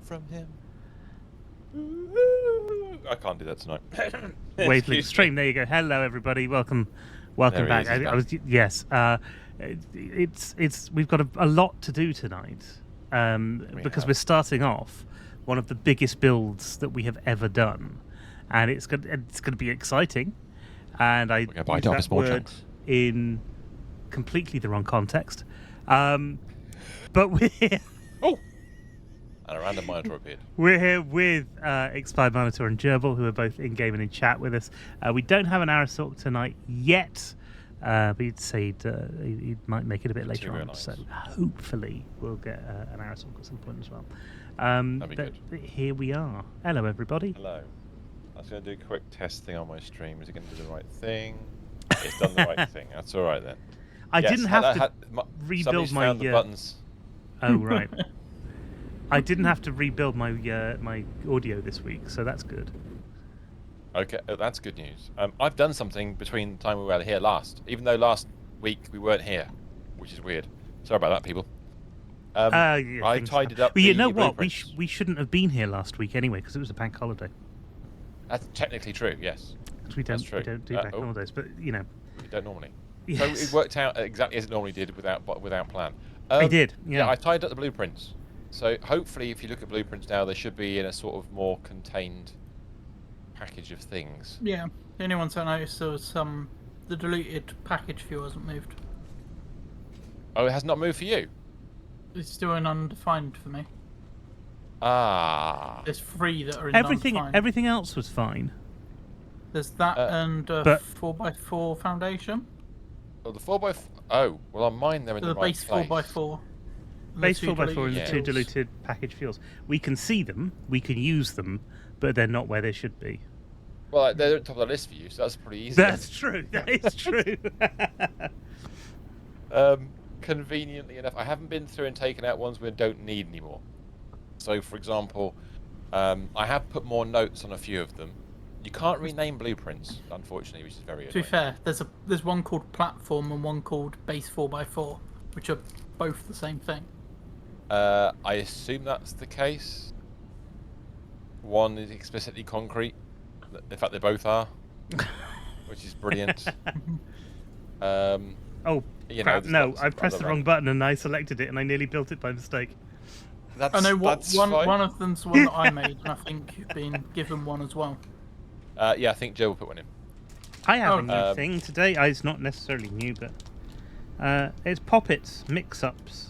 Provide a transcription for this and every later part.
from him. I can't do that tonight. Wavelength stream. There you go. Hello, everybody. Welcome back. I was yes. We've got a lot to do tonight because we're starting off one of the biggest builds that we have ever done, and it's going to be exciting. And I use that word in completely the wrong context. But we're here. Oh. And a random monitor appeared. We're here with Expired Monitor and Gerbil, who are both in-game and in chat with us. We don't have an Arasork tonight yet, but he'd say he might make it a bit later on. Nice. So hopefully we'll get an Arasork at some point as well. That'd be but good. Here we are. Hello, everybody. Hello. I was going to do a quick test thing on my stream. Is it going to do the right thing? It's done the right thing. That's all right then. I didn't have to rebuild my... found the buttons. Oh, right. I didn't have to rebuild my my audio this week, so that's good. Okay, that's good news. I've done something between the time we were here last, even though last week we weren't here, which is weird. Sorry about that, people. Yeah, I tidied up. Well, you know what? We shouldn't have been here last week anyway because it was a bank holiday. That's technically true. Yes. Because we don't do bank holidays, but you know. We don't normally. Yes. So it worked out exactly as it normally did without plan. I did. Yeah. I tied up the blueprints. So hopefully, if you look at blueprints now, they should be in a sort of more contained package of things. Yeah. The only ones I noticed there was the deleted package view hasn't moved. Oh, it has not moved for you? It's still in undefined for me. Ah. There's 3 that are in undefined. Everything else was fine. There's that and 4x4 foundation. Oh, the 4x4. Oh, well, on mine they're in the right base place. 4x4. Base 4x4 and the 2 diluted package fuels. We can see them, we can use them, but they're not where they should be. Well, they're at the top of the list for you, so that's pretty easy. That's true. That is true. Conveniently enough, I haven't been through and taken out ones we don't need anymore. So, for example, I have put more notes on a few of them. You can't rename blueprints, unfortunately, which is very annoying. To be fair, there's one called platform and one called base 4x4, which are both the same thing. I assume that's the case. One is explicitly concrete. In fact, they both are, which is brilliant. Oh, crap, no, I pressed the wrong button and I selected it and I nearly built it by mistake. I know one of them's the one that I made, and I think you've been given one as well. Yeah, I think Joe will put one in. I have a new thing today. It's not necessarily new, but it's Poppets mix-ups.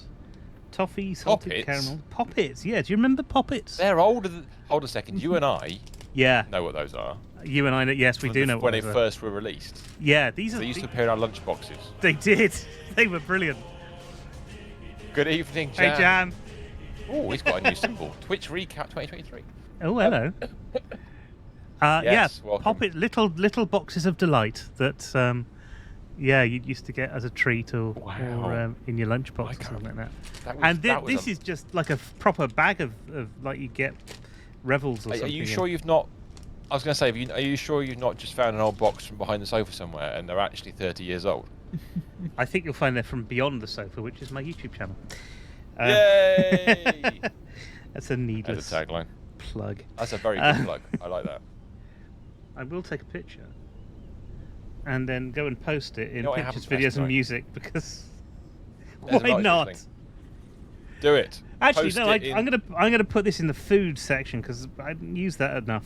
Toffee, salted caramel. Poppets, yeah. Do you remember Poppets? They're older than... Hold a second. You and I know what those are. You and I know... Yes, we do know what when they first were released. Yeah, these are... They used to appear in our lunch boxes. They did. They were brilliant. Good evening, Jam. Hey, Jam. Oh, he's got a new symbol. Twitch Recap 2023. Oh, hello. Yes, yeah, Poppet, little boxes of delight that... yeah, you used to get as a treat or in your lunchbox or something like that. This is just like a proper bag of like you get Revels or something. Are you sure you've not... I was going to say, are you sure you've not just found an old box from behind the sofa somewhere and they're actually 30 years old? I think you'll find they're from beyond the sofa, which is my YouTube channel. Yay! That's a needless That's a tagline. Plug. That's a very good plug. I like that. I will take a picture and then go and post it in pictures, videos, and tonight. music because why not? Do it. Actually, no. I'm gonna put this in the food section because I didn't use that enough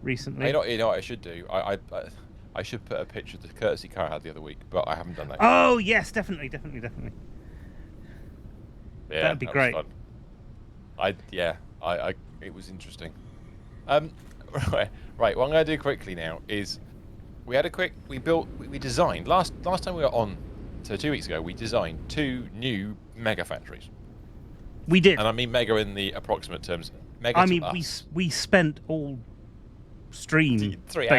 recently. You know what I should do? I should put a picture of the courtesy car I had the other week, but I haven't done that yet. Oh yes, definitely. Yeah, that'd be great. Was fun. It was interesting. Right. What I'm going to do quickly now is we designed last time we were on, so 2 weeks ago we designed 2 new mega factories. We did, and I mean mega in the approximate terms. Mega. I mean we spent all stream 3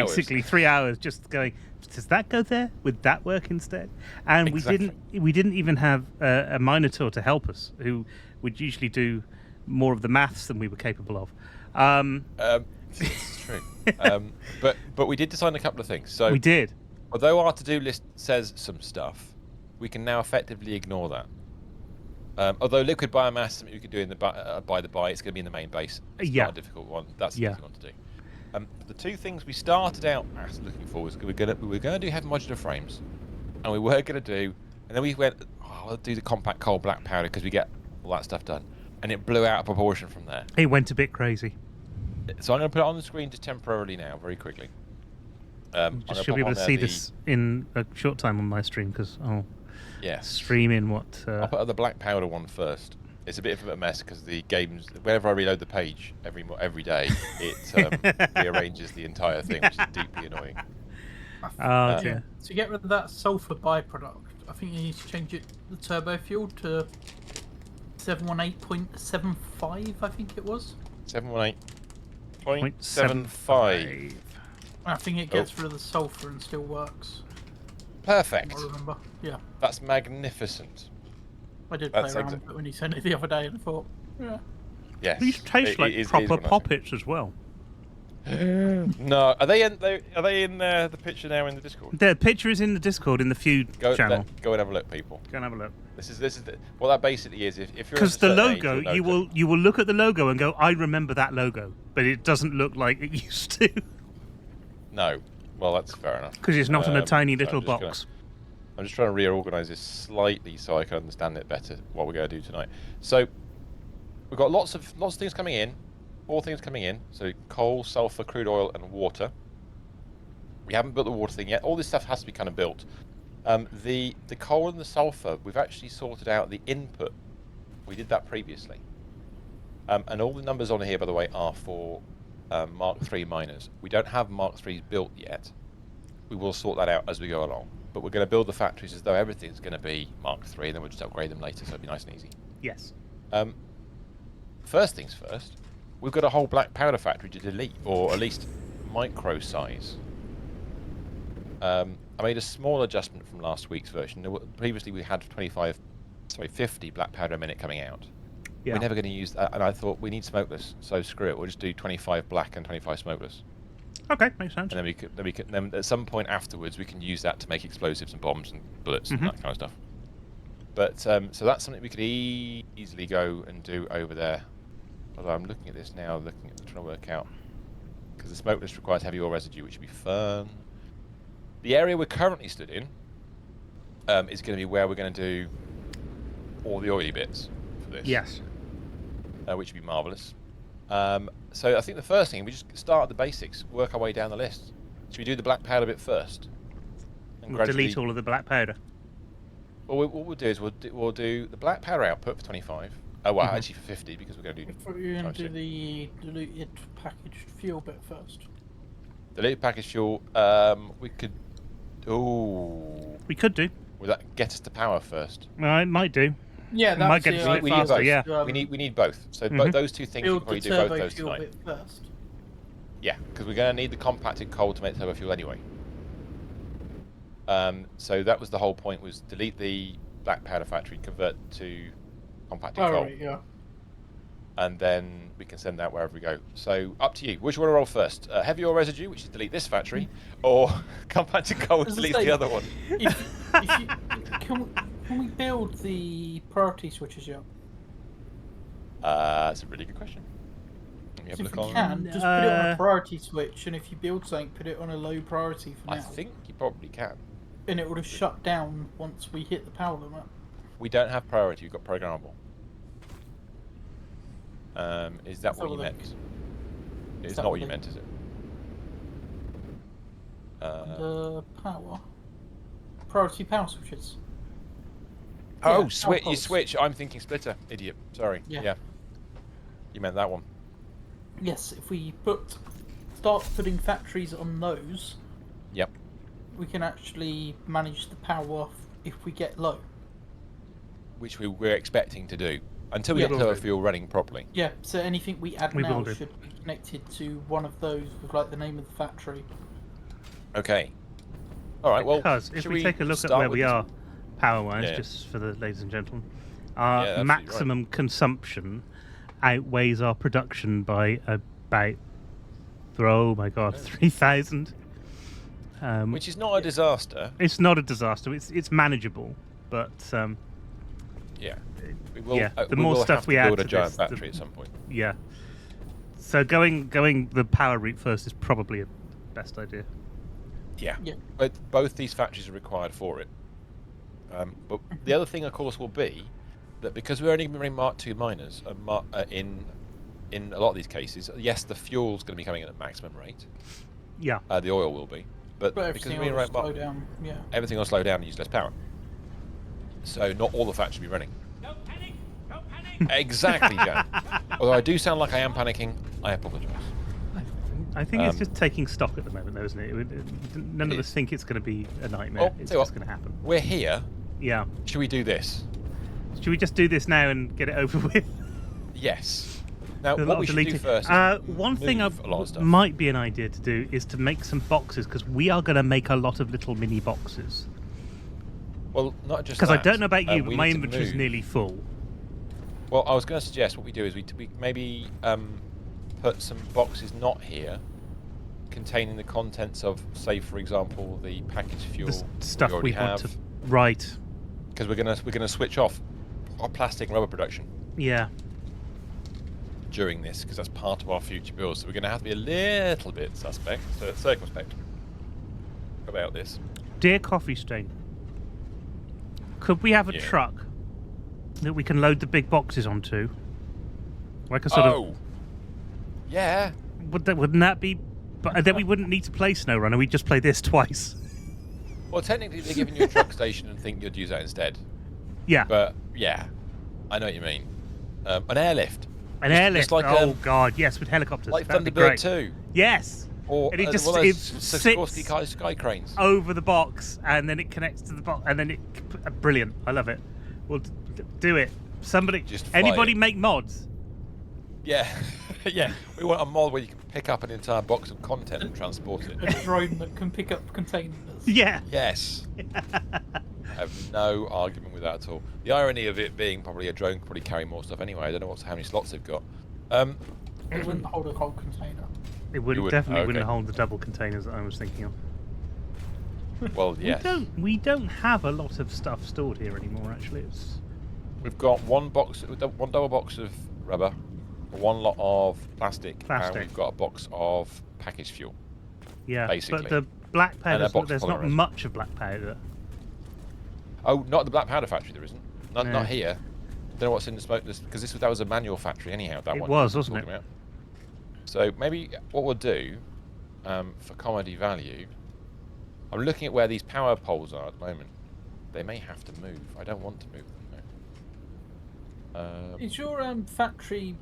hours just going. Does that go there? Would that work instead? And exactly. we didn't even have a Minotaur to help us, who would usually do more of the maths than we were capable of. It's true. But we did design a couple of things. So we did. Although our to-do list says some stuff, we can now effectively ignore that. Although liquid biomass, something you could do in the by the by, it's going to be in the main base. It's not a difficult one. That's the easy one to do. The two things we started out looking for was we were going to do heavy modular frames, and we were going to do, and then we went, I'll do the compact coal black powder because we get all that stuff done, and it blew out of proportion from there. It went a bit crazy. So I'm going to put it on the screen just temporarily now, very quickly. Just should be able to see this in a short time on my stream because I'll stream in what. I'll put the black powder one first. It's a bit of a mess because the games, whenever I reload the page every day, it rearranges the entire thing, which is deeply annoying. Okay. To get rid of that sulfur byproduct, I think you need to change it, the turbo fuel, to 718.75, I think it was. 718.75. I think it gets rid of the sulfur and still works. Perfect. I remember. Yeah. That's magnificent. I did play around with it when you sent it the other day, and I thought, yeah. Yes. These taste like proper poppets as well. No, are they in the picture now in the Discord? The picture is in the Discord in the feud channel. Go and have a look, people. Go and have a look. This is what that basically is. If you're because the logo, you will look at the logo and go, I remember that logo, but it doesn't look like it used to. No, well that's fair enough. Because it's not in a tiny little box. I'm just trying to reorganise this slightly so I can understand it better. What we're going to do tonight. So we've got lots of things coming in. 4 things coming in. So coal, sulfur, crude oil, and water. We haven't built the water thing yet. All this stuff has to be kind of built. The coal and the sulfur, we've actually sorted out the input. We did that previously. And all the numbers on here, by the way, are for Mark III miners. We don't have Mark IIIs built yet. We will sort that out as we go along. But we're going to build the factories as though everything's going to be Mark III, and then we'll just upgrade them later, so it'll be nice and easy. Yes. First things first, we've got a whole black powder factory to delete, or at least micro size. I made a small adjustment from last week's version. Previously we had 50 black powder a minute coming out. Yeah. We're never going to use that, and I thought we need smokeless, so screw it. We'll just do 25 black and 25 smokeless. Okay, makes sense. And then at some point afterwards we can use that to make explosives and bombs and bullets and that kind of stuff. But so that's something we could easily go and do over there. Although I'm looking at this now, trying to work out, because the smokeless requires heavy oil residue, which would be fun. The area we're currently stood in is going to be where we're going to do all the oily bits for this. Yes. Which would be marvellous. So I think the first thing, we just start at the basics, work our way down the list. Should we do the black powder bit first? And we'll delete all of the black powder. Well, what we'll do is we'll do the black powder output for 25. Oh, well, actually for 50, because we're going to do... You're going to do the diluted packaged fuel bit first. Diluted packaged fuel, we could... Ooh. We could do. Would that get us to power first? Well, it might do. Yeah, that might get us we faster, need both. yeah. We need both. So those two things, we can probably do both those tonight. Bit first. Yeah, because we're going to need the compacted coal to make turbo fuel anyway. So that was the whole point, was delete the black powder factory, convert to compacted coal. Right, yeah. And then we can send that wherever we go. So up to you. Which one to roll first? Heavy oil residue, which is delete this factory, or compacted coal, which delete the other one? Can we build the priority switches yet? That's a really good question. If you can, just put it on a priority switch, and if you build something, put it on a low priority for now. I think you probably can. And it would have shut down once we hit the power limit. We don't have priority, we've got programmable. Is that what you meant? It's not what you meant, is it? The power. Priority power switches. Oh, Yeah, switch! You switch. I'm thinking splitter. Idiot. Sorry. Yeah. You meant that one. Yes, if we start putting factories on those. Yep. We can actually manage the power if we get low. Which we're expecting to do. Until we get turbo fuel running properly. Yeah, so anything we add now should be connected to one of those with like the name of the factory. Okay. Alright, well, because if we take a look at where we are power-wise, just for the ladies and gentlemen, our maximum consumption outweighs our production by about, oh my god, 3,000. Which is not a disaster. It's not a disaster. It's manageable, but Yeah. We will. The we more will stuff have we to add build a to giant this, battery at some point. Yeah. So going the power route first is probably a best idea. Yeah. But both these factories are required for it. But the other thing, of course, will be that because we're only running Mark II miners in a lot of these cases, yes, the fuel's going to be coming in at maximum rate. Yeah. The oil will be, but because everything we're will slow down. Yeah. Everything will slow down and use less power. So not all the factories will be running. Don't panic! Don't panic! Exactly, Jan. Although I do sound like I am panicking, I apologise. I think it's just taking stock at the moment, though, isn't it? None of us think it's going to be a nightmare. It's just going to happen. We're here. Yeah. Should we do this? Should we just do this now and get it over with? Yes. Now, what we should do first one thing might be an idea to do is to make some boxes, because we are going to make a lot of little mini boxes. Well, not just because I don't know about you, but my inventory is nearly full. Well, I was going to suggest what we do is we maybe put some boxes not here, containing the contents of, say, for example, the packaged fuel, the stuff we want to. Right. Because we're gonna switch off our plastic and rubber production. Yeah. During this, because that's part of our future build, so we're going to have to be a little bit circumspect about this. Dear Coffee Stain, could we have a truck that we can load the big boxes onto? Like a sort of. Yeah. Wouldn't that be? But then we wouldn't need to play SnowRunner. We'd just play this twice. Well, technically, they're giving you a truck station and think you'd use that instead. Yeah. But yeah, I know what you mean. An airlift. An airlift. Like God, yes, with helicopters. Like Thunderbird 2. Yes. Or and it just sits sky cranes over the box, and then it connects to the box, and then brilliant. I love it. We'll do it. Somebody, anybody make mods? Yeah, yeah. We want a mod where you can pick up an entire box of content and transport it. A drone that can pick up containers. Yeah. Yes. I have no argument with that at all. The irony of it being probably a drone could probably carry more stuff anyway. I don't know how many slots they've got. It wouldn't hold a whole container. It definitely wouldn't hold the double containers that I was thinking of. Well, yes. We don't have a lot of stuff stored here anymore. Actually, we've got one double box of rubber, one lot of plastic, and we've got a box of packaged fuel. Yeah, basically. But the black powder, there's not much of black powder. Oh, not the black powder factory. There isn't. Not here. I don't know what's in the smoke because that was a manual factory anyhow. That one wasn't it? About. So maybe what we'll do for comedy value, I'm looking at where these power poles are at the moment. They may have to move. I don't want to move them. Is your factory?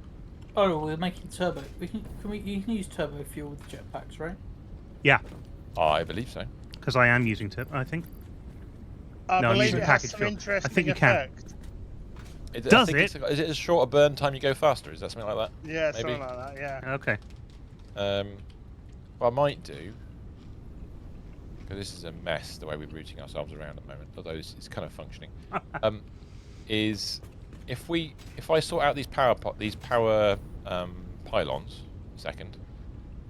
Oh, we're making turbo. You can use turbo fuel with jetpacks, right? Yeah. I believe so. Because I am using turbo, I think. I believe it has some interesting I think you effect. Can. Does it? Is it a shorter burn time you go faster? Is that something like that? Yeah, maybe? Something like that, yeah. Okay. What I might do, because this is a mess the way we're routing ourselves around at the moment, although it's kind of functioning, is if I sort out these power pylons a second,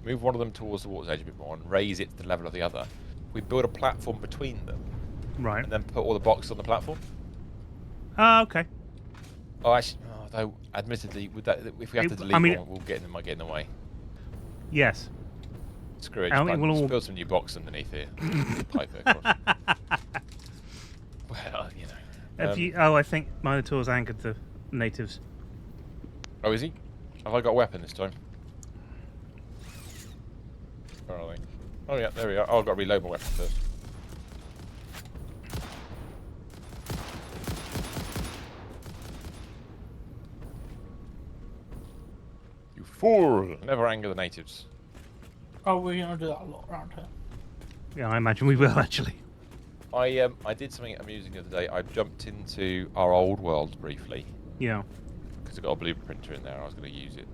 move one of them towards the water's edge a bit more and raise it to the level of the other, we build a platform between them. Right. And then put all the boxes on the platform. Okay. Oh, actually, though, admittedly, if we have to delete one, we'll get in the way. Yes. Screw it. Just build some new box underneath here. Pipe it across. Well, you know. I think Minotaur's angered the natives. Oh, is he? Have I got a weapon this time? Where are they? Oh yeah, there we are. Oh, I've got to reload my weapon first. You fool! Never anger the natives. Oh, we're going to do that a lot around here. Yeah, I imagine we will, actually. I did something amusing the other day. I jumped into our old world briefly. Yeah. Because I've got a blueprinter in there. I was going to use it.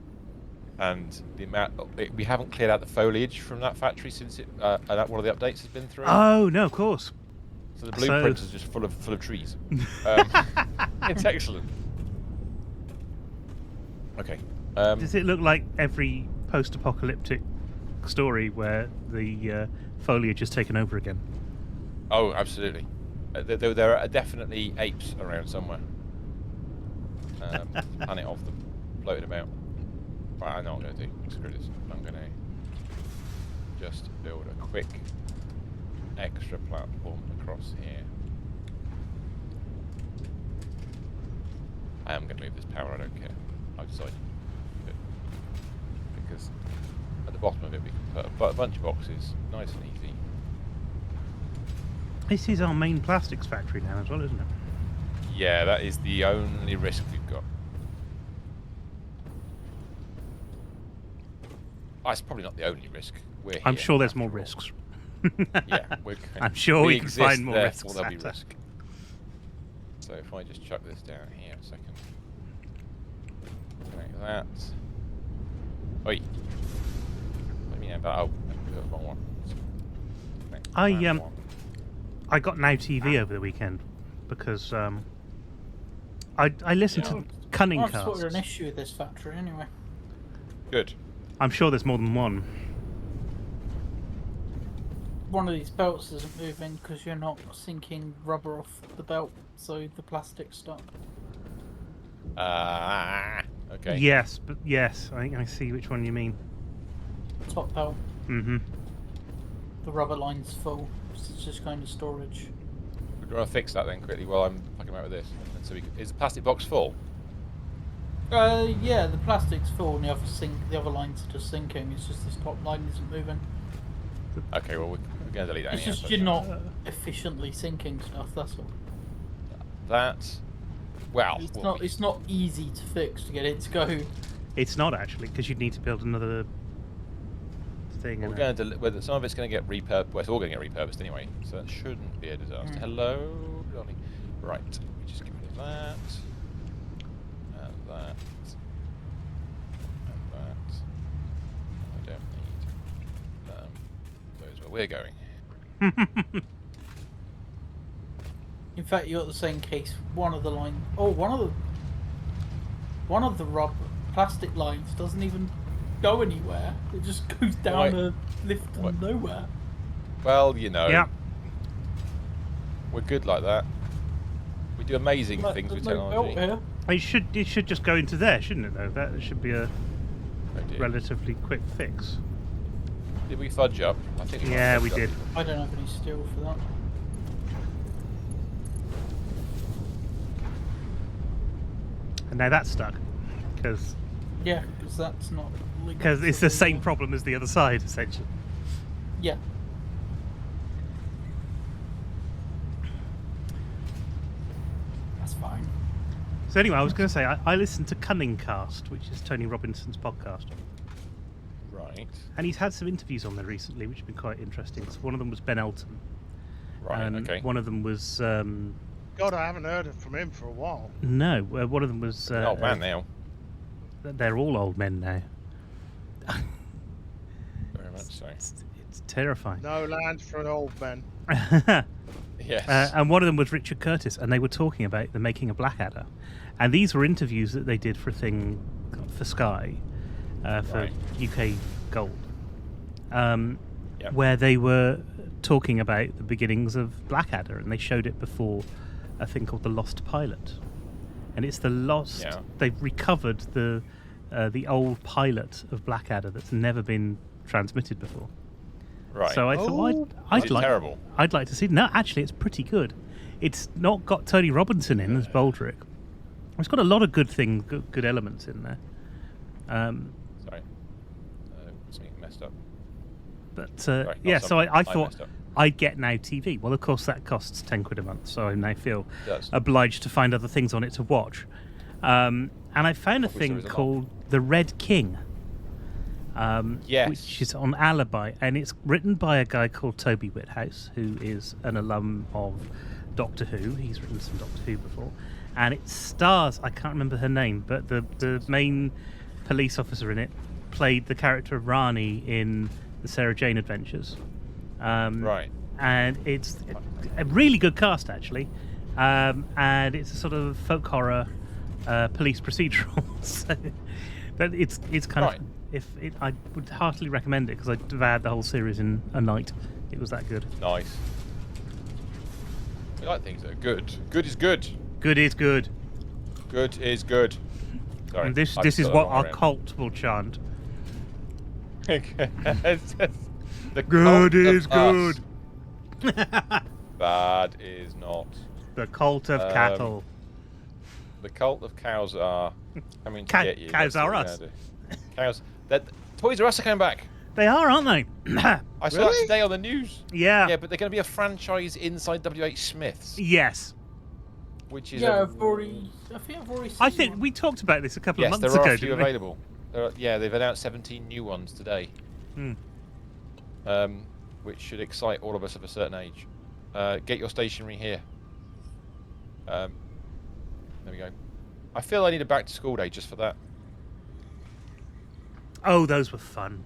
And the amount we haven't cleared out the foliage from that factory since one of the updates has been through. Oh no, of course. So the blueprint is just full of trees. It's excellent. Okay. Does it look like every post-apocalyptic story where the foliage is taken over again? Oh, absolutely. There are definitely apes around somewhere. planet off them, floating about. Right, I know what I'm going to do. Screw this. I'm going to just build a quick extra platform across here. I am going to move this power, I don't care. I've decided to move it. Because at the bottom of it we can put a bunch of boxes, nice and easy. This is our main plastics factory now as well, isn't it? Yeah, that is the only risk we've got. Oh, it's probably not the only risk. We're here. I'm sure there's more risks. Yeah, I'm sure we can find more risks. There'll be risk. So if I just chuck this down here a second. Like that. Oi. Let me know about. Oh, the wrong one. I got Now TV over the weekend because I listened to Cunning I've Cast. spotted an issue with this factory anyway. Good. I'm sure there's more than one. One of these belts isn't moving because you're not sinking rubber off the belt, so the plastic's stuck. Okay. Yes, but yes, I think I see which one you mean. Top belt. Mm-hmm. The rubber line's full. It's just going to storage. We're going to fix that then quickly while I'm fucking about with this. And so is the plastic box full? Yeah, the plastic's full and the other lines are just sinking. It's just this top line isn't moving. Okay, well we're going to delete that. It's just you're not efficiently sinking stuff. That's all. That. Well. It's not easy to fix to get it to go. It's not actually because you'd need to build another thing. We're going to some of it's going to get repurposed. Well, it's all going to get repurposed anyway, so that shouldn't be a disaster. Hello, Johnny. Right, we just get rid of that. And that. And that. I don't need those where we're going. In fact, you got the same case. One of the rubber plastic lines doesn't even go anywhere. It just goes down a lift and nowhere. Well, you know. Yeah. We're good like that. We do amazing things with technology. It should just go into there, shouldn't it? Though that should be a relatively quick fix. Did we fudge up? I think we did. I don't have any steel for that. And now that's stuck because that's not. Because it's the same problem as the other side, essentially. Yeah. That's fine. So anyway, I was going to say I listened to Cunning Cast, which is Tony Robinson's podcast. Right. And he's had some interviews on there recently, which have been quite interesting. So one of them was Ben Elton. Right. Okay. One of them was. God, I haven't heard from him for a while. No, one of them was. Old man now. They're all old men now. Very much so. It's terrifying. No land for an old man. Yes. And one of them was Richard Curtis, and they were talking about the making of Blackadder. And these were interviews that they did for a thing for Sky, for UK Gold, where they were talking about the beginnings of Blackadder, and they showed it before a thing called the Lost Pilot. And it's the lost. Yeah. They've recovered the old pilot of Blackadder that's never been transmitted before. Right. So I thought I'd like to see. No, actually, it's pretty good. It's not got Tony Robinson in as Baldric. It's got a lot of good elements in there. Sorry, something messed up. But so I thought I'd get Now TV. Well, of course, that costs £10 a month, so I now feel obliged to find other things on it to watch. And I found a thing called The Red King. Which is on Alibi, and it's written by a guy called Toby Whithouse, who is an alum of Doctor Who. He's written some Doctor Who before, and it stars, I can't remember her name, but the main police officer in it played the character of Rani in the Sarah Jane Adventures. Right. And it's a really good cast, actually, and it's a sort of folk horror police procedural. So but it's kind of. I would heartily recommend it because I devoured the whole series in a night. It was that good. Nice. We like things that are good. Good is good. Good is good. Good is good. Sorry. And this is what our cult will chant. It's just the Good cult is of good. us. Bad is not. The cult of cattle. The cult of cows are coming to get you. Cows That's are what us. we're gonna do. Cows. Toys R Us are coming back. They are, aren't they? I saw it today on the news. Yeah. Yeah, but they're going to be a franchise inside WH Smith's. Yes. Which is I think I've already seen I think one. we talked about this a couple of months there ago. are a few didn't we? available. They've announced 17 new ones today. Which should excite all of us of a certain age. Get your stationery here. There we go. I feel I need a back to school day just for that. Oh, those were fun.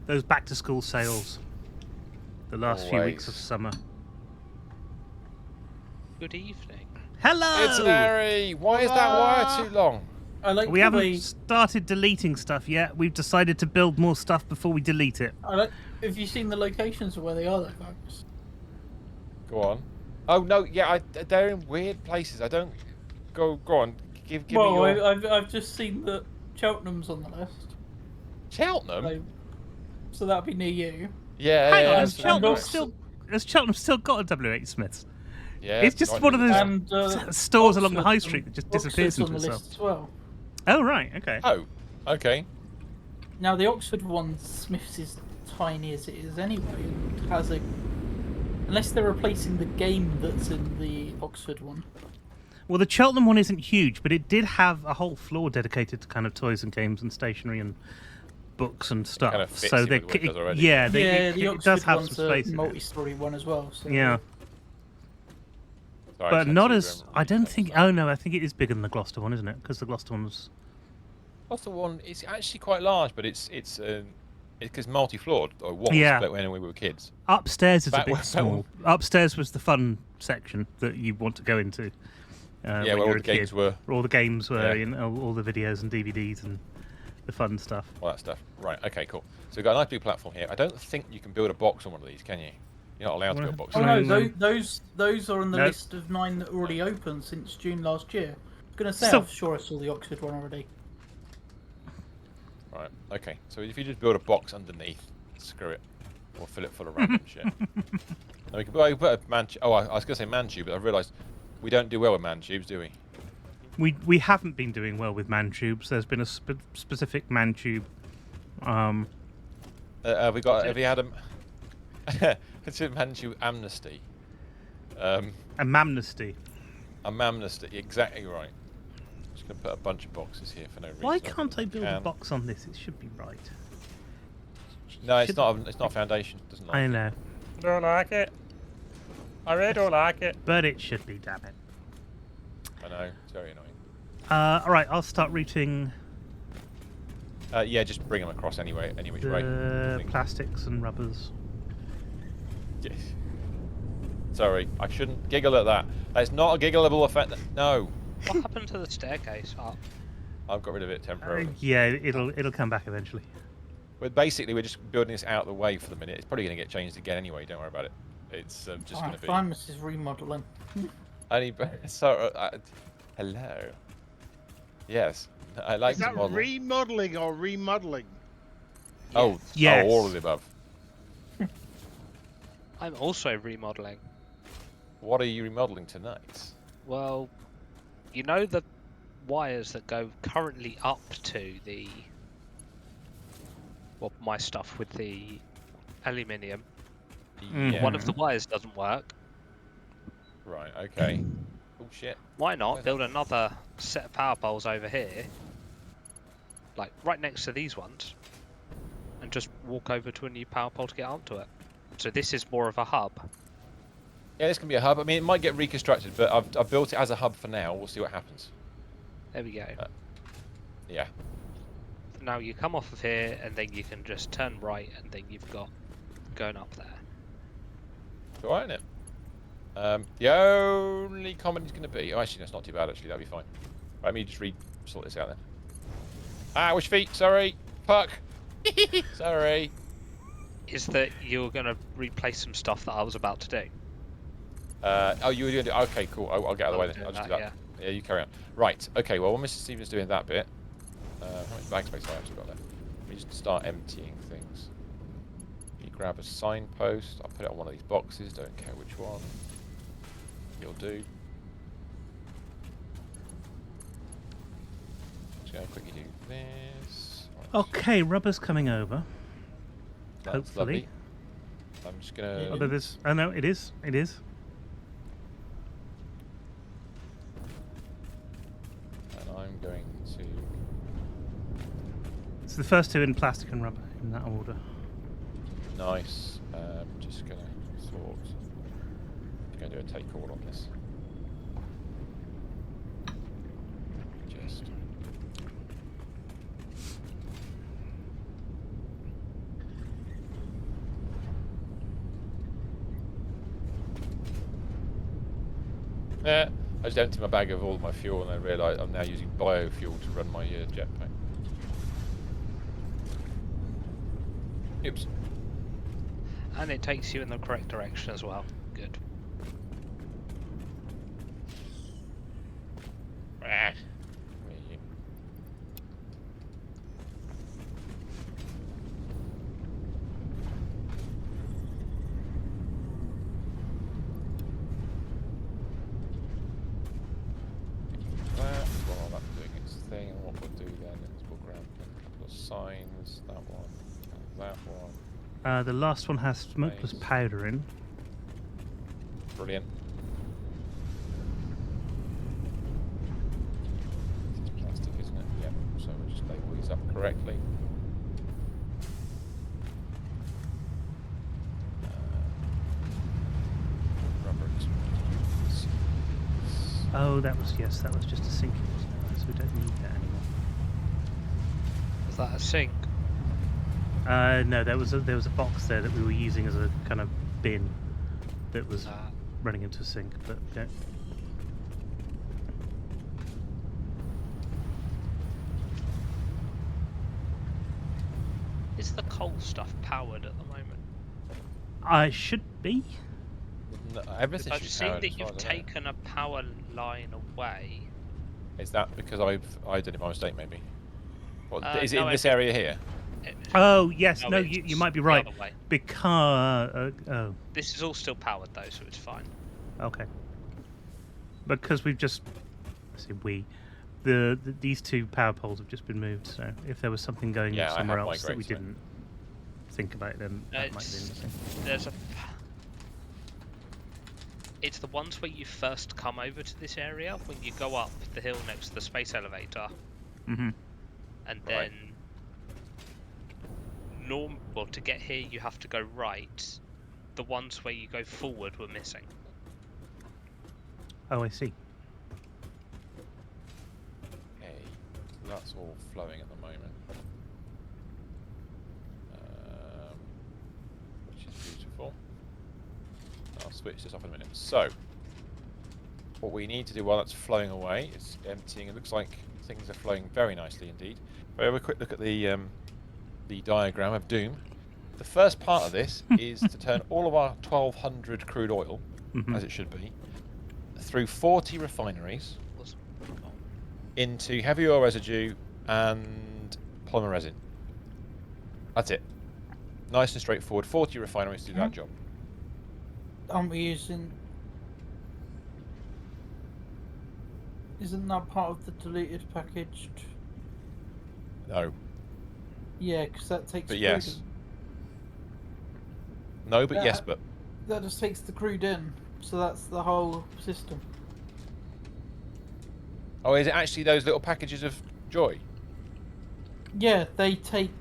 Those back to school sales. The last few weeks of summer. Good evening. Hello! It's Larry! Why is that wire too long? I like We the haven't way, started deleting stuff yet. We've decided to build more stuff before we delete it. have you seen the locations of where they are, though, folks? Go on. Oh no, yeah, they're in weird places. I don't. Go on. Give me Well, your. I've just seen that Cheltenham's on the list. Cheltenham. So that'd be near you. Yeah. Hang yeah, on, that's has Cheltenham still got a WH Smith's? Yeah. It's just not one of those And stores along the Oxford high street that just disappears Oxford's into on the itself. list as well. Oh right, okay. Oh, okay. Now the Oxford one, Smith's is tiny as it is anyway, and has a. Unless they're replacing the game that's in the Oxford one. Well, the Cheltenham one isn't huge, but it did have a whole floor dedicated to kind of toys and games and stationery and books and stuff. kind of fits so in they, with what it does already. yeah, The it Oxford does have one's some space. a in it. multi-story one as well. So Yeah, Sorry, but I not can't as. see I don't think. Oh no, I think it is bigger than the Gloucester one, isn't it? Because the Gloucester one was. What's the one? It's actually quite large, but it's because multi-floored or was when we were kids. Upstairs is a That bit one- small. Upstairs was the fun section that you want to go into. Yeah, when where you're all a the games kid. were. Where all the games were, Yeah. and all the videos and DVDs and the fun stuff. All that stuff. Right. Okay. Cool. So we've got a nice big platform here. I don't think you can build a box on one of these, can you? You're not allowed to build boxes. Oh No, no, no. those are on the Nope. list of 9 that already opened since June last year. I was gonna say, So- I'm sure I saw the Oxford one already. Right. Okay. So if you just build a box underneath, screw it, or fill it full of random shit. Now we can put a man. Oh, I was gonna say man tube, but I realised we don't do well with man tubes, do we? We haven't been doing well with man tubes. There's been a specific man tube. Have we got? Have we had a? It's a man tube amnesty. A mamnesty. A mamnesty. Exactly right. Just gonna put a bunch of boxes here for no reason. Why can't I build a Can. box on this? It should be right. No, it's Should- not. It's not foundation. It doesn't like. I know, I don't like it. I really don't like it. but it should be. Damn it. I know. It's very annoying. All right, I'll start routing Yeah, just bring them across anyway. Any which way. I the think. plastics and rubbers. Yes. Sorry, I shouldn't giggle at that. That's not a giggleable effect. No, What happened to the staircase up? I've got rid of it temporarily. Yeah, it'll come back eventually. But basically, we're just building this out of the way for the minute. It's probably going to get changed again anyway. Don't worry about it. It's just going to be. Fine, Mrs. Remodeling. Hello. Yes, I like Is to that model. remodeling or remodeling? Oh, Yes. oh, all of the above. I'm also remodeling. What are you remodeling tonight? Well, you know the wires that go currently up to the my stuff with the aluminium. Mhm. One of the wires doesn't work. Right. Okay. Oh shit. Why not build another set of power poles over here, like right next to these ones, and just walk over to a new power pole to get onto it? So this is more of a hub. Yeah, this can be a hub. I mean, it might get reconstructed, but I've built it as a hub for now. We'll see what happens. There we go. Yeah. Now you come off of here, and then you can just turn right, and then you've got going up there. It's all right, isn't it? The only comment is going to be... Oh, actually, that's not too bad, actually. That'll be fine. Right, let me just sort this out then. Ah, which feet? Sorry. Fuck. Sorry. Is that you're going to replace some stuff that I was about to do? Oh, you were doing it. Okay, cool. I'll get out of the way then. doing I'll just do that, that. Yeah, you carry on. Right. Okay. Well, when Mr. Stevens doing that bit, how much bag space I actually got left? We just start emptying things. You grab a signpost. I'll put it on one of these boxes. Don't care which one. You'll do. Just gonna quickly do this. Right. Okay, rubber's coming over. That's Hopefully. lovely. I'm just gonna. Although there's... Oh no, it is. It is. And I'm going to. It's the first two in plastic and rubber, in that order. Nice. Just gonna sort. Gonna do a take all on this. Just. Yeah, I just emptied my bag of all my fuel and I realised I'm now using biofuel to run my jetpack. Oops. And it takes you in the correct direction as well. Good. Ah. That, well, that's doing its thing, and what we'll do then is we'll grab a couple of signs, that one, and that one. The last one has smokeless Nice. powder in. Brilliant. This is plastic, isn't it? Yep. So we'll just label these up correctly. Rubber extrusions. Oh, that was just a sink, so we don't need that anymore. Was that a sink? No, there was a box there that we were using as a kind of bin that was running into a sink, but yeah. Is the coal stuff powered at the moment? I should be. No, everything I've should seen power that as far you've as I know. taken a power line away. Is that because I did it by mistake, maybe? What, is it no, in this area here? Oh yes, no, it's you might be the right. other way. Because This is all still powered though, so it's fine. okay. Because we've just these two power poles have just been moved. So if there was something going Yeah, on I somewhere have else that we migrated it. didn't think about, then that might be It's- interesting. There's a. It's the ones where you first come over to this area when you go up the hill next to the space elevator, Mm-hmm. and Right. then well, to get here you have to go right. The ones where you go forward were missing. Oh, I see. Okay, so that's all flowing at the moment. Which is beautiful. I'll switch this off in a minute. So, what we need to do while that's flowing away is emptying. It looks like things are flowing very nicely indeed. If I have a quick look at the diagram of Doom. The first part of this is to turn all of our 1200 crude oil, as it should be, through 40 refineries into heavy oil residue and polymer resin. That's it. Nice and straightforward. 40 refineries to do that job. Aren't we using... Isn't that part of the deleted package? No. Yeah, because that takes But crude yes. in. No, but yes, but. That just takes the crude in, so that's the whole system. Oh, is it actually those little packages of joy? Yeah, they take...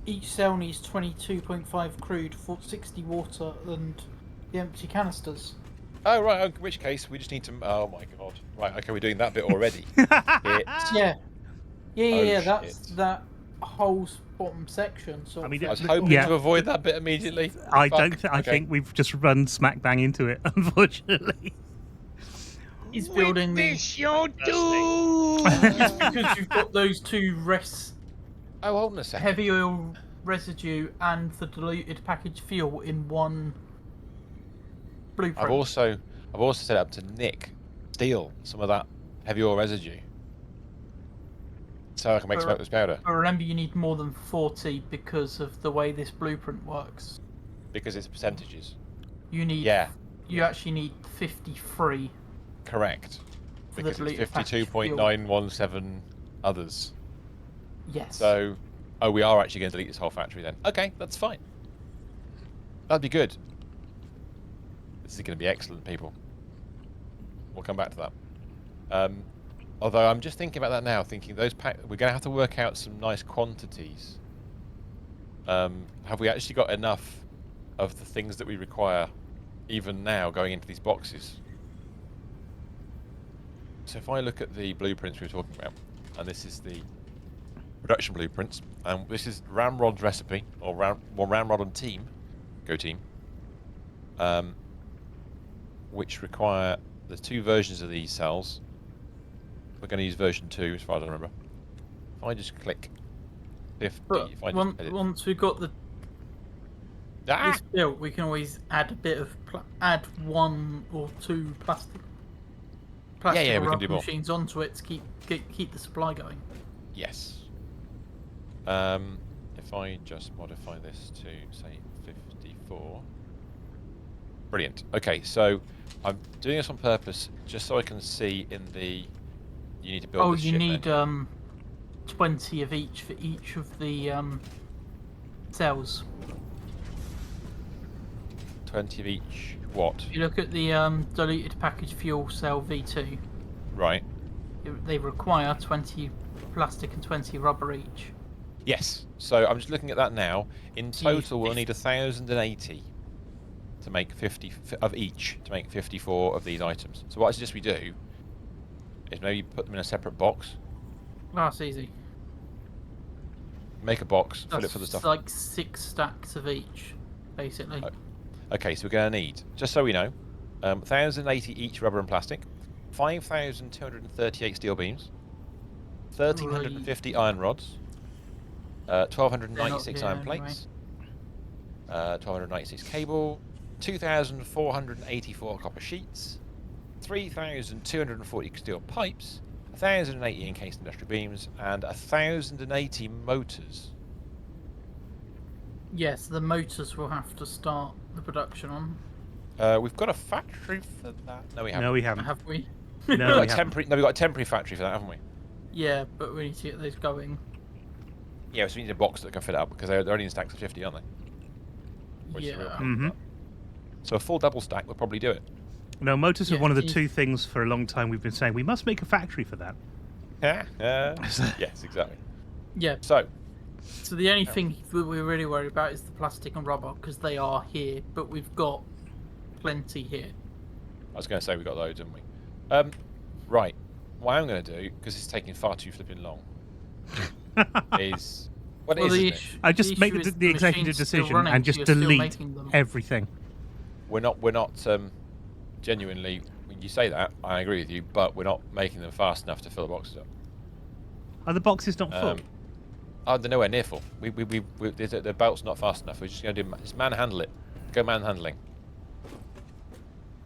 Each cell needs 22.5 crude, 60 water, and the empty canisters. Oh, right. In which case, we just need to. Oh my god. Right. Okay, we're doing that bit already. Yeah. Yeah, that's shit. that whole bottom section. So I mean, I was hoping Yeah. to avoid that bit immediately. I Fuck. don't. I Okay. think we've just run smack bang into it, unfortunately. he's building the... your doom! It's because you've got those two Oh, hold on a second. heavy oil residue and the diluted packaged fuel in one blueprint. I've also set up to steal some of that heavy oil residue. So I can make smokeless powder. But remember, you need more than 40 because of the way this blueprint works. Because it's percentages. You need. Yeah. You actually need 53. Correct. For the Because it's diluted packaged fuel. 52.917 others. Yes. So, we are actually going to delete this whole factory then. Okay, that's fine. That'd be good. This is going to be excellent, people. We'll come back to that. Although I'm just thinking about that now, thinking we're going to have to work out some nice quantities. Have we actually got enough of the things that we require, even now, going into these boxes? So if I look at the blueprints we were talking about, and this is the production blueprints, and this is Ramrod's recipe, or Ramrod and team, go team, which require the 2 versions of these cells. We're going to use version 2, as far as I remember. If I just click 50, But if I just edit. once we've got this built, we can always add a bit of add 1 or 2 plastic we can rubber do more. machines onto it to keep the supply going. Yes. If I just modify this to say 54. Brilliant. Okay, so I'm doing this on purpose just so I can see in the. You need to build. Oh, this you ship need then. 20 of each for each of the cells. 20 of each. What? If you look at the diluted packaged fuel cell V2, Right. they require 20 plastic and 20 rubber each. Yes. So I'm just looking at that now. In So you need total, we'll need 1,080 to make 50 of each to make 54 of these items. So what I suggest we do is maybe put them in a separate box. That's easy. Make a box, fill it That's for the stuff. like 6 stacks of each, basically. Okay, so we're going to need, just so we know, 1,080 each rubber and plastic, 5,238 steel beams, 1,350 iron rods, 1,296 iron plates, 1,296 cable, 2,484 copper sheets, 3,240 steel pipes, 1,080 encased industrial beams, and 1,080 motors. Yes, the motors will have to start the production on. We've got a factory for that. No, we haven't. No, we haven't. Have we? No, We've we got a haven't. temporary. No, we've got a temporary factory for that, haven't we? Yeah, but we need to get those going. Yeah, so we need a box that can fit it up because they're only in stacks of 50, aren't they? Which is a real Yeah. pain in the butt. So a full double stack would probably do it. No, motors are Yeah, one of the you- 2 things for a long time we've been saying we must make a factory for that. Yes, exactly. Yeah. So, So the only thing we're really worried about is the plastic and rubber because they are here, but we've got plenty here. I was going to say we got loads, haven't we? Right. What I'm going to do, because it's taking far too flipping long, is what Well, it is, the isn't it? issue- I just the make issue is the executive machine's still decision running, and just you're still delete making them. everything. We're not genuinely. When you say that, I agree with you, but we're not making them fast enough to fill the boxes up. Are the boxes not full? Oh, they're nowhere near full. The belt's not fast enough. We're just going to do just manhandle it. Go manhandling.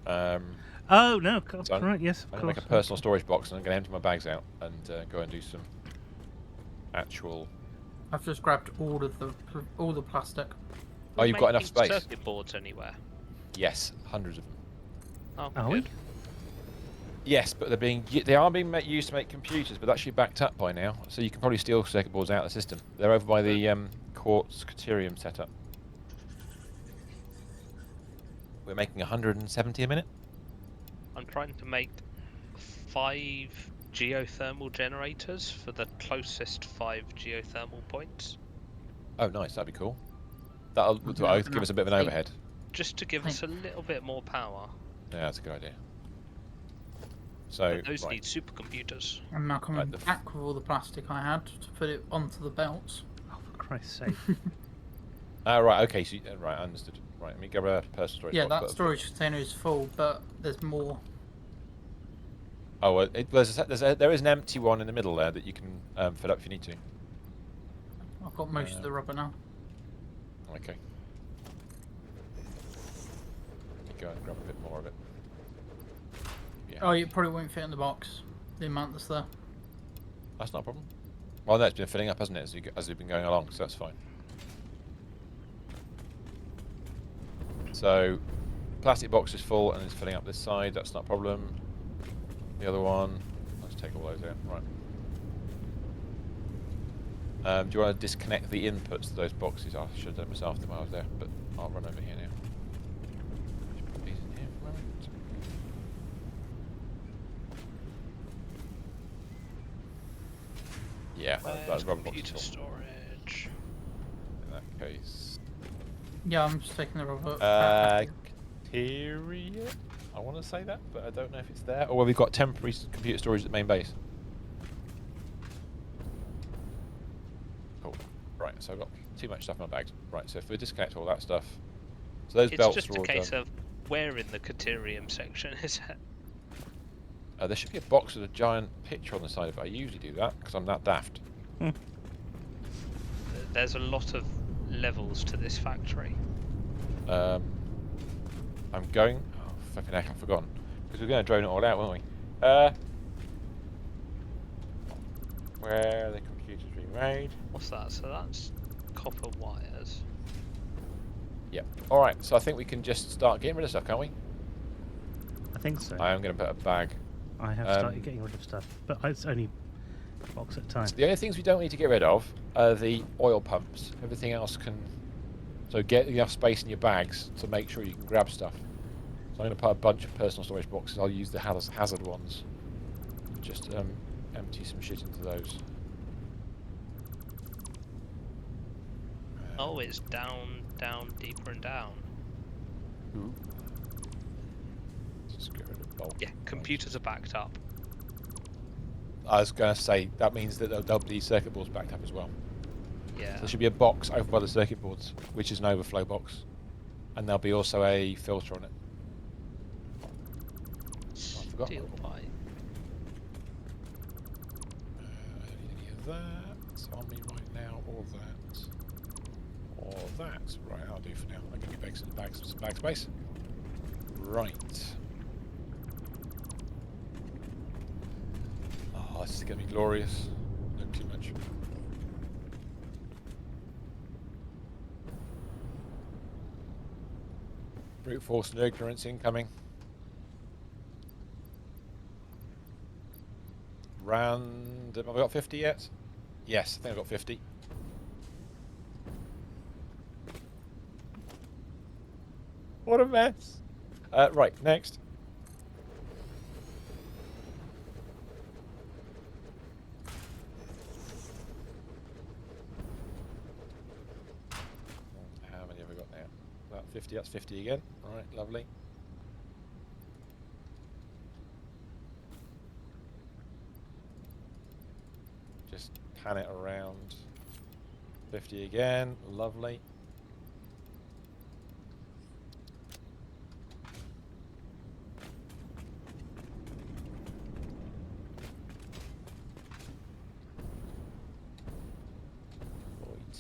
Oh no, God, So right? Yes, I'm of going to make course. a personal storage box, and I'm going to empty my bags out and go and do some actual. I've just grabbed all the plastic. Oh, you've got enough Making space. Circuit boards anywhere. Yes, hundreds of them. Oh, Are we? good. Yes, but they are being used to make computers, but actually backed up by now. So you can probably steal circuit boards out of the system. They're over by the quartz Caterium setup. We're making 170 a minute. I'm trying to make 5 geothermal generators for the closest 5 geothermal points. Oh, nice. That'd be cool. That'll Yeah, give us a bit of an Hey. overhead. Just to give us a little bit more power. Yeah, that's a good idea. So But those right. need supercomputers. I'm now coming Right, the- back with all the plastic I had to put it onto the belts. Oh, for Christ's sake! Right. Okay. So right, I understood. Right. Let me grab a personal storage. Yeah, box, that storage container is full, but there's more. Oh, well, there is an empty one in the middle there that you can fill up if you need to. I've got most of the rubber now. Okay. Let me go and grab a bit more of it. Yeah. Oh, it probably won't fit in the box. the amount that's there. That's not a problem. Well, no, it's been filling up, hasn't it, as we've been going along, so that's fine. So, plastic box is full and it's filling up this side. That's not a problem. The other one, let's take all those out. Right. Do you want to disconnect the inputs to those boxes? I should have done it myself while I was there, but I'll run over here now. Just put these in here for a moment. Yeah, that's rubber box. Computer storage. In that case. Yeah, I'm just taking the rubber. Cafeteria? I want to say that, but I don't know if it's there. Or well, we've got temporary computer storage at the main base. Cool. Right, so I've got too much stuff in my bags. Right, so if we disconnect all that stuff. So those belts It's just are all a case done. of where in the Caterium section is it? There should be a box with a giant picture on the side of it. I usually do that because I'm that daft. There's a lot of levels to this factory. I'm going. Oh, fucking heck, I've forgotten. Because we're going to drone it all out, weren't we? Where are the computers being made? What's that? So that's copper wires. Yep. Alright, so I think we can just start getting rid of stuff, can't we? I think so. I am going to put a bag. I have started getting rid of stuff, but it's only a box at a time. So the only things we don't need to get rid of are the oil pumps. Everything else can... So get enough space in your bags to make sure you can grab stuff. So I'm going to put a bunch of personal storage boxes. I'll use the hazard ones. Just empty some shit into those. Oh, it's down, deeper and down. Ooh. Just get rid of bulk. Yeah, computers are backed up. I was going to say, that means that there'll be circuit boards backed up as well. Yeah. So there should be a box over by the circuit boards, which is an overflow box. And there'll be also a filter on it. I forgot. Steel pipe. I don't need any of that. It's on me right now, or that. Or that. Right, I'll do for now. I'm going to get some bag space. Right. Oh, this is going to be glorious. Not too much. Brute force and ignorance incoming. Random. Have I got 50 yet? Yes, I think I've got 50. What a mess. Right, next. How many have I got now? About 50, that's 50 again. Alright, lovely. Just pan it around. 50 again, lovely.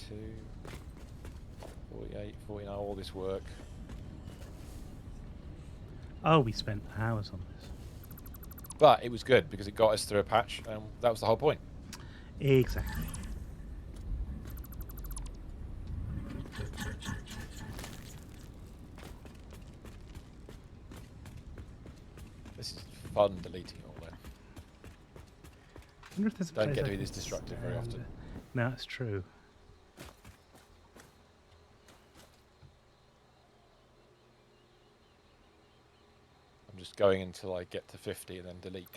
Two, 48, 49, all this work. Oh, we spent hours on this. But it was good because it got us through a patch, and that was the whole point. Exactly. This is fun deleting all that. I wonder if there's a Don't place get I to be can this destructive very stand often. it. No, that's true. I'm just going until I get to 50 and then delete.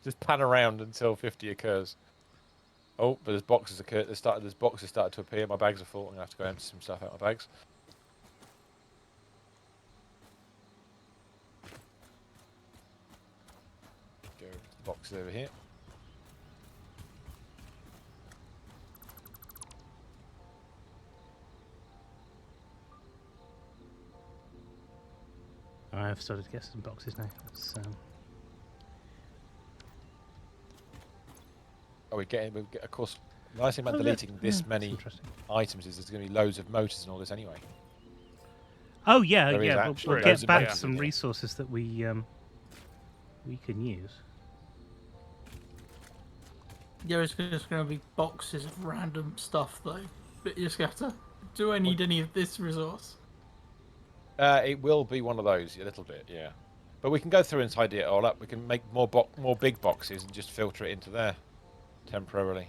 Just pan around until 50 occurs. Oh, but there's boxes occur. There's boxes started to appear. My bags are full. I'm gonna have to go empty some stuff out of my bags. Go to the boxes over here. I've started to get some boxes now. It's, Oh, we've get, of course, the nice thing about Oh, yeah. deleting this Yeah, many that's interesting. items is there's going to be loads of motors and all this anyway. Oh yeah, There is yeah. We'll actually get loads of back motors in some here. resources that we can use. There's just going to be boxes of random stuff though. But you just have to. Do I need any of this resource? It will be one of those, a little bit, yeah. But we can go through and tidy it all up. We can make more big boxes and just filter it into there temporarily.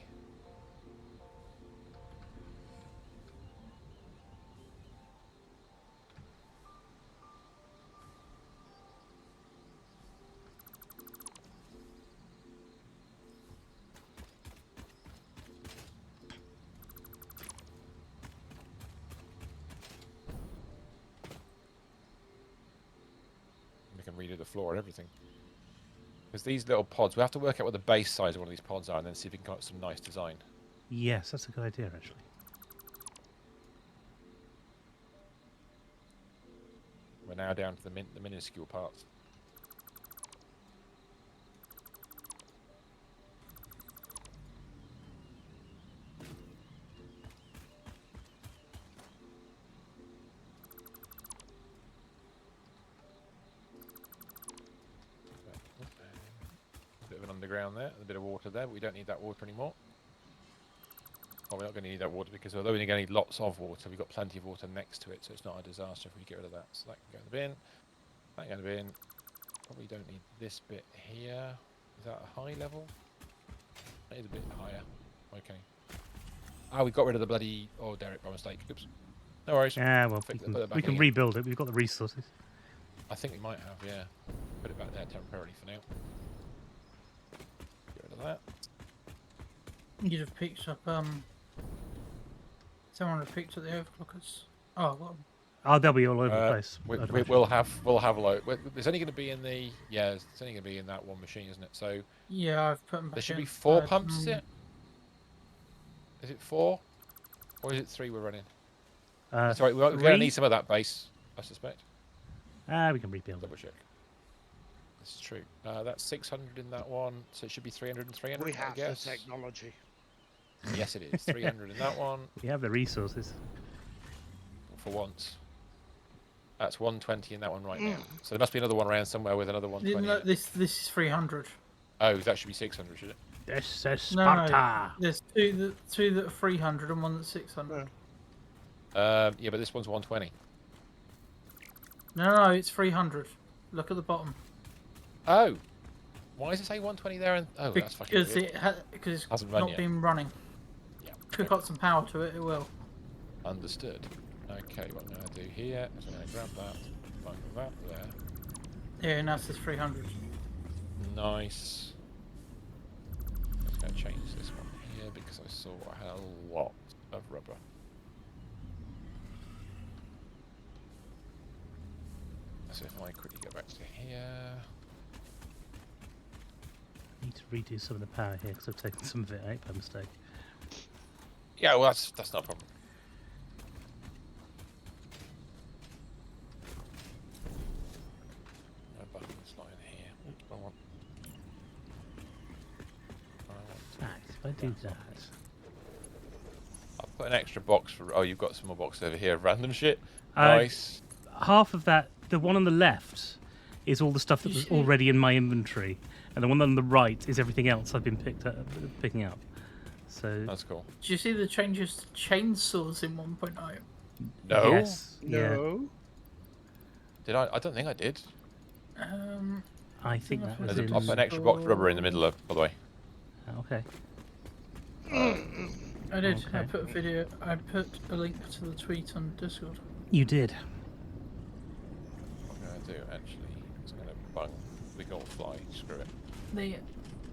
We can redo the floor and everything. Because these little pods, we have to work out what the base size of one of these pods are and then see if we can come up with some nice design. Yes, that's a good idea, actually. We're now down to the minuscule parts. Bit of an underground there, a bit of water there, but we don't need that water anymore. Well, we're not going to need that water because although we're going to need lots of water, we've got plenty of water next to it, so it's not a disaster if we get rid of that. So that can go in the bin. That can go in the bin. Probably don't need this bit here. Is that a high level? That is a bit higher. Okay. Ah, we got rid of the bloody... Oh, Derek, by mistake. Oops. No worries. Yeah, well, Put we that back can in. rebuild it. We've got the resources. I think we might have, yeah. Put it back there temporarily for now. Get rid of that. You'd have picked up someone had picked up the overclockers. Oh, well. Oh, they'll be all over the place. We'll have a load. There's only going to be in the it's only going to be in that one machine, isn't it? So Yeah, I've put them back there should in. be 4 pumps. Is it? Is it 4, or is it 3 we're running? Sorry, we're going to need some of that base, I suspect. We can rebuild it. Double check. This is true. That's 600 in that one, so it should be 300 and 300. We I have the guess. technology. Yes, it is 300 in that one. We have the resources. For once. That's 120 in that one right now. So there must be another one around somewhere with another 120. No, this is 300. Oh, that should be 600, should it? This is No, Sparta. there's two that are 300 and one that's 600. Yeah, but this one's 120. No, it's 300. Look at the bottom. Oh, why does it say 120 there? And oh, that's fucking weird. Because it's Hasn't run not yet. been running. Yeah. If we got some power to it, it will. Understood. Okay, what I'm going to do here is I'm going to grab that, bung that there. Yeah, now it says 300. Nice. I'm just going to change this one here because I saw I had a lot of rubber. So if I quickly go back to here. I need to redo some of the power here because I've taken some of it out by mistake. Yeah, well that's not a problem. No buttons not in here. Oops, wrong one. Right, if I do that. I'll put an extra box for. Oh, you've got some more boxes over here of random shit. Uh, Nice. Half of that, the one on the left, is all the stuff that was already in my inventory, and the one on the right is everything else I've been picking up. So That's cool. Did you see the changes to chainsaws in 1.0? No. yes, No. Did I? I don't think I did. I think that was There's in. I'll put an extra box of rubber in the middle of, by the way. Okay. I did. I Okay. put a video. I put a link to the tweet on Discord. You did. What I'm going to do actually is going to bung the gold fly. Screw it.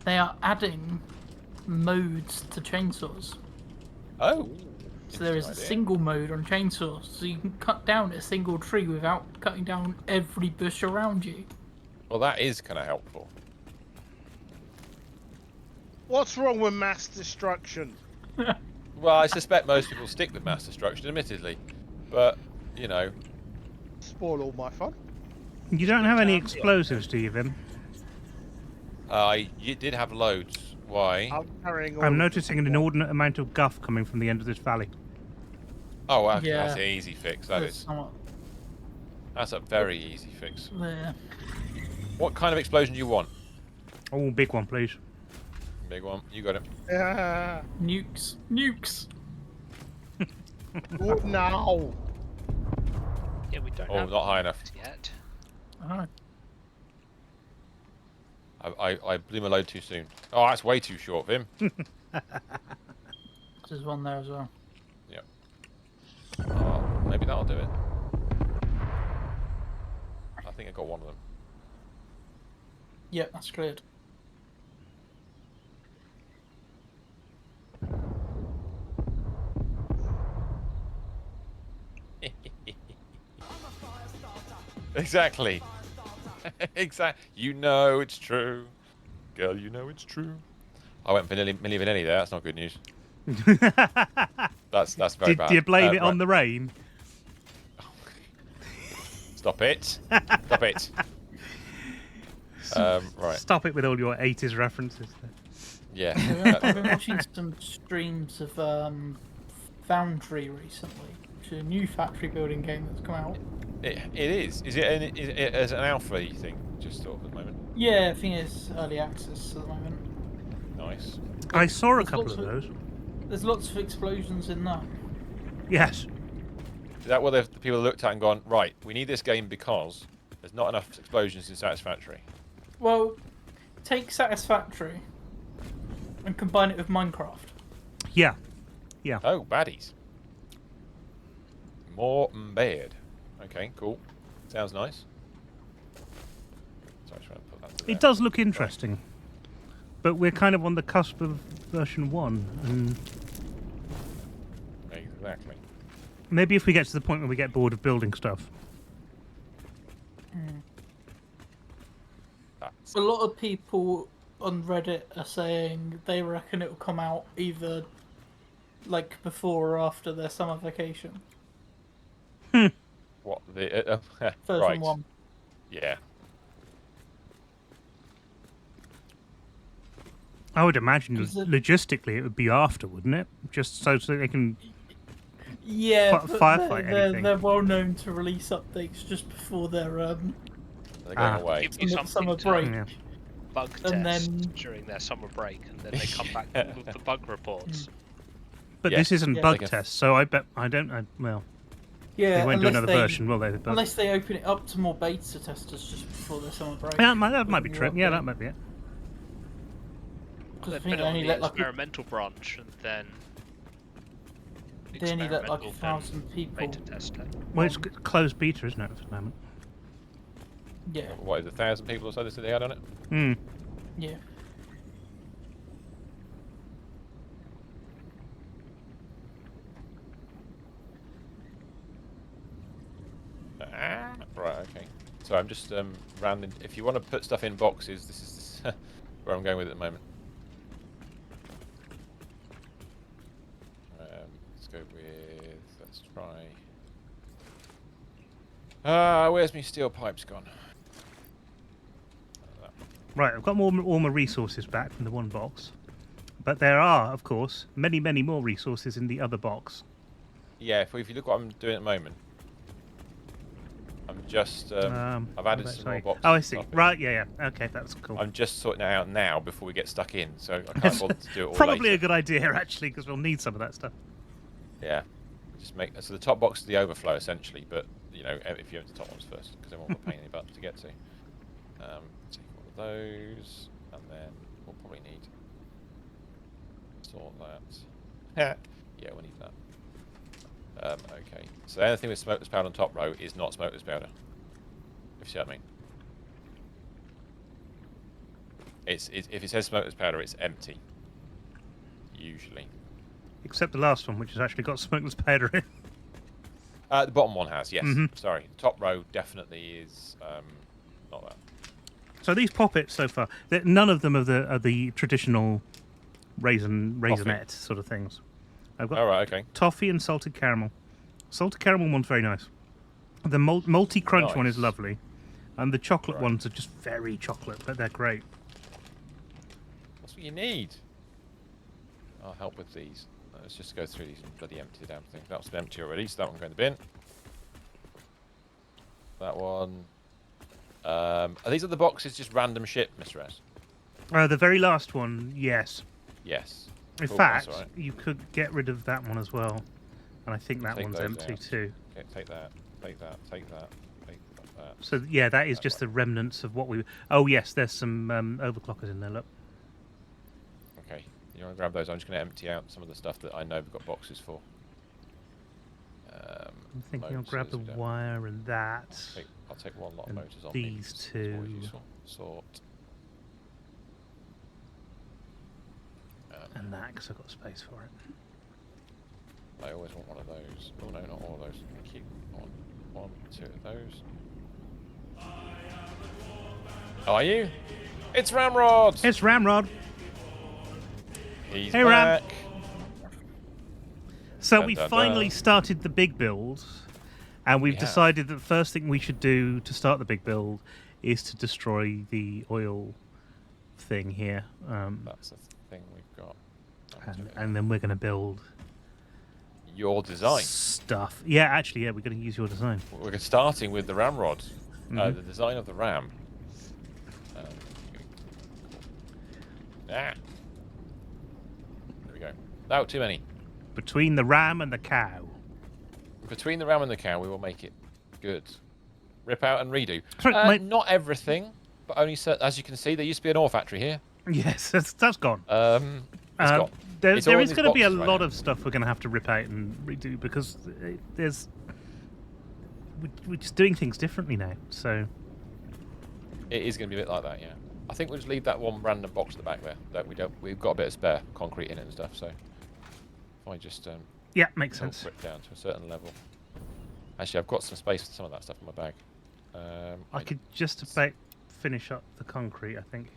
They are adding modes to chainsaws. Oh. So there is a Interesting idea. single mode on chainsaws, so you can cut down a single tree without cutting down every bush around you. Well, that is kind of helpful. What's wrong with mass destruction? Well, I suspect most people stick with mass destruction, admittedly, but you know. Spoil all my fun. You don't have any explosives, do you, Vim? You did have loads. Why? I'm carrying all I'm of noticing an them. inordinate amount of guff coming from the end of this valley. Oh, wow, Yeah. that's an easy fix. That There's is. somewhat That's a very easy fix. there. What kind of explosion do you want? Oh, big one, please. Big one. You got it. Yeah. Nukes. Nukes. What now? Yeah, we don't Oh, have not high enough. yet. Oh. I blew my load too soon. Oh, that's way too short for him. There's one there as well. Yep. Oh, maybe that'll do it. I think I got one of them. Yep, that's cleared. Exactly. Exactly. You know it's true. Girl, you know it's true. I went for Milli Vanilli there. That's not good news. That's very bad. Do you blame it right. on the rain? Stop it. Stop it. Right. Stop it with all your 80s references. Yeah. I've been watching some streams of Foundry recently, which is a new factory building game that's come out. It is. Is it as an alpha thing? Just sort of at the moment. Yeah, I think it's early access at the moment. Nice. I saw a There's couple lots of those. There's lots of explosions in that. Yes. Is that what the people looked at and gone, right, we need this game because there's not enough explosions in Satisfactory? Well, take Satisfactory and combine it with Minecraft. Yeah. Yeah. Oh, baddies. More bad. Okay, cool. Sounds nice. Sorry, trying to put that to It there. does look interesting. But we're kind of on the cusp of version 1. And Exactly. maybe if we get to the point where we get bored of building stuff. That's A lot of people on Reddit are saying they reckon it will come out either like before or after their summer vacation. what the... Version right. 1. Yeah. I would imagine Is it- logistically it would be after, wouldn't it? Just so they can... Yeah, but firefight anything. they're well known to release updates just before their They're going away. Give you something summer to break. Yeah. bug And test then- during their summer break, and then they come back with the bug reports. But Yes. this isn't Yeah. bug Like a- test, so I bet... well, Yeah, they won't do unless another they, version, will they? But Unless they open it up to more beta testers just before their summer break. yeah, that might be with true. more Yeah, updates. that might be it. Because They I put think it they on only the let like experimental branch, and then the they only let like experimental, 1,000 people. beta test it. Well, it's closed beta, isn't it, at the moment? Yeah, What, is it 1,000 people or so they said they had on it? Hmm. yeah. Right, okay. So I'm just rounding. If you want to put stuff in boxes, this is where I'm going with it at the moment. Let's go with. Let's try. Where's my steel pipes gone? Right, I've got all my resources back from the one box. But there are, of course, many, many more resources in the other box. Yeah, if you look what I'm doing at the moment, I'm just I've added some more boxes. Oh, I and see. stuff in. Right, yeah. Okay, that's cool. I'm just sorting it out now before we get stuck in, so I can't bother to do it all Probably later. a good idea, actually, because we'll need some of that stuff. Yeah, just make so the top box is the overflow essentially, but you know if you have the top ones first, because they're more of a pain in the butt to get to. Take all of those, and then we'll probably need sort that. Yeah, we'll need that. Okay, so anything with smokeless powder on top row is not smokeless powder. If you see what I mean. It's if it says smokeless powder, it's empty. Usually. Except the last one, which has actually got smokeless powder in. The bottom one has, yes. Mhm. Sorry, top row definitely is not that. So these poppets so far, none of them are the traditional raisinette sort of things. I've got All right, okay. toffee and salted caramel. Salted caramel one's very nice. The multi crunch one is Nice. lovely, and the chocolate Right. ones are just very chocolate, but they're great. That's what you need. I'll help with these. Let's just go through these and bloody empty the damn thing. That was empty already, so that one go in the bin. That one. Are these other boxes just random shit, Mr. S? The very last one, yes. Yes. In Cool, fact, that's all right. you could get rid of that one as well. And I think that Take one's those empty out. too. Okay, take that. Take that. Take that. Take that. So yeah, that is That just way. the remnants of what we... Oh yes, there's some overclockers in there, look. Okay, you want to grab those? I'm just going to empty out some of the stuff that I know we've got boxes for. I'm thinking I'll grab the motors, we don't- wire and that. I'll take one lot of And motors on me. these 'Cause it's always two. useful. Sort. And that, because I've got space for it. I always want one of those. Oh no, not all of those. Keep on. 1, 2 of those. Are you? It's Ramrod! It's Ramrod! He's Hey, Ram. back! So Dun, we dun, finally dun. started the big build, and we've We have. decided that the first thing we should do to start the big build is to destroy the oil thing here. That's the thing we've got. And then we're going to build Your design. stuff. Yeah, actually, yeah, we're going to use your design. We're starting with the Ramrod. Mhm. The design of the Ram. There we go. No, too many. Between the ram and the cow. Between the Ram and the cow, we will make it good. Rip out and redo. Sorry, Not everything, but only as you can see, there used to be an ore factory here. Yes, that's gone. It's got. There it's all in is these going to be a boxes right lot now. of stuff we're going to have to rip out and redo because we're just doing things differently now. So It is going to be a bit like that, yeah. I think we'll just leave that one random box at the back there. That we've got a bit of spare concrete in it and stuff. So if I just yeah, makes filter sense. it down to a certain level. Actually, I've got some space for some of that stuff in my bag. I could just about finish up the concrete. I think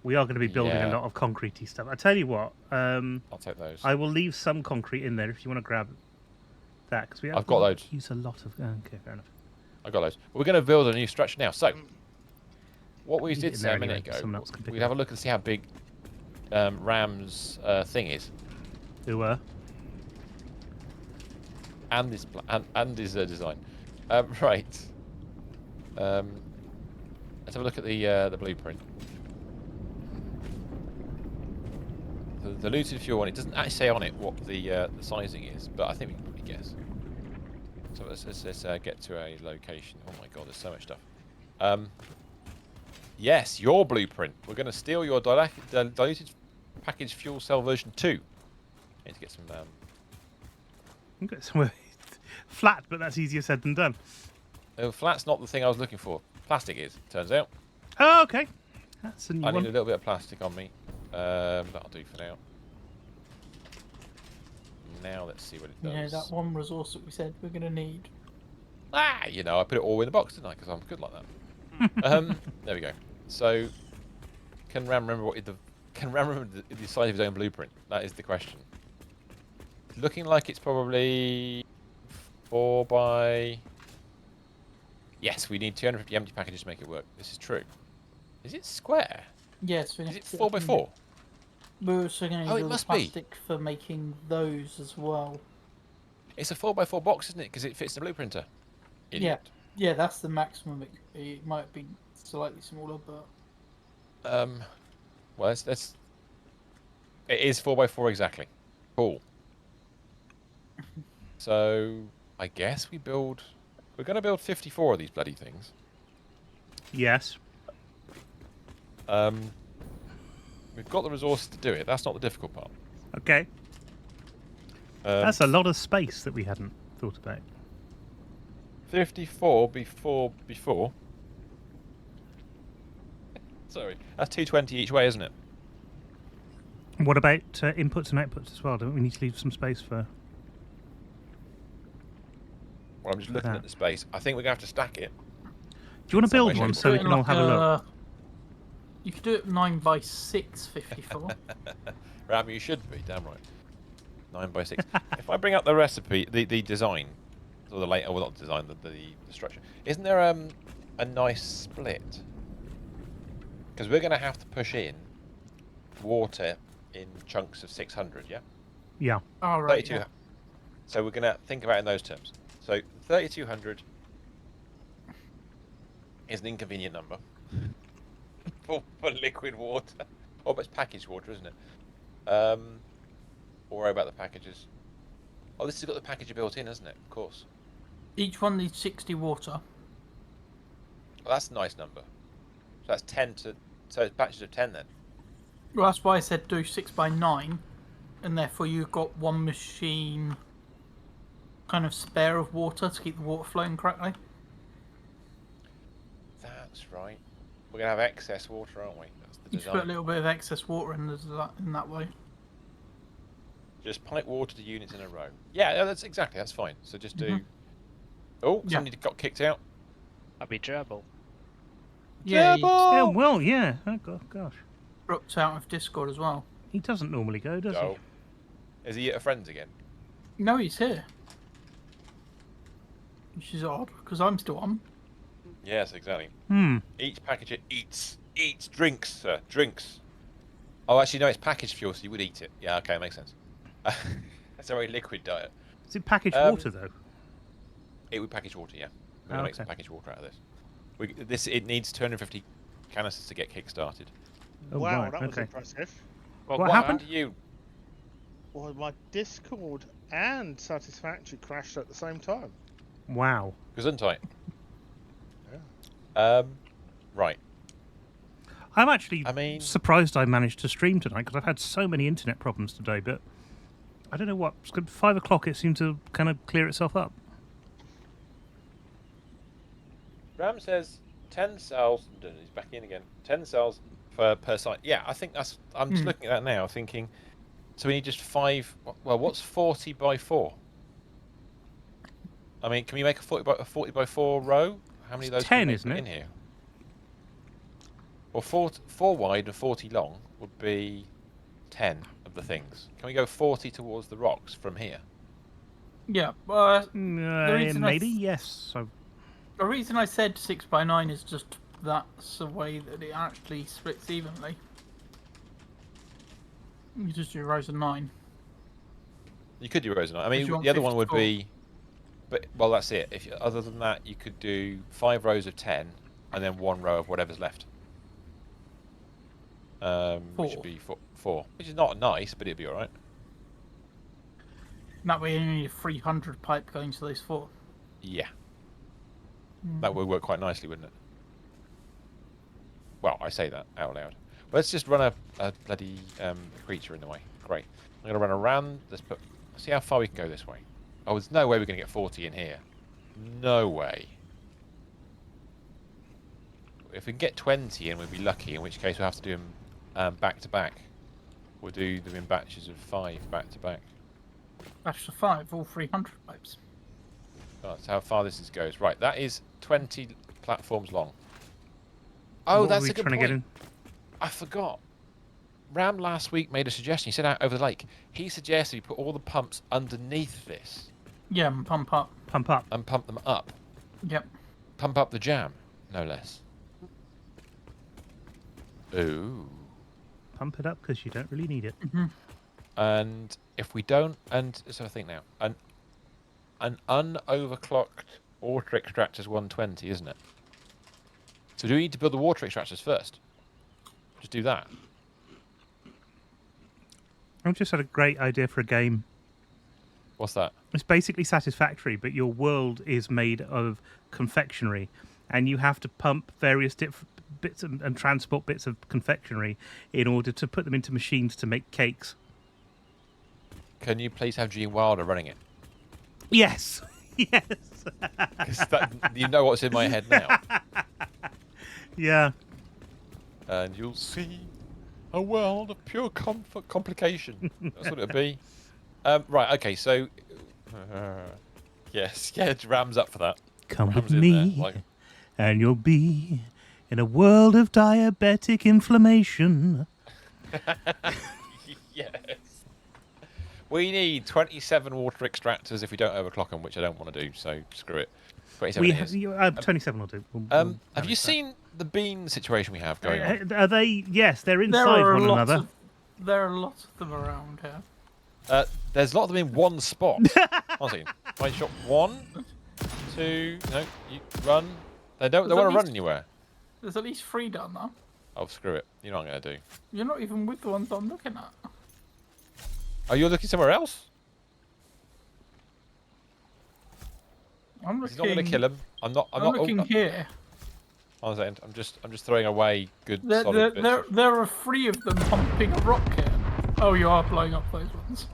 we are going to be building a Yeah. lot of concretey stuff. I tell you what, I'll take those. I will leave some concrete in there if you want to grab that because we have I've got loads. Use a lot of. Okay, fair enough. I've got those. We're going to build a new structure now. So what we Leave it did in say there a minute anyway, someone else can ago, pick we it have a up. look and see how big Ram's thing is. Who were? And his and his design. Right. Let's have a look at the blueprint. The diluted fuel one. It doesn't actually say on it what the sizing is, but I think we can probably guess. So let's get to a location. Oh my god, there's so much stuff. Yes, your blueprint. We're going to steal your diluted package fuel cell version 2. Need to get some. Okay, so flat, but that's easier said than done. Flat's not the thing I was looking for. Plastic is, turns out. Oh, okay. That's a new I need one. a little bit of plastic on me. That'll do for now. Now let's see what it You does. know, that one resource that we said we're going to need. You know, I put it all in the box, didn't I? Because I'm good like that. There we go. So, can Ram remember the size of his own blueprint? That is the question. It's looking like it's probably 4 by. Yes, we need 250 empty packages to make it work. This is true. Is it square? Yes, we Is need it to 4 by 4? We're also going to Oh, need it all the must be. plastic for making those as well. It's a 4 by 4 box, isn't it? Because it fits the blueprinter. Idiot. Yeah, that's the maximum. It might be slightly smaller, but Well, it is 4 by 4 exactly. Cool. So, I guess we're going to build 54 of these bloody things. Yes. We've got the resources to do it. That's not the difficult part. Okay. That's a lot of space that we hadn't thought about. 54 before. Sorry. That's 220 each way, isn't it? What about inputs and outputs as well? Don't we need to leave some space for? Well, I'm just looking that. at the space. I think we're going to have to stack it. Do you want to Some way, build one shape, so we Do it can all like have a look? You could do it 9 by 6, 54. Ram, you should be. Damn right. 9 by 6. If I bring up the recipe, the design, or the well, not design, the structure. Isn't there a nice split? Because we're going to have to push in water in chunks of 600, yeah? Yeah. All right. 32. So we're going to think about it in those terms. So 3200 is an inconvenient number. for liquid water. Oh, but it's packaged water, isn't it? Or worry about the packages. Oh, this has got the packager built in, hasn't it? Of course. Each one needs 60 water. Well, that's a nice number. So that's 10 to... So it's batches of 10 then. Well, that's why I said do 6 by 9, and therefore you've got one machine kind of spare of water to keep the water flowing correctly. That's right. We're going to have excess water, aren't we? That's the You just design. put a little bit of excess water in that way. Just pipe water to units in a row. Yeah, that's exactly. That's fine. So just do... Oh, Yeah. somebody got kicked out. That'd be gerbil. Yeah, Yeah, well, yeah. Oh, gosh. dropped out of Discord as well. He doesn't normally go, does No. Is he at a friend's again? No, he's here. Which is odd, because I'm still on. Yes, exactly. he? Each packager eats drinks, sir. Drinks. Oh, actually, no, it's packaged fuel, so you would eat it. Yeah, okay, makes sense. That's a very liquid diet. Is it packaged water, though? It would package water, yeah. We're going to make some Okay. packaged water out of this. It needs 250 canisters to get kick-started. Oh, wow, right, that was okay. impressive. Well, What happened? to you? Well, my Discord and Satisfactory crashed at the same time. Wow. Gesundheit. Yeah. Right. I'm actually I mean- surprised I managed to stream tonight because I've had so many internet problems today, but I don't know what. 5 o'clock, it seemed to kind of clear itself up. Ram says 10 cells. He's back in again. 10 cells per site. Yeah, I think that's... I'm just looking at that now, thinking... So we need just 5... Well, what's 40 by 4? I mean, can we make a 40 by 4 row? How many of those 10, can we isn't put it? in here? Well, 4 wide and 40 long would be 10 of the things. Can we go 40 towards the rocks from here? Yeah, reason I Maybe, s- yes. So, the reason I said 6 by 9 is just that's the way that it actually splits evenly. You just do rows of 9. You could do rows of 9. I If you mean, want the other one would 54. be... But, well, that's it. Other than that, you could do 5 rows of 10 and then 1 row of whatever's left. Which would be 4. Which is not nice, but it'd be alright. That way you only need a 300 pipe going to those 4. Yeah. That would work quite nicely, wouldn't it? Well, I say that out loud. Let's just run a bloody creature in the way. Great. I'm going to run around. Let's see how far we can go this way. Oh, there's no way we're going to get 40 in here. No way. If we can get 20 in, we'd be lucky, in which case we'll have to do them back to back. We'll do them in batches of 5 back to back. Batch of 5, all 300 pipes. That's how far this goes. Right, that is 20 platforms long. Oh, what that's were we a good trying point. to get in? I forgot. Ram last week made a suggestion. He said out over the lake. He suggested you put all the pumps underneath this Yeah, and pump up. Pump up. and pump them up. Yep. Pump up the jam, no less. Ooh. Pump it up because you don't really need it. And if we don't, and so I think now, an unoverclocked water extractor's 120, isn't it? So do we need to build the water extractors first? Just do that. I've just had a great idea for a game. What's that? It's basically Satisfactory, but your world is made of confectionery, and you have to pump various bits and transport bits of confectionery in order to put them into machines to make cakes. Can you please have Gene Wilder running it? Yes, yes, 'Cause you know what's in my head now. yeah. And you'll see a world of pure complication. That's what it'll be. Right, okay, so... yes, yeah, Ram's up for that. Come Ram's with in me, there, like- and you'll be in a world of diabetic inflammation. Yes. We need 27 water extractors if we don't overclock them, which I don't want to do, so screw it. 27 it is. 27 will do. We'll Have manage you that. seen the bean situation we have going on? Are they? Yes, they're There inside are one another. there are lots of them around here. There's a lot of them in one spot. Honestly, I shot 1, 2. No, you run. They don't. They There's want at to run least- anywhere. There's at least 3 down there. Oh, screw it. You know what I'm going to do. You're not even with the ones I'm looking at. Oh, you're looking somewhere else? I'm He's looking. not going to kill him. I'm not looking here. I'm just throwing away good solid bits. There are 3 of them pumping a rock here. Oh, you are blowing up those ones.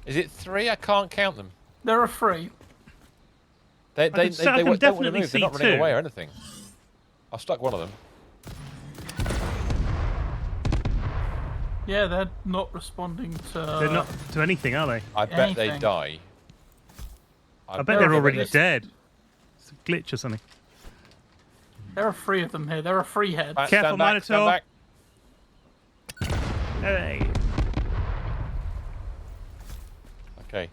Is it 3? I can't count them. There are 3. They can don't want to definitely move. They're see not running 2. away or anything. I've stuck one of them. Yeah, they're not responding to. They're not to anything, are they? I bet they Anything. die. I bet they're already just- dead. It's a glitch or something. There are 3 of them here. There are 3 heads. Careful, stand back, stand Minotaur. back. Hey. Okay.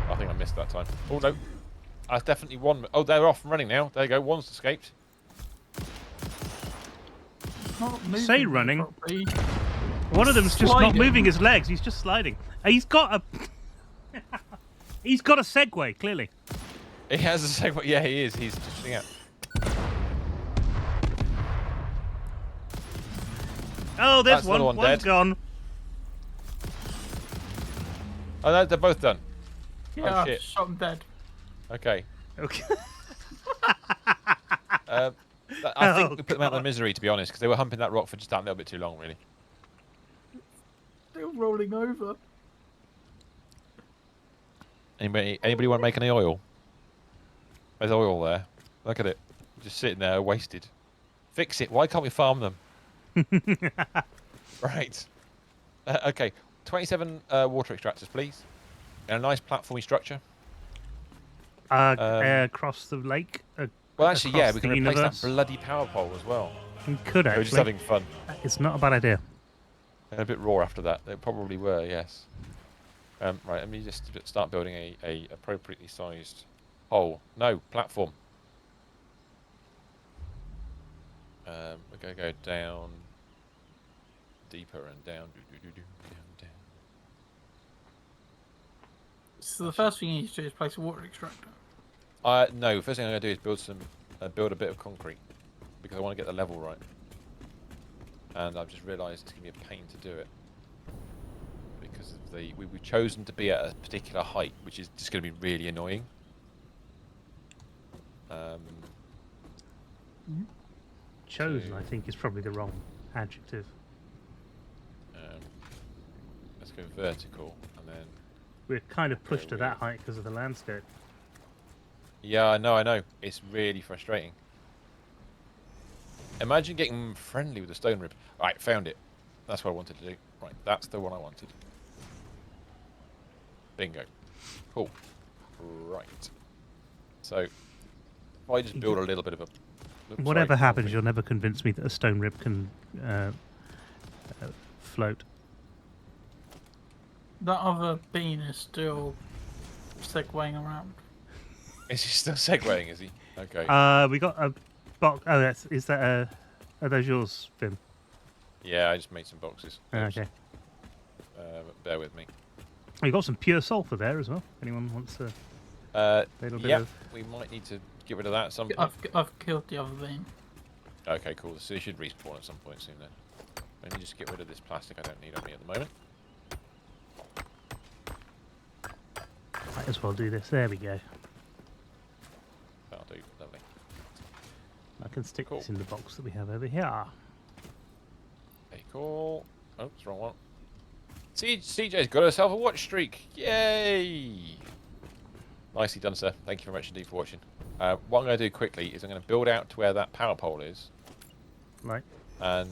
I think I missed that time. Oh no. That's definitely one. Oh, they're off and running now. There you go. One's escaped. Not moving Say running. properly. One of them's just not Sliding. moving his legs. He's just sliding. He's got a. He's got a Segway, clearly. He has a segment. Yeah, he is. He's just out. Oh, there's That's another one. one One's dead. gone. Oh no, they're both done. Yeah, Oh, I've shit. shot them dead. Okay. Okay. I think Oh, we put them out of their misery, to be honest, because they were humping that rock for just that little bit too long, really. Still rolling over. Anybody want to make any oil? There's oil there. Look at it. Just sitting there, wasted. Fix it. Why can't we farm them? Right. Okay. 27 water extractors, please. And a nice platformy structure. Across the lake. Well, actually, yeah, across we can the replace universe. that bloody power pole as well. We could We're just actually. having fun. It's not a bad idea. And a bit raw after that. They probably were, yes. Right, let me just start building a appropriately sized hole. No, platform. We're going to go down, deeper and down, down. So the first thing you need to do is place a water extractor. No, first thing I'm going to do is build a bit of concrete because I want to get the level right. And I've just realised it's going to be a pain to do it because of we've chosen to be at a particular height, which is just going to be really annoying. Chosen, I think, is probably the wrong adjective. Let's go vertical and then. We're kind of pushed to that height because of the landscape. Yeah, I know. It's really frustrating. Imagine getting friendly with a stone rib. Right, found it. That's what I wanted to do. Right, that's the one I wanted. Bingo. Cool. Right. So, if I just build a little bit of a... Oops, Whatever sorry, happens, concrete. you'll never convince me that a stone rib can float. That other bean is still segwaying around. Is he still segwaying, is he? Okay. We got a box. Oh, are those yours, Vim? Yeah, I just made some boxes. Oops. Okay. Bear with me. We got some pure sulfur there as well. Anyone wants a little bit Yep, of... we might need to get rid of that at some point. I've killed the other bean. Okay, cool. So it should respawn at some point soon then. Let me just get rid of this plastic I don't need on me at the moment. Might as well do this. There we go. That'll do. Lovely. I can stick Cool. this in the box that we have over here. Okay, cool. Oh, it's the wrong one. CJ's got herself a watch streak. Yay! Nicely done, sir. Thank you very much indeed for watching. What I'm going to do quickly is I'm going to build out to where that power pole is Right. and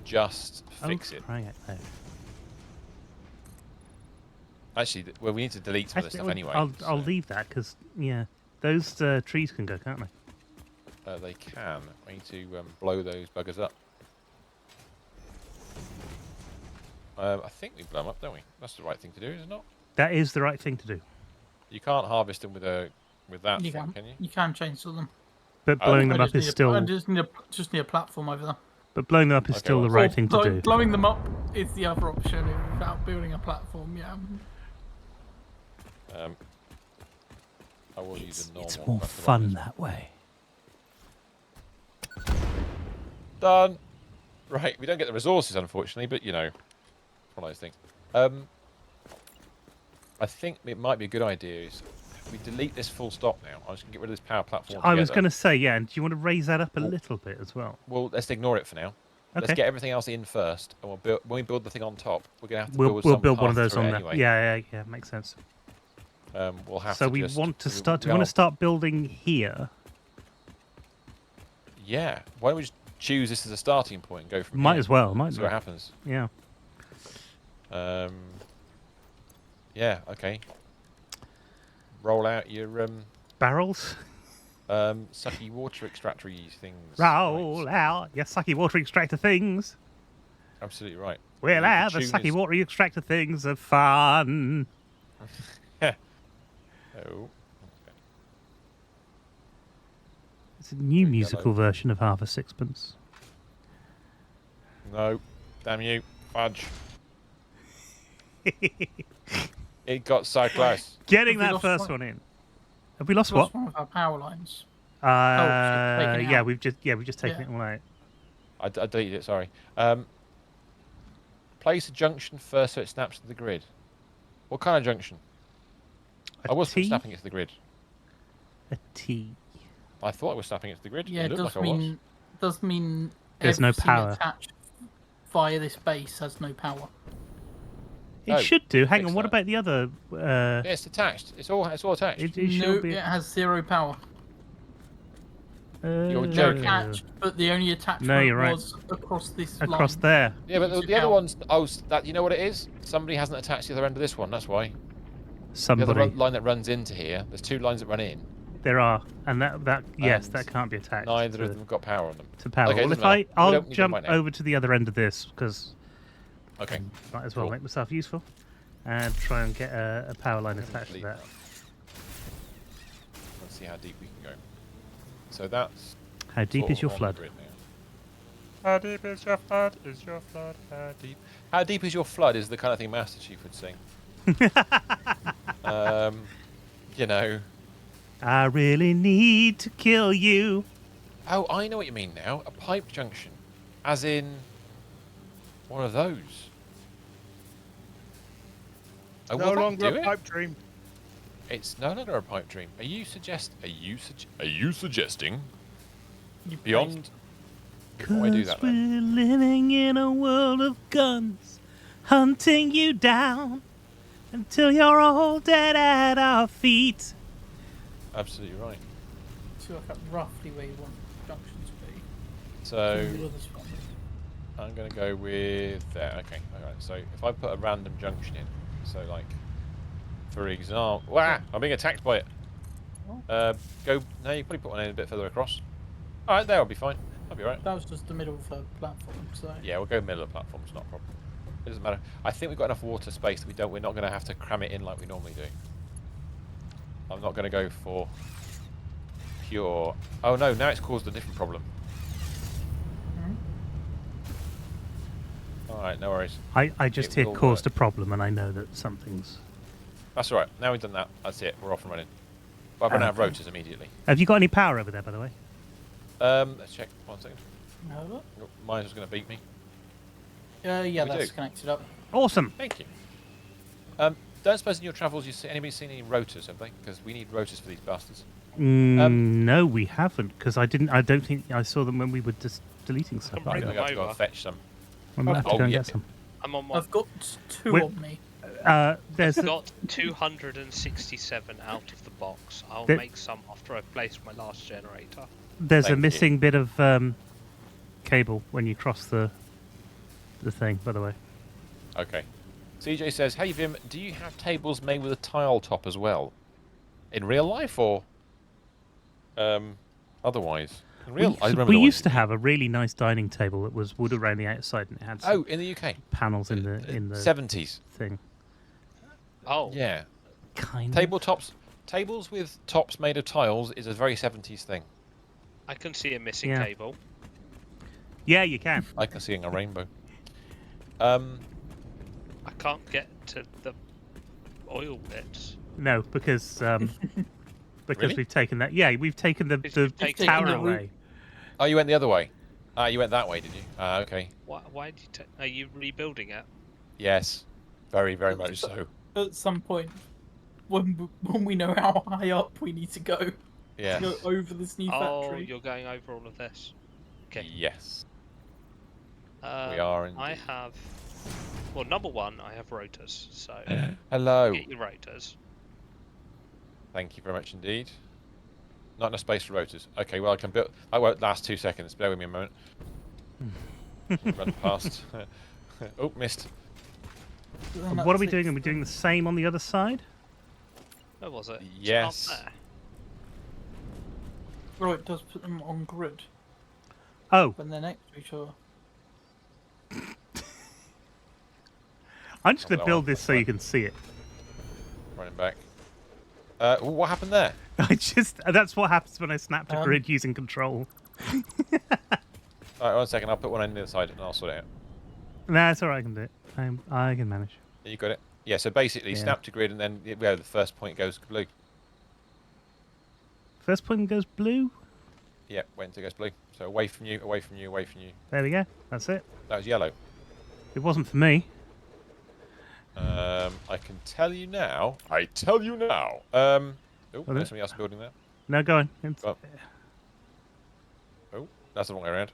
just fix it. Right. No. Actually, well, we need to delete some of this stuff anyway. I'll leave that because those trees can go, can't they? They can. I need to blow those buggers up. I think we blow them up, don't we? That's the right thing to do, is it not? That is the right thing to do. You can't harvest them with that You thing, can. can you? You can chainsaw them. But blowing them up is still. I just need a platform over there. But blowing them up is Okay, still the well, right thing to do. Blowing them up is the other option without building a platform. Yeah. I will use a normal. It's more That's the fun one. that way. Done. Right, we don't get the resources, unfortunately, but you know, it's one of those things. I think it might be a good idea is we delete this full stop now. I was going to get rid of this power platform I was altogether. going to say, yeah, and do you want to raise that up a little bit as well? Well, let's ignore it for now. Okay. Let's get everything else in first, and we'll build. When we build the thing on top, we're going to have to We'll build build some one of path those through on it there. anyway. Yeah, makes sense. We'll have so to we just, want to we- start. Do we you want are- to start building here? Yeah. Why don't we just choose this as a starting point and go from Might here? as well. Might See as what well. happens. Yeah. Yeah. Okay. Roll out your Barrels. sucky water extractor things. Roll Right. out your sucky water extractor things. Absolutely right. We'll And the have the tune sucky is- water extractor things of fun. Oh. It's a new Yellow. musical version of Half a Sixpence. No. Damn you. Fudge. It got so close. Getting Have we that lost first one? one in. Have we lost Lost what? one of our power lines. Uh, taken it yeah, out. we've just taken Yeah. it all out. I deleted it, sorry. Place a junction first so it snaps to the grid. What kind of junction? I was T? snapping it to the grid. A T. I thought I was snapping it to the grid. Yeah, It it looked does like I was. mean There's no everything power. attached via this base has no power. It No, should do. Hang fix on. What that. about the other? Yeah, it's attached. It's all attached. It No, should be. it has 0 power. You're They're joking. attached, but the only attachment No, you're right. was across this Across line. there. Yeah, but Needs the to other count. ones. Oh, that you know what it is? Somebody hasn't attached the other end of this one. That's why. The Somebody. other line that runs into here. There's 2 lines that run in. There are, and that yes, And that can't be attached. Neither to, of them got power on them. to power. Okay, well, doesn't if matter. We I'll don't need them jump right now. over to the other end of this because Okay. might as well Cool. make myself useful and try and get a power line attached to Delete that. Let's see how deep we can go. So that's. How deep sort is of your on the flood? grid now. How deep is your flood? Is your flood? How deep? How deep is your flood is the kind of thing Master Chief would sing. You know. I really need to kill you. Oh, I know what you mean now. A pipe junction. As in one of those. Oh, No will that longer do a it? pipe dream. It's no longer a pipe dream. Are you suggesting You beyond before I do that we're then? living in a world of guns, hunting you down until you're all dead at our feet. Absolutely right. To work out roughly where you want the junction to be. So From the other spot. I'm going to go with there. Okay, alright. So if I put a random junction in, so like, for example, wow, I'm being attacked by it. Go. No, you probably put one in a bit further across. All right, there, I'll be fine. I'll be alright. That was just the middle of the platform, so. Yeah, we'll go middle of the platform. It's not a problem. It doesn't matter. I think we've got enough water space that we're not going to have to cram it in like we normally do. I'm not going to go for pure. Oh no! Now it's caused a different problem. All right, no worries. I just It hear will caused work. a problem, and I know that something's. That's all right. Now we've done that. That's it. We're off and running. But I've run out of Okay. rotors immediately. Have you got any power over there, by the way? Let's check. 1 second. Have a look. Oh, mine was going to beat me. Yeah, We that's do. connected up. Awesome. Thank you. Don't suppose in your travels anybody seen any rotors, have they? Because we need rotors for these bastards. No, we haven't, because I don't think I saw them when we were just deleting stuff. Bring I'm them going to have to go over. and fetch some. We might have to Oh, go and yeah. get some. I'm on one. I've got 2 Wait. on me. There's I've got 267 out of the box. I'll There- make some after I place my last generator. there's a Thank you. missing bit of cable when you cross the thing. By the way, Okay. CJ says, "Hey Vim, do you have tables made with a tile top as well, in real life or otherwise?" In real, I remember we the ones used to you- have a really nice dining table that was wood around the outside, and it had some Oh, in the UK, panels in the 70s. thing. Oh, Yeah, Kind of. tables with tops made of tiles is a very 70s thing. I can see a missing Yeah. cable. Yeah, you can. I can see a rainbow. I can't get to the oil bits. No, because because Really? we've taken that. Yeah, we've taken the We've taken tower the route. away. Oh, you went the other way. Ah, you went that way, did you? Ah, okay. Why did you take? Are you rebuilding it? Yes. Very, very much so. At some point, when we know how high up we need to go Yes. to go over this new Oh, factory. you're going over all of this. Okay. Yes. Um, We are I indeed. have. Well, number one, I have rotors. So Hello. get your rotors. Thank you very much indeed. Not enough space for rotors. Okay, well I can build. I won't last 2 seconds. Bear with me a moment. Run past. Oh, missed. Then And what are that we doing? takes Are we doing them- the same on the other side? Where was it? Was it Yes. up there? Oh, it does put them on grid Oh, when they're next to each other. I'm just Oh, going no, to build I'm this so fine. you can see it. Running back. What happened there? That's what happens when I snap to Um, grid using control. Alright, 1 second. I'll put one on the other side and I'll sort it out. Nah, it's alright, I can do it. I can manage. You got it? Yeah, so basically Yeah. snap to grid and then the first point goes blue. First point goes blue. Yeah, when it goes blue. So away from you, away from you, away from you. There we go. That's it. That was yellow. It wasn't for me. I can tell you now. I tell you now. Oh, Well, there's somebody else building that. No, go on. It's- Oh. Oh, that's the wrong way around.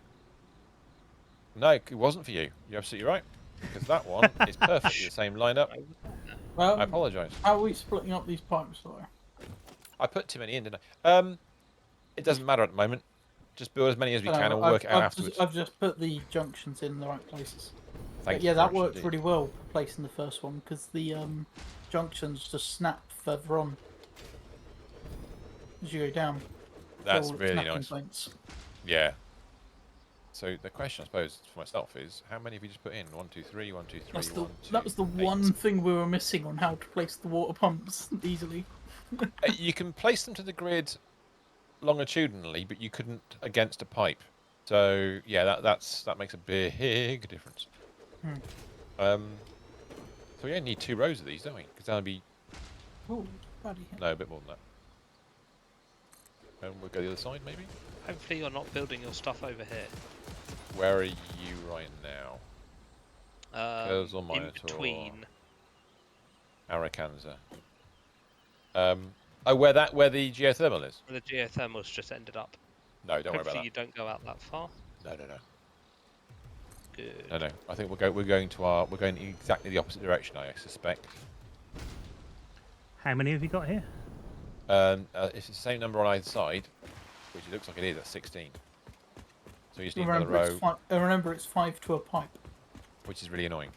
No, it wasn't for you. You're absolutely right. Because that one is perfectly the same lineup. I apologise. How are we splitting up these pipes though? I put too many in, didn't I? It doesn't matter at the moment. Just build as many as we can and we'll work it out afterwards. I've just put the junctions in the right places. Thank But you yeah, very that much worked indeed. really well placing the first one because the junctions just snap further on as you go down. That's All really snapping nice. points. Yeah. So the question, I suppose, for myself is, how many have you just put in? 1, 2, 3, 1, 2, 3, That's the, 1, 2, that was the 8. one thing we were missing on how to place the water pumps easily. You can place them to the grid longitudinally, but you couldn't against a pipe. So yeah, that makes a big difference. So we only need 2 rows of these, don't we? Because that'll be Oh, bloody hell. no, a bit more than that. And we'll go the other side, maybe. Hopefully, you're not building your stuff over here. Where are you right now? Cursor In Minotaur. between. Arakanza. Oh, where the geothermal is? Where the geothermals just ended up. No, don't worry Hopefully, about you don't go out that far. that. No. Good. No. I think we're going in exactly the opposite direction. I suspect. How many have you got here? It's the same number on either side, which it looks like it is at 16. So you just need another row, Remember, it's 5 to a pipe. which is really annoying.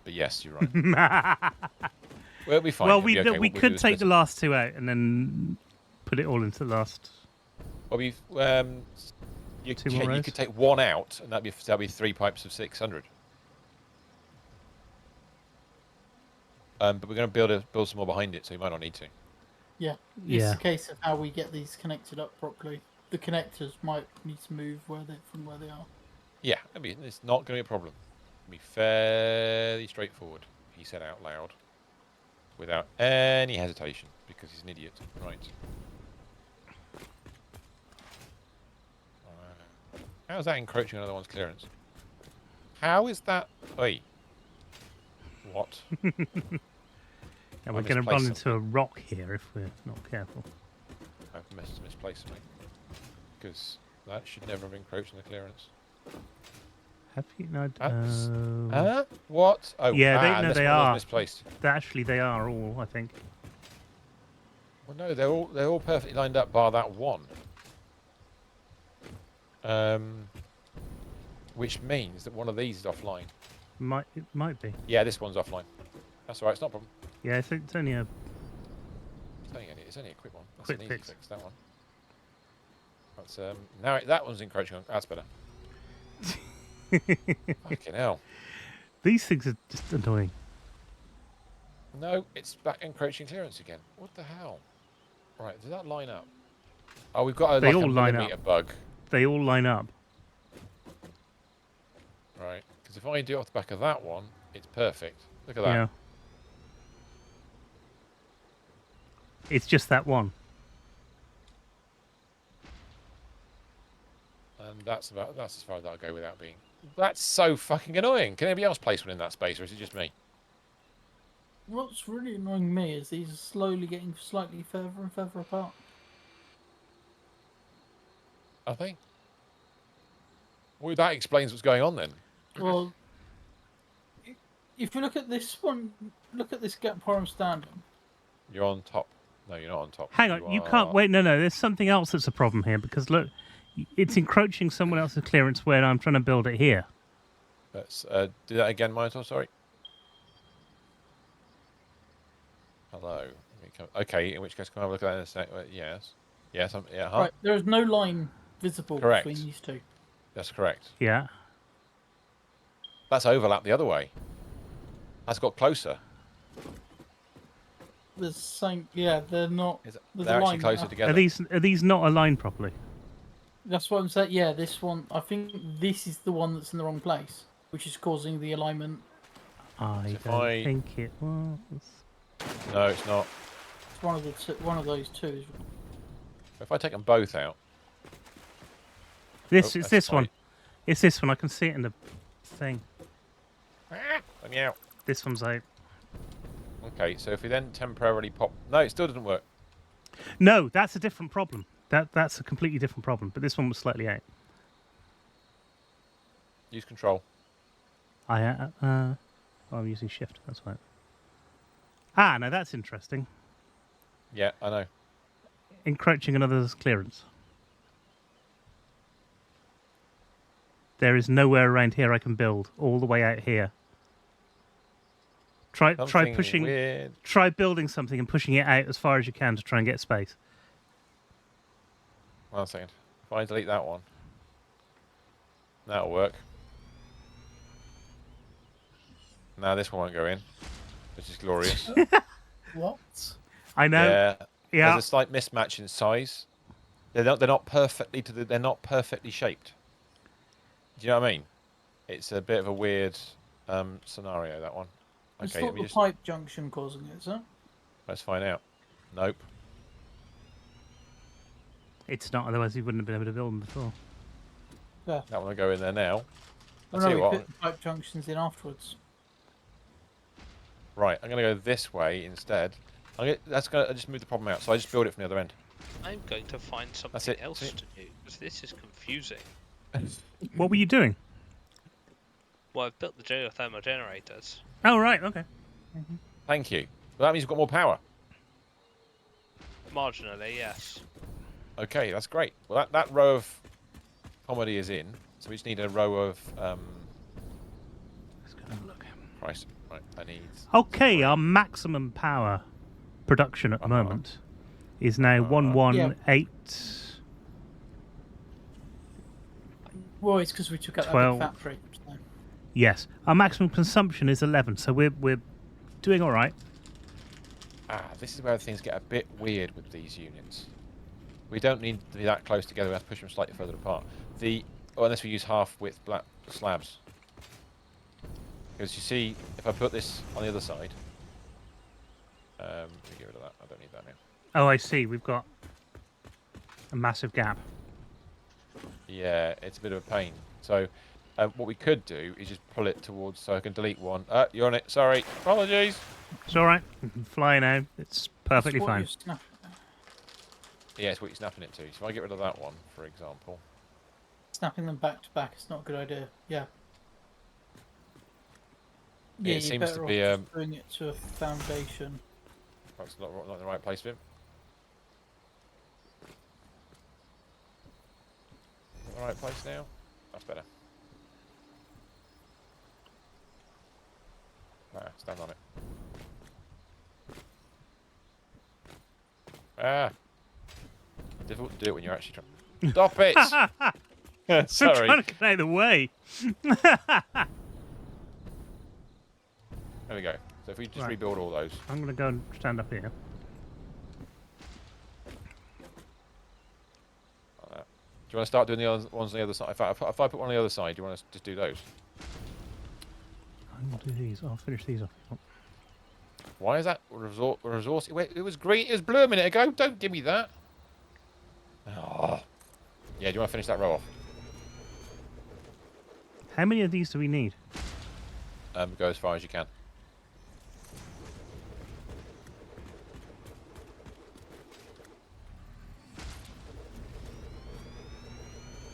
But yes, you're right. We'll be fine. Well, It'll we be okay. we What we'll do could is take split the last 2 out and then put it all into the last. Well, you 2 more rows? could take 1 out, and that'd be 3 pipes of 600. But we're going to build some more behind it, so you might not need to. Yeah. It's Yeah. a case of how we get these connected up properly. The connectors might need to move from where they are. Yeah, it's not going to be a problem. It'll be fairly straightforward. He said out loud, without any hesitation, because he's an idiot. Right. How's that encroaching on another one's clearance? How is that? Oi. What? And I we're going to run misplaced into a rock here if we're not careful. I've misplaced something. Because that should never have encroached on the clearance. Have you? No. That's- What? Oh, Yeah, and no, this they one was are. misplaced. Actually, they are all, I think. Well, no, they're all perfectly lined up, bar that one. Which means that one of these is offline. It might be. Yeah, this one's offline. That's all right. It's not a problem. Yeah, it's only a. It's only a quick one. That's Quick an easy fix. fix. That one. That's now that one's encroaching on. That's better. Fucking hell. These things are just annoying. No, it's back encroaching clearance again. What the hell? Right, does that line up? Oh, we've got They like all a line millimeter bug. They all line up. Right, because if I do it off the back of that one, it's perfect. Look at that. Yeah. It's just that one. And that's as far as I'll go without being. That's so fucking annoying. Can anybody else place one in that space, or is it just me? What's really annoying me is these are slowly getting slightly further and further apart. I think. Well, that explains what's going on then. Well, if you look at this one, look at this gap where I'm standing. You're on top. No, you're not on top. Hang on, you can't wait. No, there's something else that's a problem here because look, it's encroaching someone else's clearance when I'm trying to build it here. Let's do that again, Minotaur. Sorry. Hello. Okay, in which case, can I have a look at that in a sec? Yes. Yes. Yeah. Huh? Right, there is no line visible Correct. between these two. That's correct. Yeah. That's overlapped the other way. That's got closer. The same, yeah, they're not. They're actually closer together. Are these not aligned properly? That's what I'm saying. Yeah, this one. I think this is the one that's in the wrong place, which is causing the alignment. I don't think it was. No, it's not. It's one of those two. If I take them both out. It's this one. It's this one. I can see it in the thing. Let me out. This one's out. Okay, so if we then temporarily pop... No, it still doesn't work. No, that's a different problem. That's a completely different problem. But this one was slightly out. Use control. I'm using shift. That's right. Ah, no, that's interesting. Yeah, I know. Encroaching another's clearance. There is nowhere around here I can build. All the way out here. Try pushing. Weird. Try building something and pushing it out as far as you can to try and get space. 1 second. If I delete that one, that'll work. Now this one won't go in, which is glorious. What? I know. Yeah. There's a slight mismatch in size. They're not perfectly they're not perfectly shaped. Do you know what I mean? It's a bit of a weird scenario, that one. It's Okay, not the pipe junction causing it, is it? Let's find out. Nope. It's not, otherwise you wouldn't have been able to build them before. Yeah. That one will go in there now. Oh, I'll no, tell you we what. put the pipe junctions in afterwards. Right, I'm going to go this way instead. That's going to just move the problem out. So I just build it from the other end. I'm going to find something else to do because this is confusing. What were you doing? Well, I've built the geothermal generators. Oh, right, okay. Thank you. Well, that means we've got more power. Marginally, yes. Okay, that's great. Well, that row of comedy is in. So we just need a row of... Let's go have a look. Christ. Right, I need... Okay, our maximum power production at the moment is now 118... Well, it's because we took out that 12. big factory. So. Yes, our maximum consumption is 11, so we're doing all right. This is where things get a bit weird with these units. We don't need to be that close together. We have to push them slightly further apart. Unless we use half-width black slabs. Because you see, if I put this on the other side... let me get rid of that. I don't need that now. Oh, I see. We've got a massive gap. Yeah, it's a bit of a pain. So what we could do is just pull it towards, so I can delete one. You're on it. Sorry. Apologies. It's all right. You can fly now. It's perfectly fine. Yeah, it's what you're snapping it to. So if I get rid of that one, for example. Snapping them back to back is not a good idea. Yeah. Yeah, it seems to be doing it to a foundation. That's not the right place for him. The right place now. That's better. Stand on it. Difficult to do it when you're actually trying. Stop it! Sorry. I'm trying to get out of the way. There we go. So if we just rebuild all those. I'm going to go and stand up here. Like that. Do you want to start doing the other ones on the other side? If I put one on the other side, do you want to just do those? I'm going to do these. I'll finish these off. Why is that resource? Wait, it was green. It was blue a minute ago. Don't give me that. Oh. Yeah, do you want to finish that row off? How many of these do we need? Go as far as you can.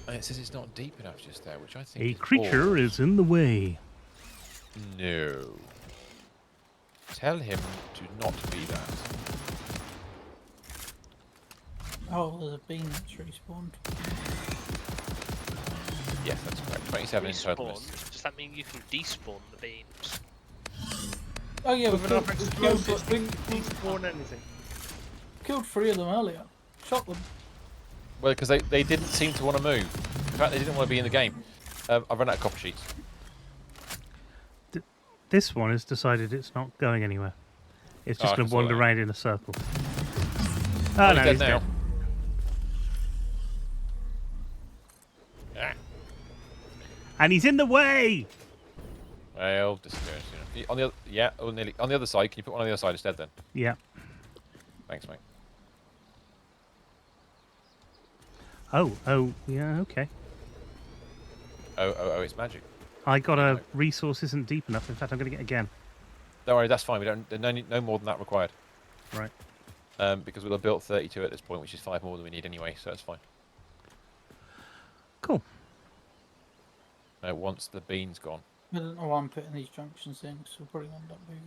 And it says it's not deep enough just there, which I think A is creature balls. is in the way. No. Tell him to not be that. Oh, there's a beam that's respawned. Yes, that's correct. 27 in total. Respawn? Does that mean you can despawn the beams? Oh yeah, With enough explosives, we can despawn anything. killed 3 of them earlier. Shot them. Well, because they didn't seem to want to move. In fact, they didn't want to be in the game. I've run out of copper sheets. This one has decided it's not going anywhere. It's just going to wander around in a circle. Oh, no, he's he's dead now. dead. Ah. And he's in the way! Well, disappears. You know. On the other, yeah, oh, nearly on the other side. Can you put one on the other side instead then? Yeah. Thanks, mate. Oh, yeah, okay. Oh, it's magic. I got a resource isn't deep enough. In fact, I'm going to get again. Don't worry, that's fine. We don't. There's no more than that required. Right. Because we'll have built 32 at this point, which is 5 more than we need anyway, so that's fine. Cool. Once the bean's gone. I don't know why I'm putting these junctions in, because we'll probably end up moving.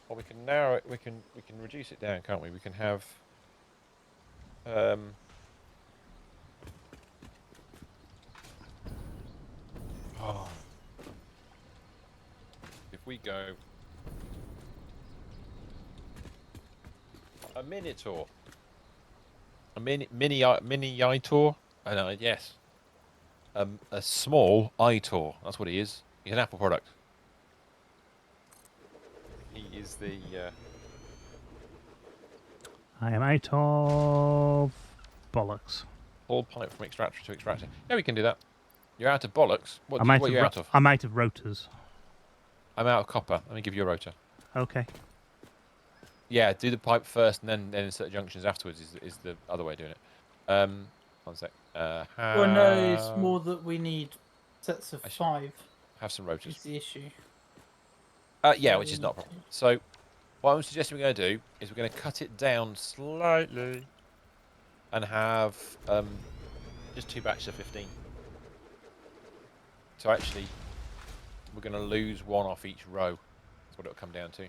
Well, we can narrow it. We can reduce it down, can't we? We can have. Oh. If we go a minotaur, a mini Itor, I know, yes. A small Itor. That's what he is. He's an Apple product. He is the. I am out of bollocks. Pull pipe from extractor to extractor. Yeah, we can do that. You're out of bollocks. What are you out of? I'm out of rotors. I'm out of copper. Let me give you a rotor. Okay. Yeah, do the pipe first and then insert junctions afterwards is the other way of doing it. 1 sec. Well, no, it's more that we need sets of 5. Have some Is rotors. the issue. Yeah, which is not a problem. So, what I'm suggesting we're going to do is we're going to cut it down slightly and have just 2 batches of 15. So actually, we're going to lose 1 off each row. That's what it'll come down to.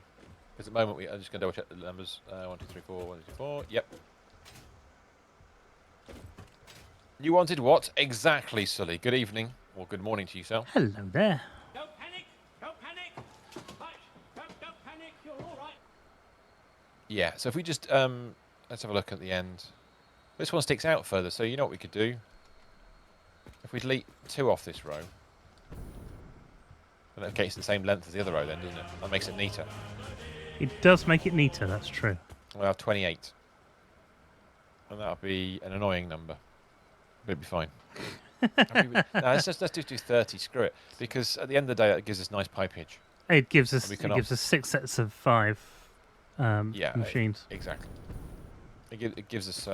Because at the moment, I'm just going to double check the numbers. 1, 2, 3, 4, 1, 2, 3, 4. Yep. You wanted what? Exactly, Sully. Good evening. Or good morning to you, Sal. Hello there. Don't panic! Don't panic! Hush! Don't panic! You're all right. Yeah, so if we just, let's have a look at the end. This one sticks out further, so you know what we could do? If we delete 2 off this row, then okay, it's the same length as the other row then, doesn't it? That makes it neater. It does make it neater, that's true. We'll have 28. And that'll be an annoying number. But it'll be fine. No, let's just do 30, screw it. Because at the end of the day, that gives us nice pipage. It gives us And we can 6 sets of 5 machines. Exactly. It gives us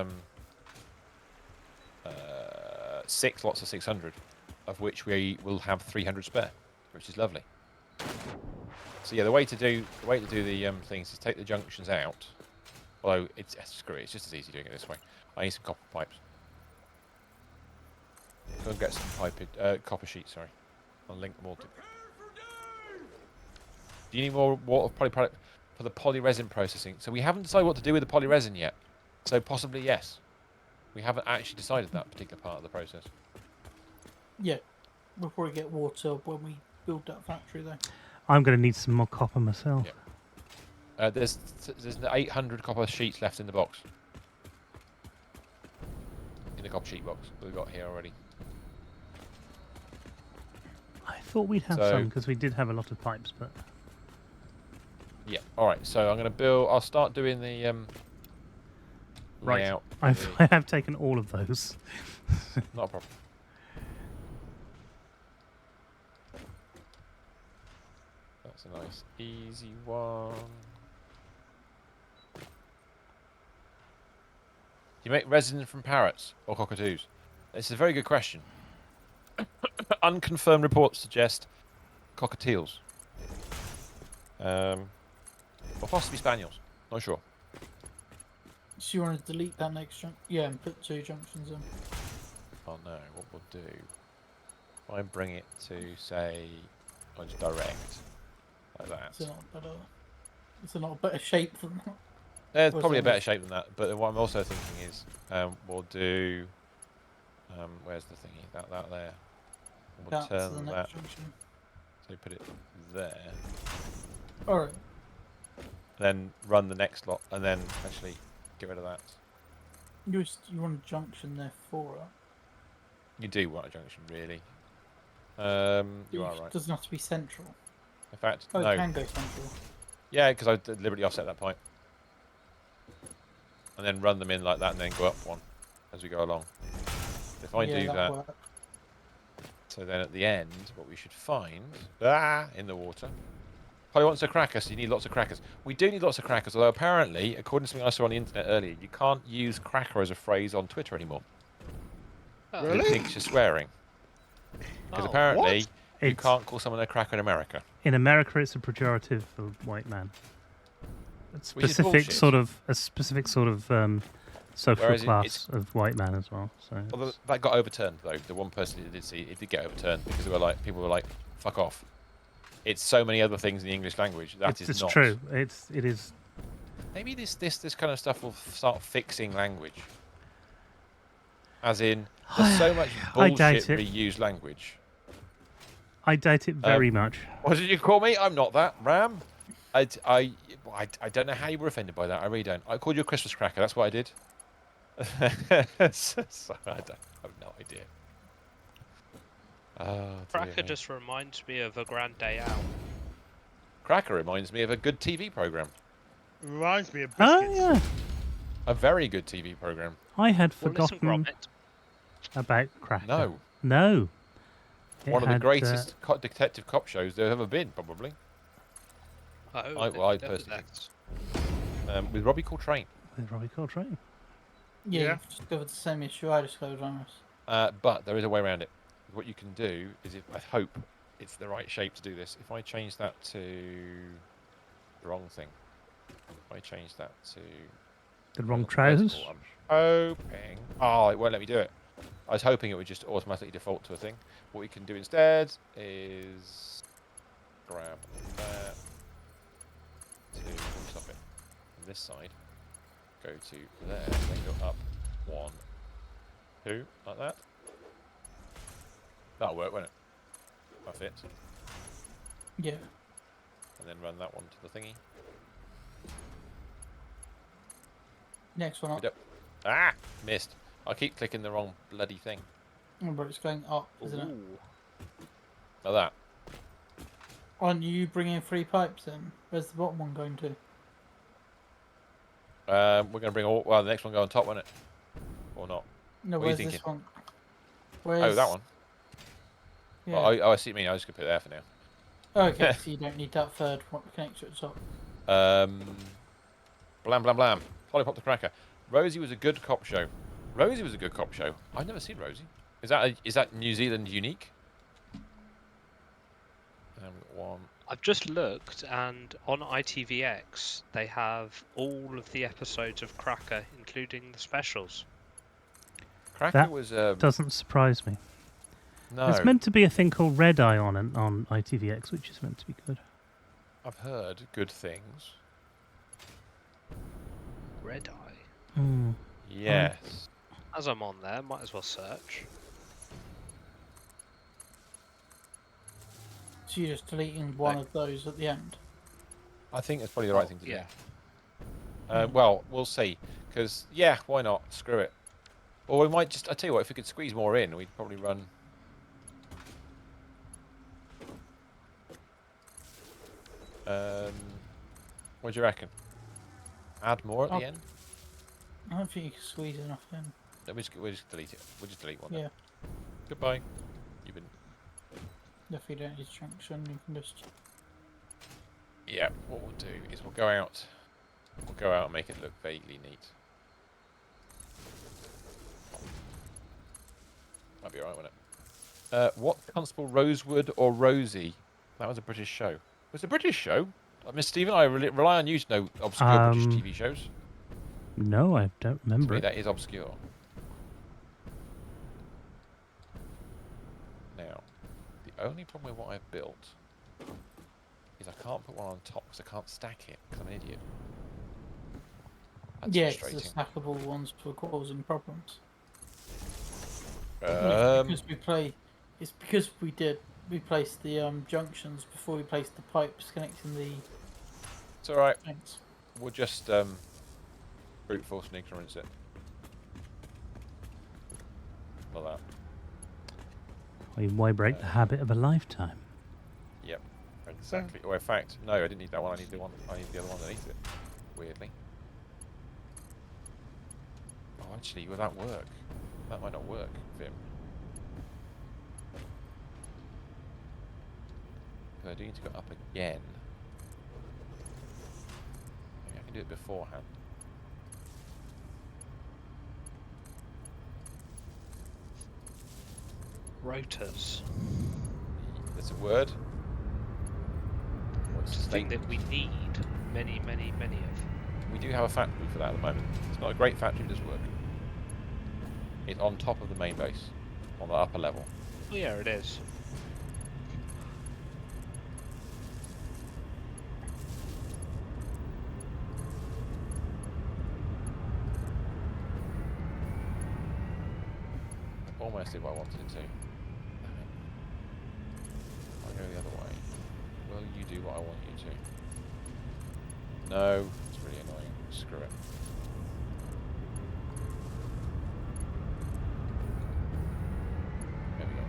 6 lots of 600, of which we will have 300 spare, which is lovely. So yeah, the way to do the things is take the junctions out. Although screw it, it's just as easy doing it this way. I need some copper pipes. Go and get some copper sheets. Sorry, I'll link them all to. Do you need more water polyproduct for the polyresin processing? So we haven't decided what to do with the polyresin yet. So possibly yes. We haven't actually decided that particular part of the process. Yeah, we'll probably get water when we build that factory though. I'm going to need some more copper myself. Yeah. There's 800 copper sheets left in the box. In the copper sheet box that we've got here already. I thought we'd have some because we did have a lot of pipes, but yeah. All right. So I'm going to build. I'll start doing the right. layout. I have taken all of those. Not a problem. That's a nice, easy one. Do you make resin from parrots or cockatoos? It's a very good question. Unconfirmed reports suggest cockatiels. Or possibly spaniels. Not sure. So you want to delete that next junction? Yeah, and put 2 junctions in. Oh no, what we'll do... If I bring it to, say... I'll just direct. Like that. Is it not a better shape than that? There's Or is probably a it better not? shape than that, but what I'm also thinking is we'll do... where's the thingy? That there. We'll That's the turn next that... junction. So put it there. Alright. Then run the next lot, and then actually get rid of that. You want a junction there for it. You do want a junction, really. You are It right. doesn't have to be central. In fact, Oh, no. it can go central. Yeah, because I deliberately offset that point. And then run them in like that, and then go up one as we go along. If I do that'll that, work. so then at the end, what we should find in the water. Probably wants a cracker, so you need lots of crackers. We do need lots of crackers, although apparently, according to something I saw on the internet earlier, you can't use cracker as a phrase on Twitter anymore. Oh. It thinks you're swearing. Because apparently, you can't call someone a cracker in America. In America, it's a pejorative for white man. A Which is specific bullshit. sort of social Whereas class of white man as well. So Although that got overturned, though. The one person who did see it did get overturned because people were like, "Fuck off." It's so many other things in the English language. it's not true. It is. Maybe this kind of stuff will start fixing language. As in, there's so much I doubt bullshit it. reused language. I doubt it very much. What did you call me? I'm not that, Ram. I don't know how you were offended by that. I really don't. I called you a Christmas cracker. That's what I did. So I have no idea. Oh, Cracker just reminds me of a Grand Day Out. Cracker reminds me of a good TV program. Reminds me of Oh biscuits. yeah, A very good TV program. I had Well, listen, forgotten Gromit. about Cracker. No. No. It One of the had, greatest detective cop shows there have ever been, probably. Oh, I personally think. With Robbie Coltrane. with Robbie Coltrane. Yeah, Yeah. you've just covered the same issue I just covered on us. But there is a way around it. What you can do is, I hope it's the right shape to do this. If I change that to the wrong thing, if I change that to The wrong trousers. vertical, I'm hoping. Oh, it won't let me do it. I was hoping it would just automatically default to a thing. What we can do instead is grab that to stop it on this side. Go to there, then go up 1, 2, like that. That'll work, won't it? That fits. Yeah. And then run that one to the thingy. Next one up. Ah! Missed. I keep clicking the wrong bloody thing. Oh, but it's going up, isn't it? Like that. Aren't you bringing 3 pipes in? Where's the bottom one going to? We're going to bring all... Well, the next one go on top, won't it? Or not? No, What are you where's this thinking? one? Where's... Oh, that one? Yeah. Oh, I see what you mean. I was just going to put it there for now. Oh, okay, so you don't need that third one to connect to the top. Blam, blam, blam. Lollipop the Cracker. Rosie was a good cop show. Rosie was a good cop show. I've never seen Rosie. Is that New Zealand unique? We've got one. I've just looked, and on ITVX they have all of the episodes of Cracker, including the specials. Cracker That was doesn't surprise me. no. There's meant to be a thing called Red Eye on ITVX, which is meant to be good. I've heard good things. Red Eye. Hmm. Yes. As I'm on there, might as well search. So you're just deleting one of those at the end? I think that's probably the right thing to do. Yeah. Well, we'll see. Because, yeah, why not? Screw it. Or we might just... I tell you what, if we could squeeze more in, we'd probably run... What do you reckon? Add more at the end? I don't think you can squeeze enough in. No, we'll just delete it. We'll just delete one. Then. Yeah. Goodbye. You've been... If you don't use junction, you can just... Yeah, what we'll do is we'll go out and make it look vaguely neat. Might be alright, won't it? What Constable Rosewood or Rosie? That was a British show. It was a British show? Miss Stephen, I rely on you to know obscure British TV shows. No, I don't remember To me, it. that is obscure. Now, the only problem with what I've built is I can't put one on top because I can't stack it because I'm an idiot. That's Yeah, it's frustrating. the stackable ones for causing problems. It's because we placed the junctions before we placed the pipes connecting the. It's all right. Tanks. We'll just brute force and ignorance it. Like that. I mean, why break the habit of a lifetime? Yep, exactly. Or in fact, no, I didn't need that one. I need the one. I need the other one underneath it. Weirdly. Oh, actually, will that work? That might not work, Vim. Because I do need to go up again. Maybe I can do it beforehand. Rotors. That's a word. What's the Thing thing? that we need many of. We do have a factory for that at the moment. It's not a great factory, but it does work. It's on top of the main base, on the upper level. Oh yeah, it is. I almost did what I wanted to. I'll go the other way. Will you do what I want you to? No, it's really annoying. Screw it. There we go.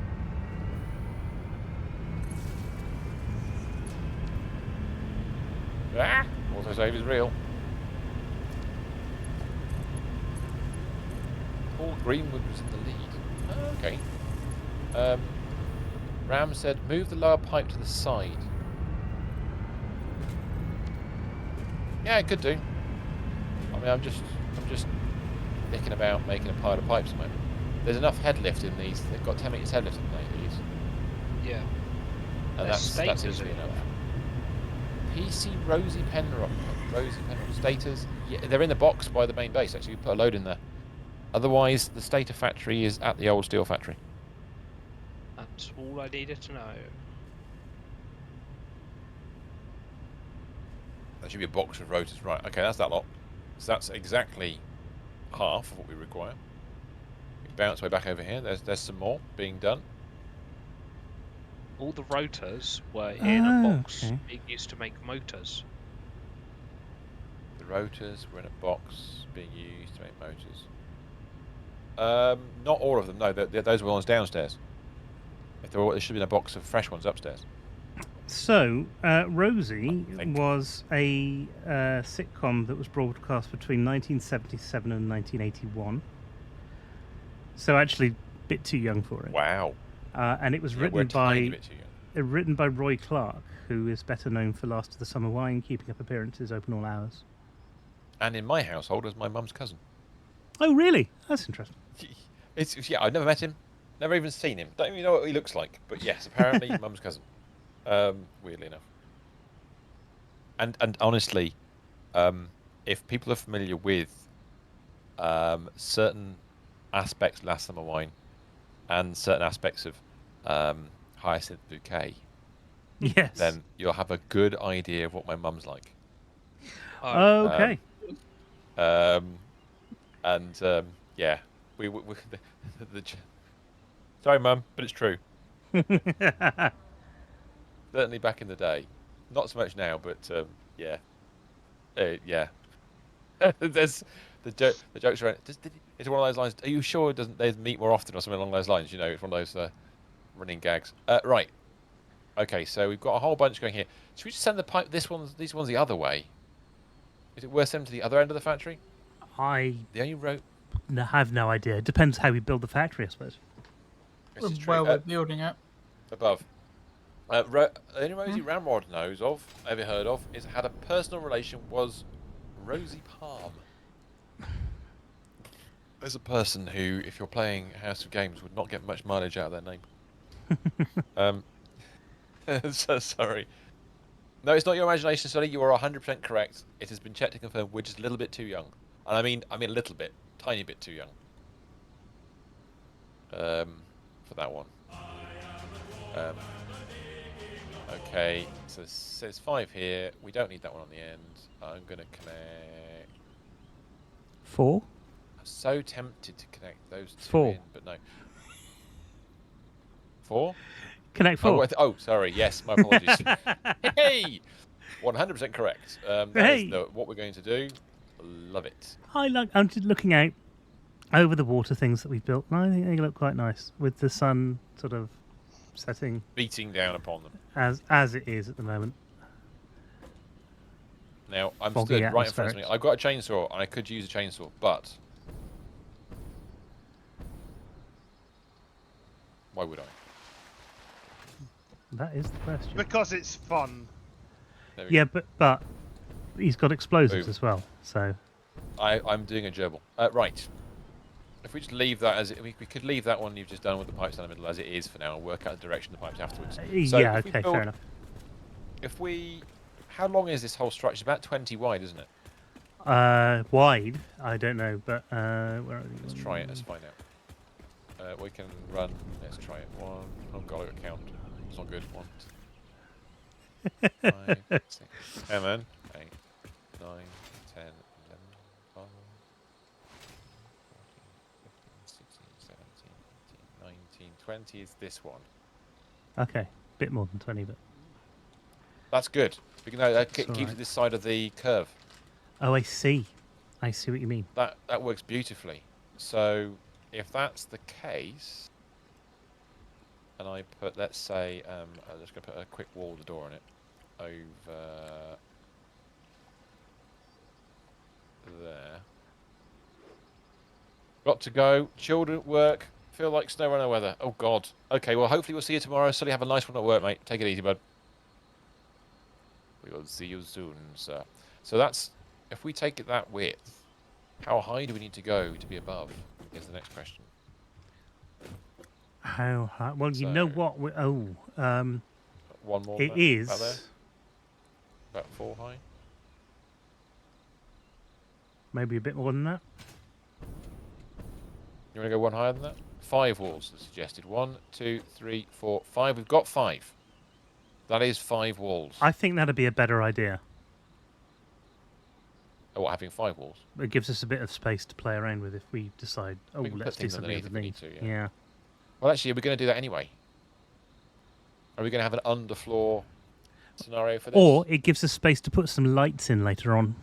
Ah! Autosave is real. Paul Greenwood was in the lead. Oh, okay. Ram said, move the lower pipe to the side. Yeah, I could do. I mean, I'm just thinking about making a pile of pipes at the moment. There's enough head lift in these. They've got 10 meters head lift in these. Yeah. And that's easily enough. PC Rosie Penrock. Stators. Yeah, they're in the box by the main base, actually. You put a load in there. Otherwise, the Stator factory is at the old steel factory. That's all I needed to know. That should be a box of rotors. Right, okay, that's that lot. So that's exactly half of what we require. We can bounce way back over here. There's some more being done. All the rotors were in a box Okay. being used to make motors. The rotors were in a box being used to make motors. Not all of them, no. Those were ones downstairs. If there should have been a box of fresh ones upstairs. So, Rosie was a sitcom that was broadcast between 1977 and 1981. So actually, a bit too young for it. Wow. And it was Yeah, we're written a tiny bit too young. written by Roy Clark, who is better known for Last of the Summer Wine, Keeping Up Appearances, Open All Hours. And in my household as my mum's cousin. Oh, really? That's interesting. Yeah, I've never met him, never even seen him. Don't even know what he looks like. But yes, apparently mum's cousin. Weirdly enough. And honestly, if people are familiar with certain aspects of Last Summer Wine and certain aspects of Hyacinth Bouquet, Yes. then you'll have a good idea of what my mum's like. Okay. Yeah, we sorry, Mum, but it's true. Certainly back in the day, not so much now, but yeah, yeah. There's the jokes around. It's one of those lines. Are you sure it doesn't? There's meat more often, or something along those lines. You know, it's one of those running gags. Right. Okay, so we've got a whole bunch going here. Should we just send the pipe? These ones the other way. Is it worth sending to the other end of the factory? I The only road. have no idea. It depends how we build the factory, I suppose. This is true. Where we're building it. Above. The only Rosie Ramrod knows of, ever heard of, is had a personal relation was Rosie Palm. There's a person who, if you're playing House of Games, would not get much mileage out of their name. So sorry. No, it's not your imagination, Sonny. You are 100% correct. It has been checked and confirmed. We're just a little bit too young, and I mean a little bit, tiny bit too young. For that one. Okay, so it says 5 here. We don't need that one on the end. I'm gonna connect. 4. I'm so tempted to connect those 2 4. in, but no. 4? Connect 4. Oh, sorry. Yes, my apologies. Hey, 100% correct. That is what we're going to do. Love it. I'm just looking out over the water things that we've built, and I think they look quite nice with the sun sort of setting, beating down upon them as it is at the moment. Now I'm Foggy stood right in front of me. I've got a chainsaw, and I could use a chainsaw, but why would I? That is the question. Because it's fun. Yeah, but he's got explosives as well, so. I'm doing a gerbil. Right. If we just leave that as we could leave that one you've just done with the pipes down the middle as it is for now, and work out the direction of the pipes afterwards. So yeah, okay, fair enough. How long is this whole structure? It's about 20 wide, isn't it? Wide, I don't know, but where are you? Let's try it. Let's find out. We can run. Let's try it. 1. Oh god, I got count. It's not good. 1, 2, 5, 6, 7, 8, 9, 10, 11, 12, 14, 15, 16, 17, 18, 19, 20 is this one. Okay, bit more than 20, but that's good. Because that keeps it this side of the curve. Oh, I see. I see what you mean. That works beautifully. So if that's the case, and I put, let's say, I'm just going to put a quick wall of the door on it over there. Got to go. Children at work. Feel like snow runner weather. Oh god. Okay, well hopefully we'll see you tomorrow. Sully, have a nice one at work, mate. Take it easy, bud. We will see you soon, sir. So that's, if we take it that width, how high do we need to go to be above? Is the next question. How high? Well, you know what? One more. It is about 4 high. Maybe a bit more than that. You want to go one higher than that? 5 walls are suggested. 1, 2, 3, 4, 5. We've got 5. That is 5 walls. I think that'd be a better idea. Oh, what, having 5 walls? It gives us a bit of space to play around with if we decide, oh, let's do something underneath. Yeah. Well, actually, are we going to do that anyway? Are we going to have an underfloor scenario for this? Or it gives us space to put some lights in later on.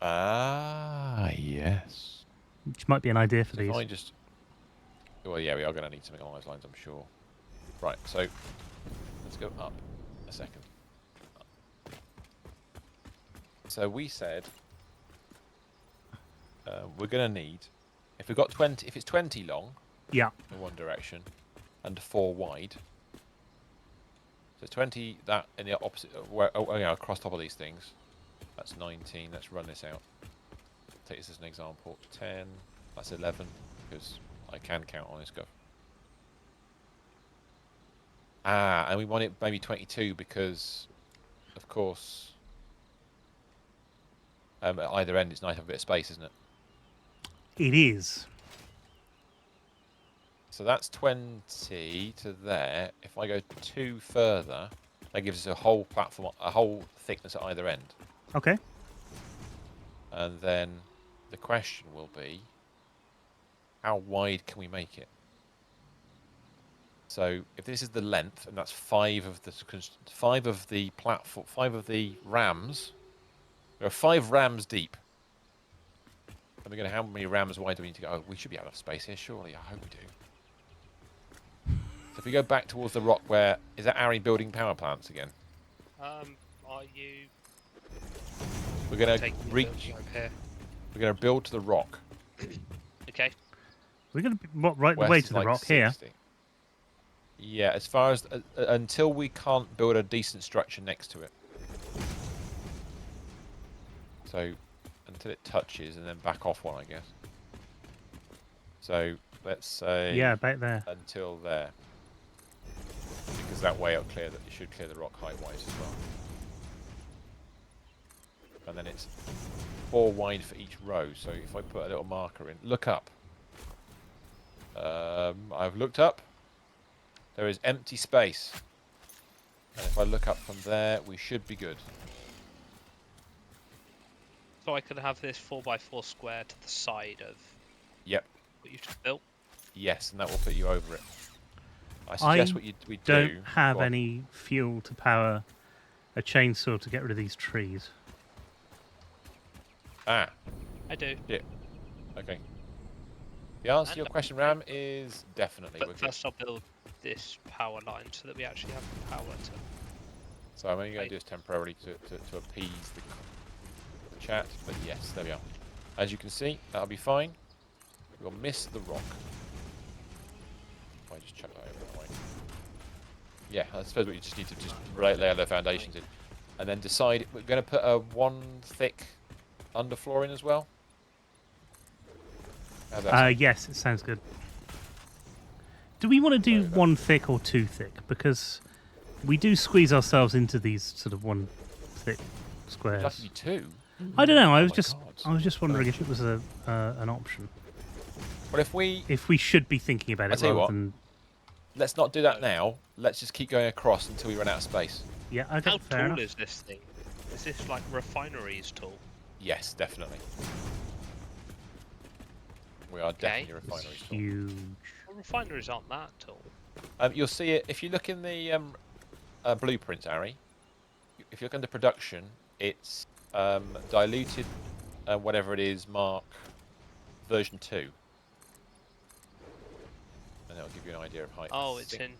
Ah, yes. Which might be an idea for these. If I just... Well, yeah, we are going to need something along those lines, I'm sure. Right, so let's go up a second. So we said we're going to need, if we've got 20, if it's 20 long, yeah, in one direction, and 4 wide. So 20 that in the opposite, across top of these things. That's 19. Let's run this out. Take this as an example. 10. That's 11 because I can count on this go. Ah, and we want it maybe 22 because, of course, at either end it's nice to have a bit of space, isn't it? It is. So that's 20 to there. If I go 2 further, that gives us a whole platform, a whole thickness at either end. Okay. And then the question will be, how wide can we make it? So if this is the length, and that's 5 of the platform, 5 of the rams. There are 5 rams deep. And we're going to, how many rams wide do we need to go? Oh, we should be out of space here, surely. I hope we do. So if we go back towards the rock, where is that Ari building power plants again? Are you? We're going to reach. We're going to build to the rock. Okay. We're going to be right the way to the like rock 60. here. Yeah, as far as until we can't build a decent structure next to it. So until it touches, and then back off one, I guess. So let's say about there. until there, because that way it should clear the rock height-wise as well. And then it's 4 wide for each row. So if I put a little marker in, look up. I've looked up. There is empty space. And if I look up from there, we should be good. So I could have this 4x4 square to the side of Yep. what you've just built. Yes, and that will put you over it. I suggest we do. Don't have any fuel to power a chainsaw to get rid of these trees. Ah. I do. Yeah. Okay. The answer to your question, Ram, is definitely. But first I'll build this power line so that we actually have the power to... So I'm only going to do this temporarily to appease the chat, but yes, there we are. As you can see, that'll be fine. We'll miss the rock. I just chuck that over that way. Yeah, I suppose we just need to just lay the foundations in. And then decide, we're going to put a 1 thick underfloor in as well? Yes, it sounds good. Do we want to do 1 thick or 2 thick? Because we do squeeze ourselves into these sort of 1 thick squares. Lucky 2. I don't know. I was just wondering if it was an option. Well, if we should be thinking about it rather than. Let's not do that now. Let's just keep going across until we run out of space. Yeah. Okay. How fair tall enough. is this thing? Is this like refineries tall? Yes, definitely. We are definitely refineries tall. Huge. Well, refineries aren't that tall. You'll see it if you look in the blueprints, Ari. If you look under production, it's diluted, whatever it is, Mark version 2. And that'll give you an idea of height. Oh, it's in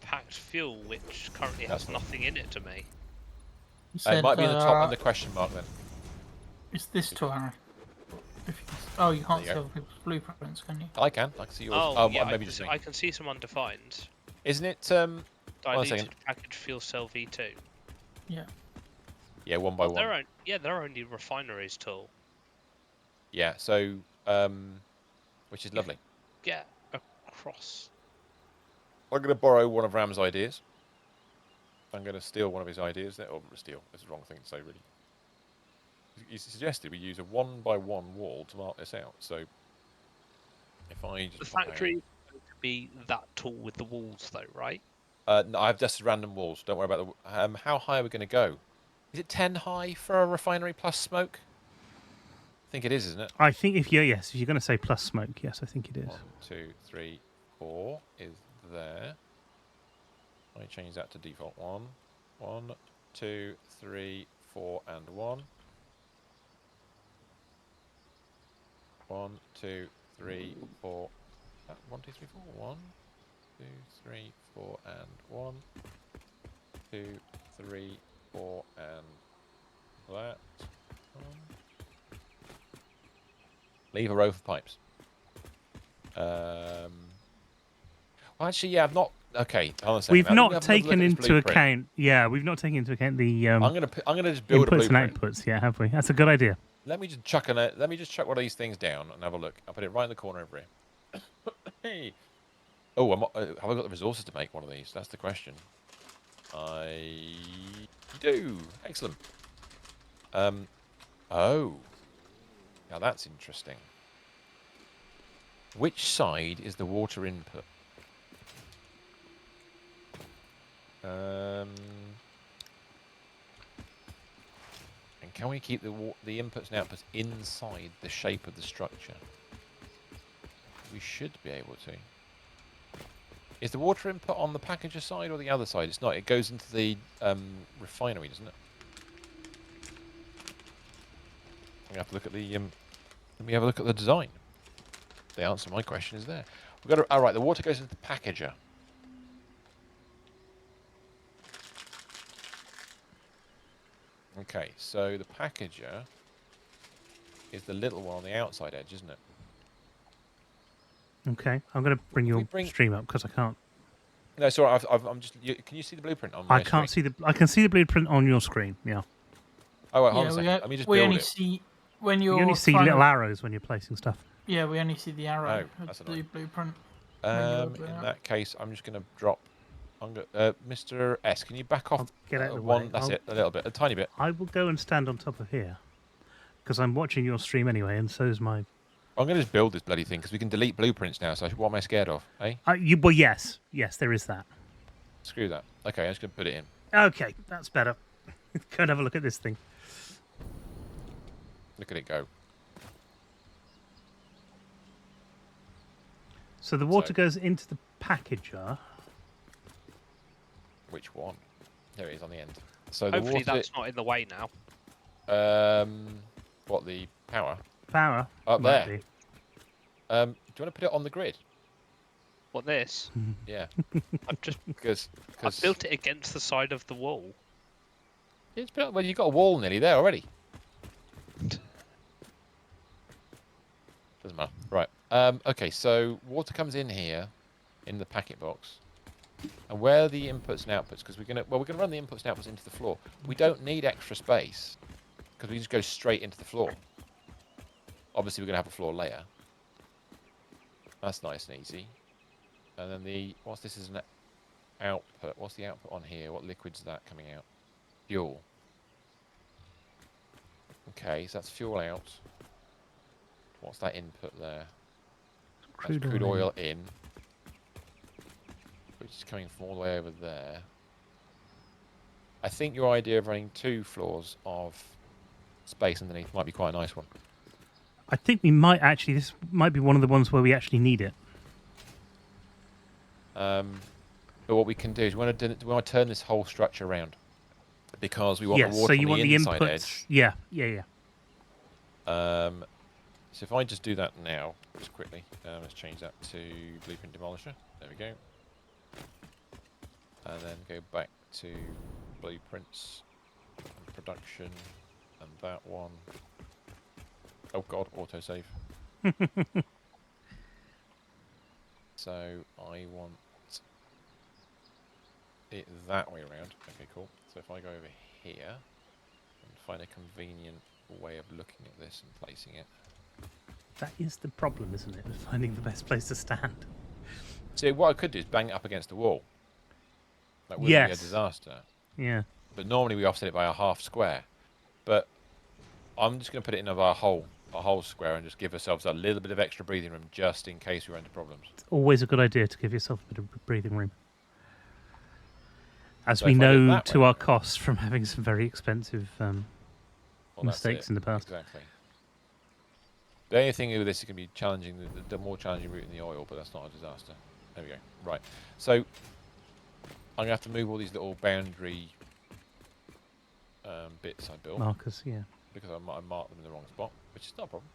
packed fuel, which currently has nothing in it to me. It might be in the top under question mark then. It's this to Aaron. Oh, you can't see other people's blueprints, can you? I can see yours. Oh, yeah, maybe just I can see some undefined. Isn't it? Diluted packaged fuel cell V2. Yeah. Yeah, 1 by 1. They're only refineries tall. Yeah, so which is lovely. Get across. I'm going to borrow one of Ram's ideas. I'm going to steal one of his ideas. Or steal. That's the wrong thing to say, really. He suggested we use a 1 by 1 wall to mark this out. So if I just the factory is going to be that tall with the walls, though, right? No, I've just random walls. Don't worry about the. How high are we going to go? Is it 10 high for a refinery plus smoke? I think it is, isn't it? I think if you're going to say plus smoke, yes, I think it is. 1, 2, 3, 4 is there. I change that to default 1. 1, 2, 3, 4, and 1. 1, 2, 3, 4. 1, 2, 3, 4. 1, 2, 3, 4, and 1. 2, 3, 4, and that. Leave a row for pipes. Well, actually, yeah, I've not. Okay, hold on a second. We've not taken into account. Yeah, we've not taken into account the. I'm gonna just build inputs a blueprint. and outputs. Yeah, have we? That's a good idea. Let me just chuck one of these things down and have a look. I'll put it right in the corner over here. Hey. Oh, have I got the resources to make one of these? That's the question. I do. Excellent. Oh. Now that's interesting. Which side is the water input? And can we keep the inputs and outputs inside the shape of the structure? We should be able to. Is the water input on the packager side or the other side? It's not. It goes into the refinery, doesn't it? We have to look at the. Let me have a look at the design. The answer to my question is there. We've got to. All right, the water goes into the packager. Okay, so the packager is the little one on the outside edge, isn't it? Okay, I'm going to bring your stream up because I can't. No, sorry. I'm just. Can you see the blueprint on my I screen? I can see the blueprint on your screen. Yeah. Oh, wait, hold on a second. Let me just build it. when you're You only see trying little to- arrows when you're placing stuff. Yeah, we only see the arrow Oh, of that's the annoying. blueprint. when you're In about. that case, I'm just going to drop. Mr. S, can you back off I'll get out of the one? way. That's it, a little bit, a tiny bit. I will go and stand on top of here because I'm watching your stream anyway, and so's my. I'm going to just build this bloody thing because we can delete blueprints now. So what am I scared of? Eh? Well, yes, there is that. Screw that. Okay, I'm just going to put it in. Okay, that's better. Go and have a look at this thing. Look at it go. So the water goes into the packager. Which one? There it is on the end. So the Hopefully water. that's not in the way now. What, the power? Power. Up might there. be. Do you want to put it on the grid? What, this? Yeah. I've just Because I've built it against the side of the wall. it's built, well, you've got a wall nearly there already. Doesn't matter. Right. Okay, so water comes in here in the packet box. And where are the inputs and outputs? Because we're gonna run the inputs and outputs into the floor. We don't need extra space because we just go straight into the floor. Obviously, we're gonna have a floor layer. That's nice and easy. And then what's this is an output? What's the output on here? What liquid's that coming out? Fuel. Okay, so that's fuel out. What's that input there? That's crude oil in. Which is coming from all the way over there. I think your idea of running 2 floors of space underneath might be quite a nice one. I think we might actually. This might be one of the ones where we actually need it. But what we can do is we want to turn this whole structure around because we want Yes, the water so you on want the the inside inputs. edge. Yeah. So if I just do that now, just quickly, let's change that to Blueprint Demolisher. There we go. And then go back to Blueprints and Production and that one. Oh god, autosave. So I want it that way around. Okay, cool. So if I go over here and find a convenient way of looking at this and placing it. That is the problem, isn't it? Finding the best place to stand. See, what I could do is bang it up against the wall. That wouldn't be a disaster. Yeah. But normally we offset it by a half square. But I'm just going to put it in a whole square and just give ourselves a little bit of extra breathing room just in case we run into problems. It's always a good idea to give yourself a bit of breathing room. As So we if I did know that to way our around- costs from having some very expensive Well, that's mistakes it. in the past. Exactly. The only thing with this is going to be challenging, the more challenging route in the oil, but that's not a disaster. There we go. Right. So I'm going to have to move all these little boundary bits I built Marcus, yeah. because I marked them in the wrong spot, which is not a problem.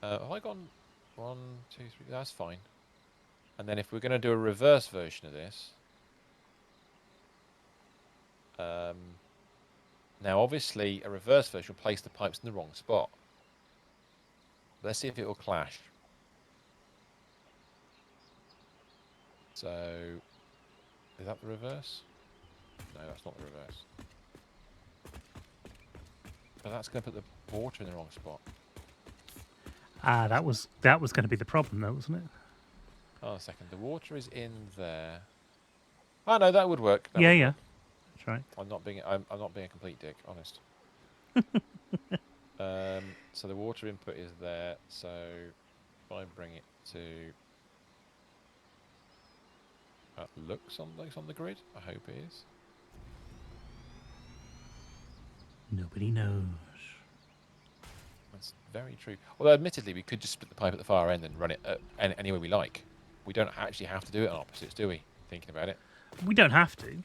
Have I gone 1, 2, 3? That's fine. And then if we're going to do a reverse version of this, now obviously a reverse version will place the pipes in the wrong spot. Let's see if it will clash. So, is that the reverse? No, that's not the reverse. But that's going to put the water in the wrong spot. Ah, that was going to be the problem, though, wasn't it? Oh, a second. The water is in there. Oh no, that would work. That Yeah, would yeah. work. That's right. I'm not being a complete dick, honest. So the water input is there. So if I bring it to that looks on the grid. I hope it is. Nobody knows. That's very true. Although admittedly, we could just split the pipe at the far end and run it any way we like. We don't actually have to do it on opposites, do we? Thinking about it. We don't have to.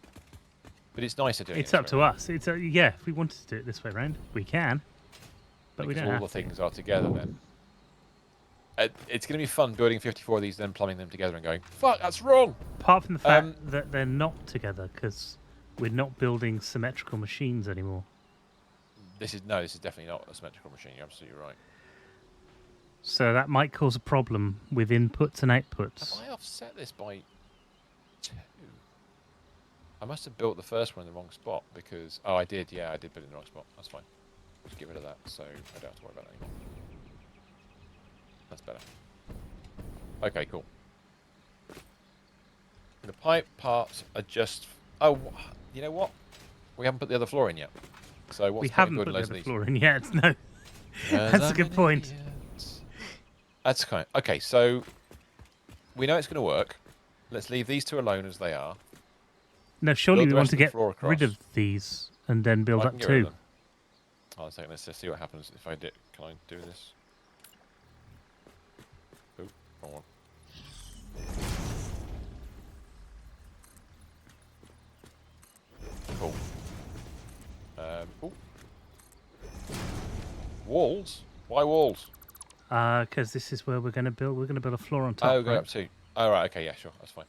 But it's nicer doing it. It's up to us. It's yeah. If we wanted to do it this way around, we can. But we because don't all have the to. things are together then. It's going to be fun building 54 of these, then plumbing them together and going, fuck, that's wrong! Apart from the fact that they're not together, because we're not building symmetrical machines anymore. This is definitely not a symmetrical machine. You're absolutely right. So that might cause a problem with inputs and outputs. Have I offset this by 2? I must have built the first one in the wrong spot because... Oh, I did. Yeah, I did build it in the wrong spot. That's fine. Just get rid of that, so I don't have to worry about that anymore. That's better. Okay, cool. The pipe parts are just... Oh, you know what? We haven't put the other floor in yet. So what's We the point of haven't building put the loads of other these? floor in yet. No, that's a good point. That's kind of... Okay, so we know it's going to work. Let's leave these two alone as they are. No, surely Build we the want rest to of the get floor rid across. of these and then build I up can get rid of two. them. Hold on a second, let's just see what happens if I do. Can I do this? Oh, wrong one. Cool. Ooh. Walls? Why walls? Because this is where we're going to build. We're going to build a floor on top. Oh, go right? up two. Oh, right, okay, yeah, sure, that's fine.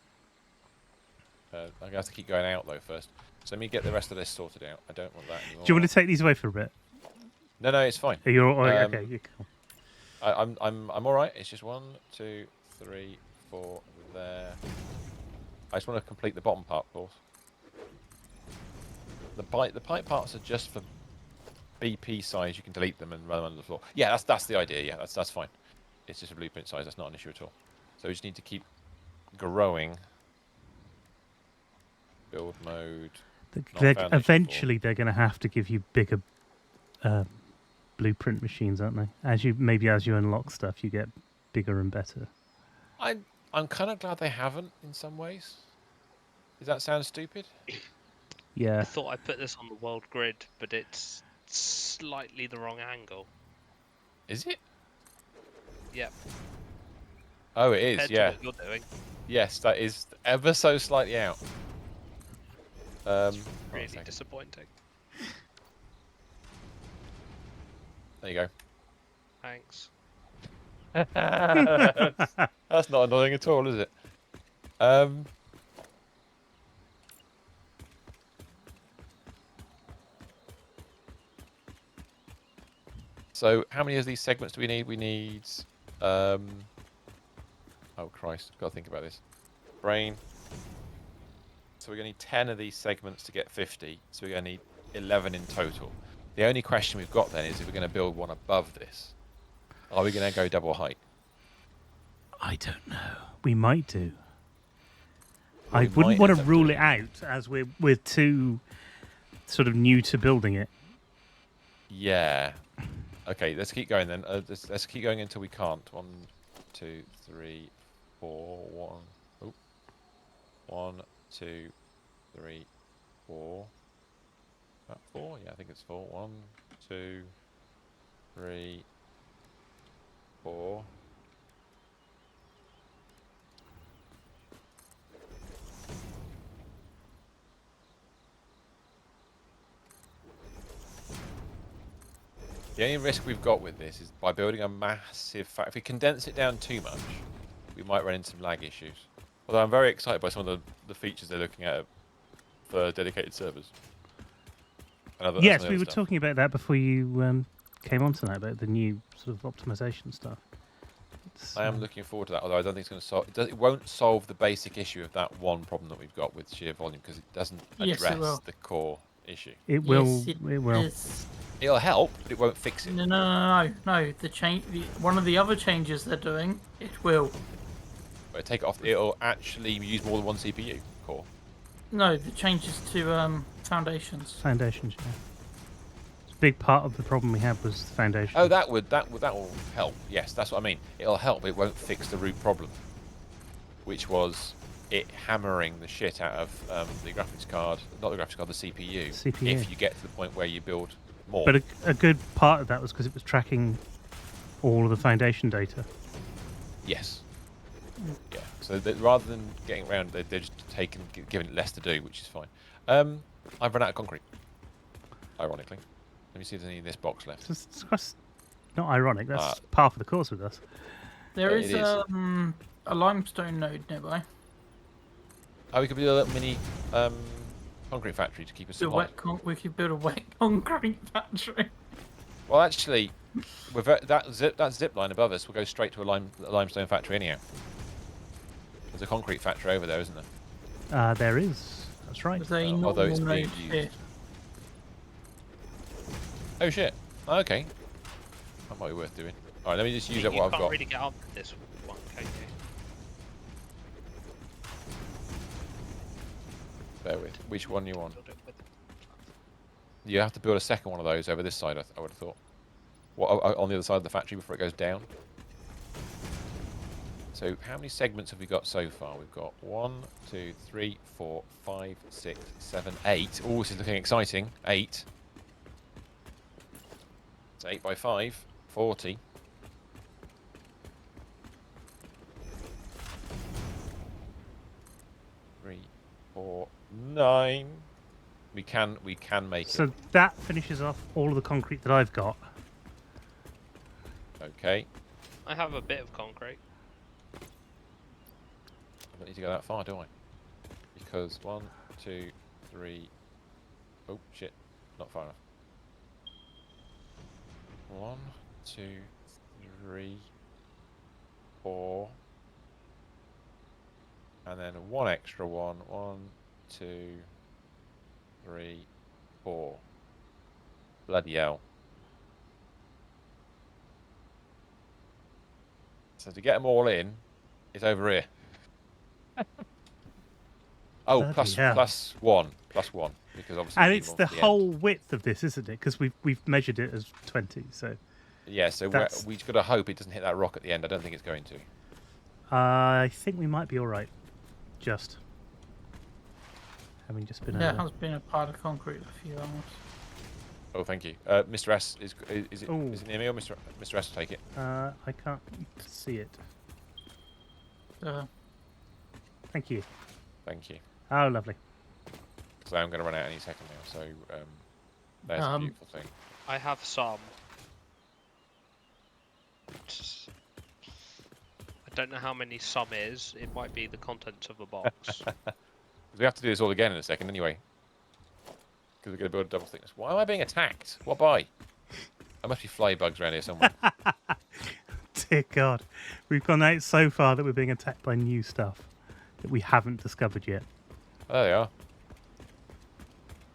I'm going to have to keep going out, though, first. So let me get the rest of this sorted out. I don't want that anymore. Do you want to take these away for a bit? No, no, it's fine. Are you all right? Okay, you cool. I'm all right. It's just 1, 2, 3, 4 there. I just want to complete the bottom part, of course. The pipe parts are just for BP size. You can delete them and run them under the floor. Yeah, that's the idea. Yeah, that's fine. It's just a blueprint size. That's not an issue at all. So we just need to keep growing. Build mode. Eventually, they're going to have to give you bigger blueprint machines, aren't they? As you unlock stuff, you get bigger and better. I'm kind of glad they haven't in some ways. Does that sound stupid? Yeah. I thought I put this on the world grid, but it's slightly the wrong angle. Is it? Yep. Oh, it is. Compared Yeah. to what you're doing. Yes, that is ever so slightly out. Really disappointing. There you go. Thanks. That's not annoying at all, is it? So how many of these segments do we need? We need... oh, Christ. I've got to think about this. Brain. So we're going to need 10 of these segments to get 50. So we're going to need 11 in total. The only question we've got then is if we're going to build one above this. Are we going to go double height? I don't know. We might do. Well, I we wouldn't might want end to up rule doing it out as we're too sort of new to building it. Yeah. Okay, let's keep going then. Let's keep going until we can't. 1, 2, 3, 4. 1. Oh. 1, 2, 3, 4. About 4? Yeah, I think it's 4. 1, 2, 3, 4. The only risk we've got with this is by building a massive if we condense it down too much, we might run into some lag issues. Although I'm very excited by some of the features they're looking at for dedicated servers. Yes, we were talking about that before you came on tonight, about the new sort of optimization stuff. I am looking forward to that, although I don't think it's going to solve... It won't solve the basic issue of that one problem that we've got with sheer volume, because it doesn't address the core issue. It will. Yes, it will. It'll help, but it won't fix it. No. The change. One of the other changes they're doing, it will. But take it off. It'll actually use more than one CPU core. No, the changes to foundations. Foundations, yeah. A big part of the problem we had was the foundation. Oh, that will help. Yes, that's what I mean. It'll help, but it won't fix the root problem, which was it hammering the shit out of the graphics card, not the graphics card, the CPU. CPU. If you get to the point where you build more. But a good part of that was because it was tracking all of the foundation data. Yes. Yeah. So rather than getting around, they're just giving it less to do, which is fine. I've run out of concrete. Ironically. Let me see if there's any in this box left. That's not ironic. That's par for the course with us. There is a limestone node nearby. Oh, we could build a little mini concrete factory to keep us alive. We could build a wet concrete factory. Well, actually, with that zip line above us will go straight to a limestone factory anyhow. There's a concrete factory over there, isn't there? There is. That's right. There's a although it's normal being node used. here. Oh shit! Okay. That might be worth doing. Alright, let me just use up You what I've can't got. really get up this one, can you? Bear with. Which one you want? Build it with- You have to build a second one of those over this side, I would have thought. What, on the other side of the factory before it goes down? So, how many segments have we got so far? We've got 1, 2, 3, 4, 5, 6, 7, 8. Oh, this is looking exciting. 8. It's 8 by 5. 40. Three, 4, 9. We can make it. So that finishes off all of the concrete that I've got. Okay. I have a bit of concrete. I don't need to go that far, do I? Because 1, 2, 3. Oh shit! Not far enough. 1, 2, 3, 4, and then one extra one. 1, 2, 3, 4. Bloody hell! So to get them all in, it's over here. Oh, Bloody hell. plus one, because obviously. And we need it's one the for the whole end. width of this, isn't it? Because we've measured it as 20. So Yeah, so That's- we've got to hope it doesn't hit that rock at the end. I don't think it's going to. I think we might be all right. Just having just been There over. has been a pile of concrete a few hours. Oh, thank you. Mr. S, is it Ooh. is it near me or Mr. S will take it? I can't see it. Thank you. Thank you. Oh, lovely. Because I'm going to run out any second now. So there's a beautiful thing. I have some. I don't know how many some is. It might be the contents of a box. We have to do this all again in a second anyway. Because we're going to build a double thickness. Why am I being attacked? What by? There must be fly bugs around here somewhere. Dear God, we've gone out so far that we're being attacked by new stuff that we haven't discovered yet. Oh, there they are.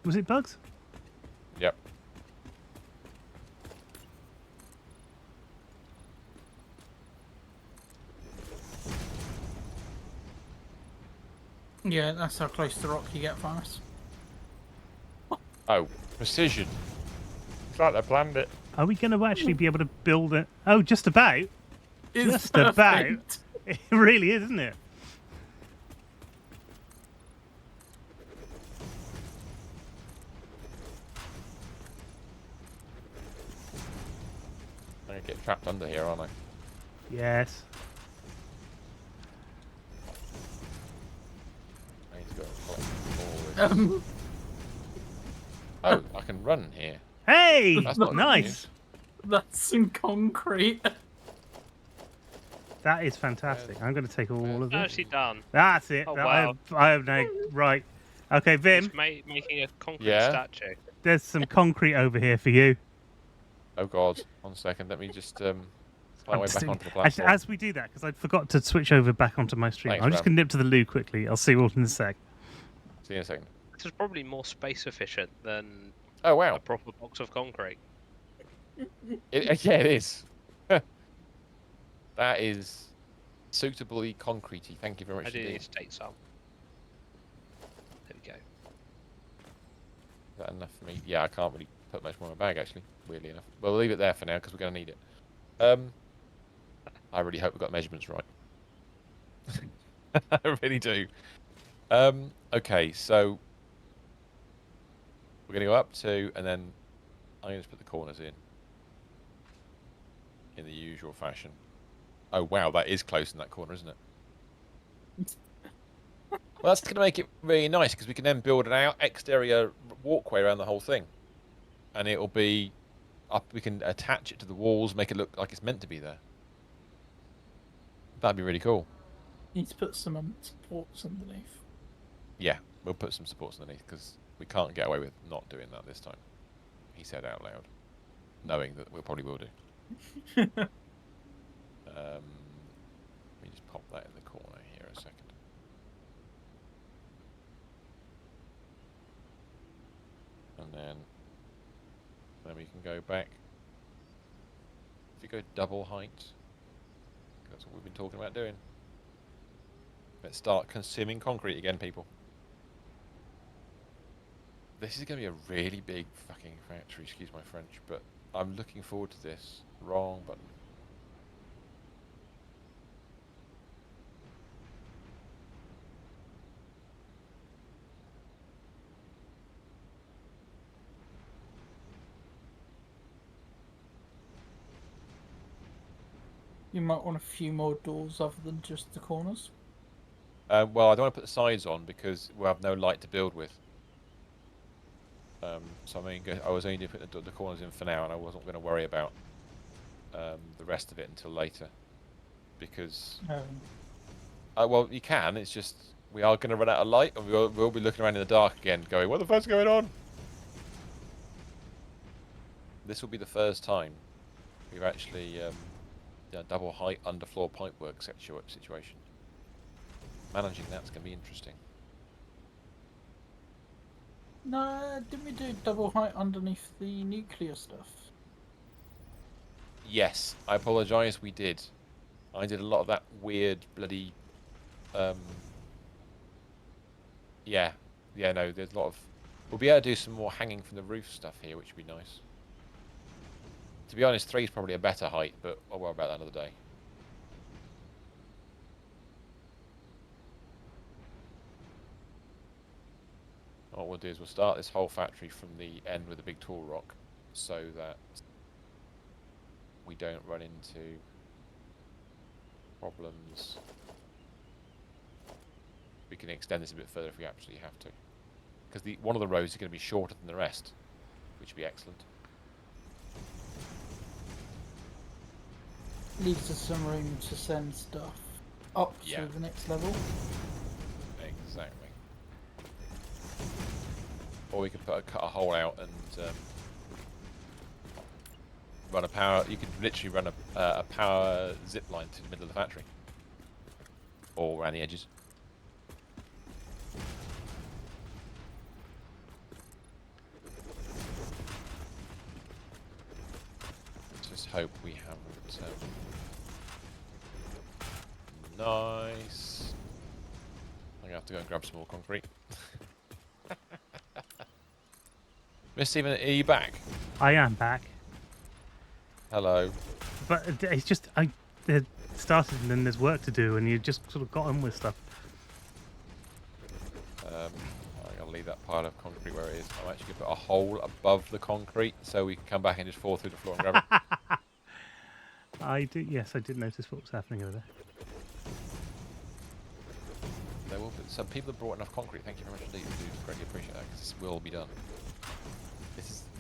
Was it bugs? Yep. Yeah, that's how close to rock you get from us. Oh, precision. It's like they planned it. Are we going to actually be able to build it? Oh, just about. It's Just about. perfect. It really is, isn't it? I'm going to get trapped under here, aren't I? Yes. I need to go and collect forward. Oh, I can run here. Hey, That's not nice. That's some concrete. That is fantastic. I'm going to take all of this. Actually done. That's it. Oh, wow. I have now. Right. Okay, Vim, It's making a concrete Yeah? statue. there's some concrete over here for you. Oh god, 1 second. Let me just find my I'm way just back doing- onto the Actually, platform. as we do that, because I forgot to switch over back onto my stream, Thanks, I'm just Ram. going to nip to the loo quickly. I'll see you all in a sec. See you in a second. This is probably more space efficient than Oh a wow. proper box of concrete. Yeah, it is. That is suitably concretey. Thank you very I much do need indeed. to take some. There we go. Is that enough for me? Yeah, I can't really put much more in my bag actually. Weirdly enough. Well, we'll leave it there for now because we're going to need it. I really hope we got measurements right. I really do. Okay, so we're going to go up to, and then I'm going to put the corners in the usual fashion. Oh wow, that is close in that corner, isn't it? Well, that's going to make it really nice because we can then build an exterior walkway around the whole thing, and it'll be up. We can attach it to the walls, make it look like it's meant to be there. That'd be really cool. Need to put some supports underneath. Yeah, we'll put some supports underneath because we can't get away with not doing that this time. He said out loud, knowing that we probably will do. Let me just pop that in the corner here a second. And then we can go back you go double height, that's what we've been talking about doing. Let's start consuming concrete again, people. This is going to be a really big fucking factory, excuse my French, but I'm looking forward to this. Wrong button. You might want a few more doors other than just the corners. Well, I don't want to put the sides on because we'll have no light to build with. So I was only going to put the corners in for now, and I wasn't going to worry about the rest of it until later. Because, well, you can. It's just we are going to run out of light, and we'll be looking around in the dark again, going, "What the fuck's going on?" This will be the first time we've actually done a double height underfloor pipework situation. Managing that's going to be interesting. No, didn't we do double height underneath the nuclear stuff? Yes, I apologise, we did. I did a lot of that weird bloody... Yeah, no, there's a lot of... We'll be able to do some more hanging from the roof stuff here, which would be nice. To be honest, 3 is probably a better height, but I'll worry about that another day. What we'll do is we'll start this whole factory from the end with a big tall rock, so that we don't run into problems. We can extend this a bit further if we absolutely have to, because one of the rows is going to be shorter than the rest, which would be excellent. Leaves us some room to send stuff up to the next level. Exactly. Or we could cut a hole out and run a power. You could literally run a power zip line to the middle of the factory, or around the edges. Let's just hope we haven't. Nice. I'm gonna have to go and grab some more concrete. Miss Stephen, are you back? I am back. Hello. But it's just it started and then there's work to do, and you just sort of got on with stuff. I'll leave that pile of concrete where it is. I'm actually going to put a hole above the concrete so we can come back and just fall through the floor and grab it. Yes, I did notice what was happening over there. There will be some people have brought enough concrete. Thank you very much indeed. We do greatly appreciate that because this will be done.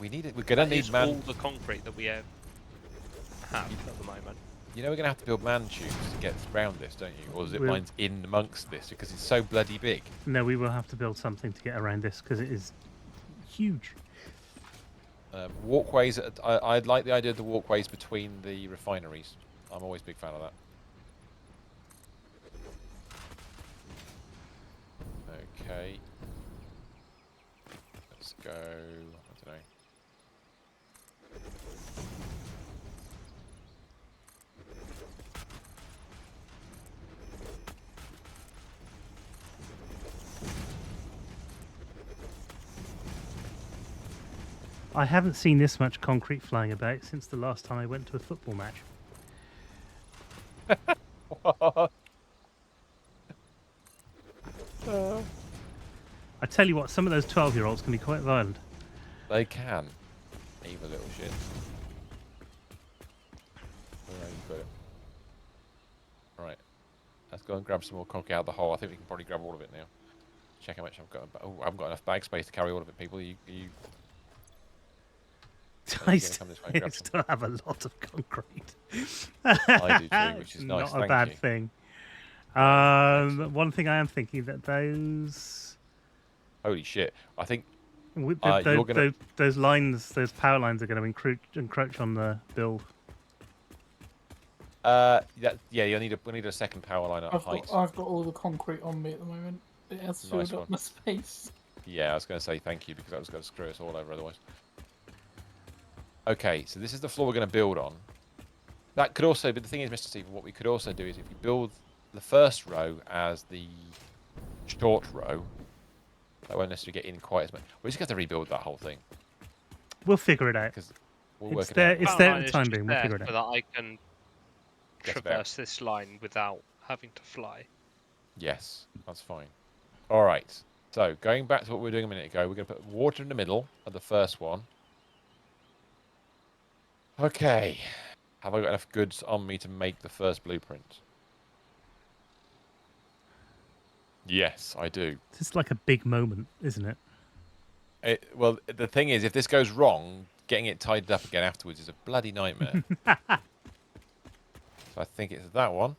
We need it. We're going to need all the concrete that we have at the moment. You know we're going to have to build man tubes to get around this, don't you? Or zip lines in amongst this because it's so bloody big. No, we will have to build something to get around this because it is huge. Walkways. I'd like the idea of the walkways between the refineries. I'm always a big fan of that. Okay. Let's go. I don't know. I haven't seen this much concrete flying about since the last time I went to a football match. What? I tell you what, some of those 12-year-olds can be quite violent. They can. Evil little shit. Alright, you got it. Right. Let's go and grab some more concrete out of the hole. I think we can probably grab all of it now. Check how much I've got. Oh, I haven't got enough bag space to carry all of it, people. You I still have a lot of concrete. I do too, which is nice. Not a bad thing. One thing I am thinking that those... Holy shit. I think those lines, those power lines are going to encroach on the build. Yeah, we need a second power line at height. I've got all the concrete on me at the moment. It has filled up my space. Yeah, I was going to say thank you because I was going to screw us all over otherwise. Okay, so this is the floor we're going to build on. That could also be the thing is, Mr. Stephen. What we could also do is if we build the first row as the short row, that won't necessarily get in quite as much. We just have to rebuild that whole thing We'll figure it out. because we'll It's work it there. out. It's Power there line at the is time just being. We'll there figure it so out. that I can Get about. traverse this line without having to fly. Yes, that's fine. All right. So going back to what we were doing a minute ago, we're going to put water in the middle of the first one. Okay. Have I got enough goods on me to make the first blueprint? Yes, I do. It's like a big moment, isn't it? Well, the thing is, if this goes wrong, getting it tidied up again afterwards is a bloody nightmare. So I think it's that one.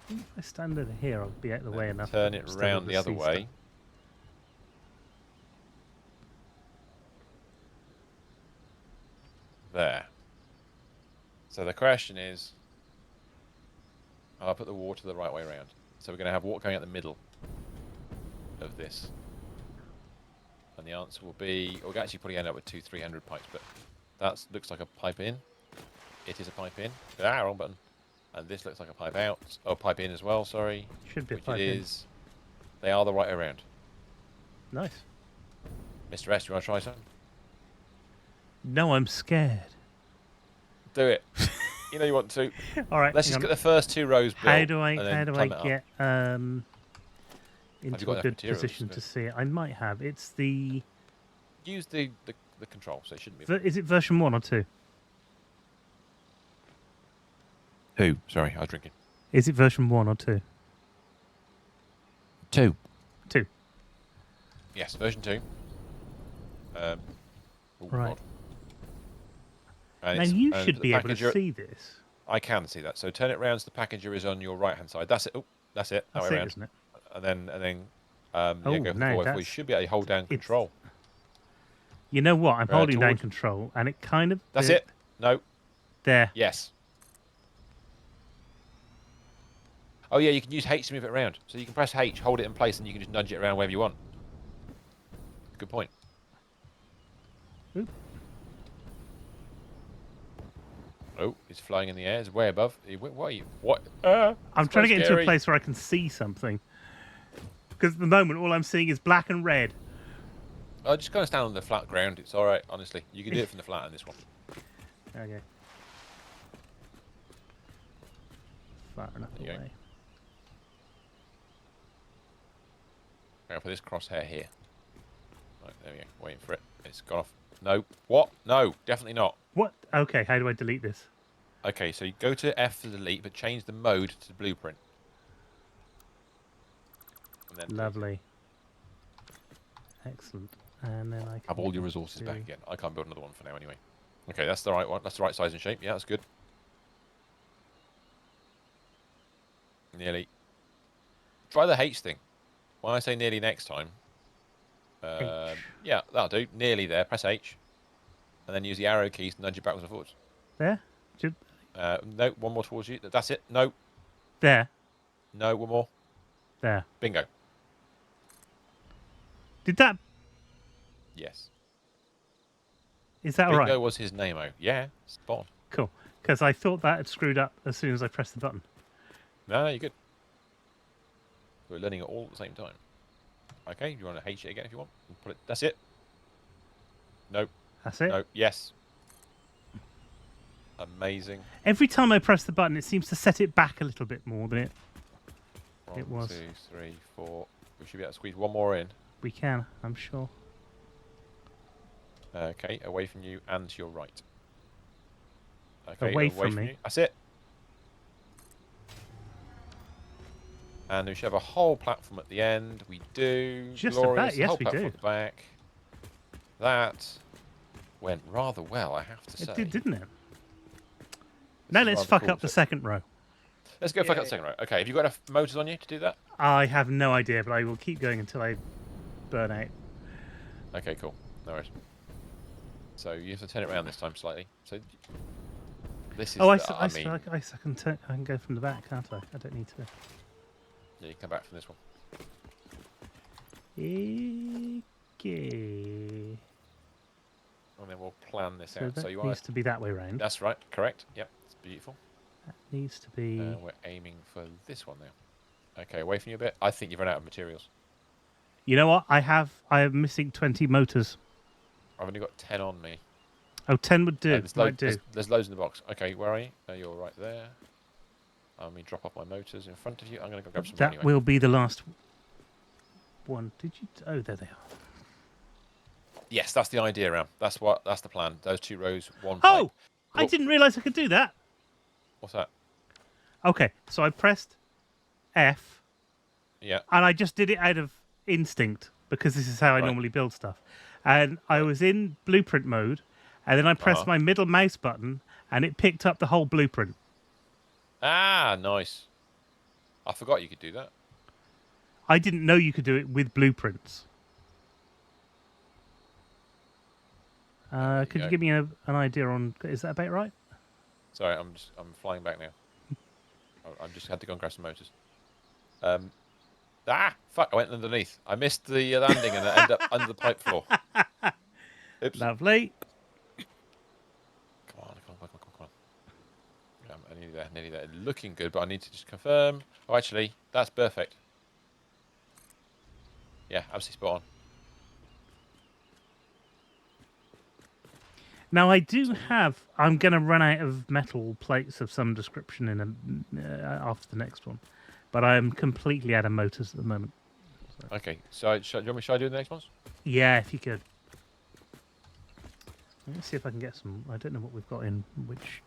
If I stand over here, I'll be out of the way enough. Turn it to still be able round to the other see way. stuff. There. So the question is, I'll put the water the right way around. So we're going to have water going out the middle of this. And the answer will be, we'll actually probably end up with 200-300 pipes, but that looks like a pipe in. It is a pipe in. Ah, wrong button. And this looks like a pipe out. Oh, pipe in as well, sorry. Should be a Which pipe it in. is. They are the right way around. Nice. Mr. S, do you want to try something? No, I'm scared. Do it. You know you want to. All right. Let's just get the first two rows built. How do I climb it up. get you into got a enough good materials position to- to see it? I might have. It's the. Use the control, so it shouldn't be. Is it version 1 or 2? 2. Sorry, I was drinking. Is it version 1 or 2? 2. 2. Yes, version 2. Oh, Right. God. And Now it's- you and should the be able to packager- see this. I can see that. So turn it round so the packager is on your right hand side. That's it. Oh, that's it. That That's way it, around. isn't it? And then Oh, go for the no, forward. We that's- should be able to hold down it's- control. You know what? I'm holding down towards- control, and it kind of. That's it. No. There. Yes. Oh yeah, you can use H to move it around. So you can press H, hold it in place, and you can just nudge it around wherever you want. Good point. Oop. Oh, it's flying in the air. It's way above. What are you? What? I'm It's trying to quite get into a scary. place where I can see something. Because at the moment, all I'm seeing is black and red. Oh, just kind of stand on the flat ground. It's all right, honestly. You can do it from the flat on this one. Okay. Far enough There you go. away. Go for this crosshair here. Right, there we go. Waiting for it. It's gone off. No. What? No, definitely not. What? Okay, how do I delete this? Okay, so you go to F to delete, but change the mode to blueprint. And then Lovely. Excellent. And then I can have all your resources back do- again. I can't build another one for now anyway. Okay, that's the right one. That's the right size and shape. Yeah, that's good. Nearly. Try the H thing. When I say nearly next time. H. Yeah, that'll do. Nearly there. Press H. And then use the arrow keys to nudge it backwards and forwards. There? Should... No, one more towards you. That's it. No. There. No, one more. There. Bingo. Did that... Yes. Is that Bingo right? was his name-o. Yeah, spot on. Cool. Because I thought that had screwed up as soon as I pressed the button. No, you're good. We're learning it all at the same time. Okay, you want to H it again if you want? Put it. That's it. No. That's it. No. Yes. Amazing. Every time I press the button, it seems to set it back a little bit more than it... One, It was. 2, 3, 4. We should be able to squeeze one more in. We can, I'm sure. Okay, away from you and to your right. Okay, Away from me. you. That's it. And we should have a whole platform at the end. We do. Just Glorious. about, yes, whole we platform do. at the back. That went rather well, I have to say. It did, didn't it? This Now is let's rather fuck cool. up the second row. Let's go fuck up the second row. Okay, have you got enough motors on you to do that? I have no idea, but I will keep going until I burn out. Okay, cool. No worries. So you have to turn it around this time slightly. So this is. Oh, I can go from the back, can't I? I don't need to. Yeah, you come back from this one. Okay. Oh and then we'll plan this So out. that So you needs to be that way round. That's right. Correct. Yep. It's beautiful. That needs to be. We're aiming for this one now. Okay, away from you a bit. I think you've run out of materials. You know what? I am missing 20 motors. I've only got 10 on me. Oh, 10 would do. Might do. There's loads in the box. Okay, where are you? You're right there. Let me drop off my motors in front of you. I'm going to go grab some That anyway. will be the last one. Did you? Oh, there they are. Yes, that's the idea, Ram. That's the plan. Those 2 rows, 1 pipe. Oh, I didn't realise I could do that. What's that? Okay, so I pressed F. Yeah. And I just did it out of instinct because this is how I normally build stuff. And I was in blueprint mode, and then I pressed my middle mouse button, and it picked up the whole blueprint. Ah, nice. I forgot you could do that. I didn't know you could do it with blueprints. Could you give me an idea on? Is that about right? Sorry, I'm flying back now. I just had to go and grab some motors. Fuck! I went underneath. I missed the landing and I ended up under the pipe floor. Oops. Lovely. Come on. Yeah, I'm nearly there. Looking good, but I need to just confirm. Oh, actually, that's perfect. Yeah, absolutely spot on. Now I do have. I'm going to run out of metal plates of some description after the next one, but I am completely out of motors at the moment. So. Okay, so do you want me to do the next ones? Yeah, if you could. Let's see if I can get some. I don't know what we've got in which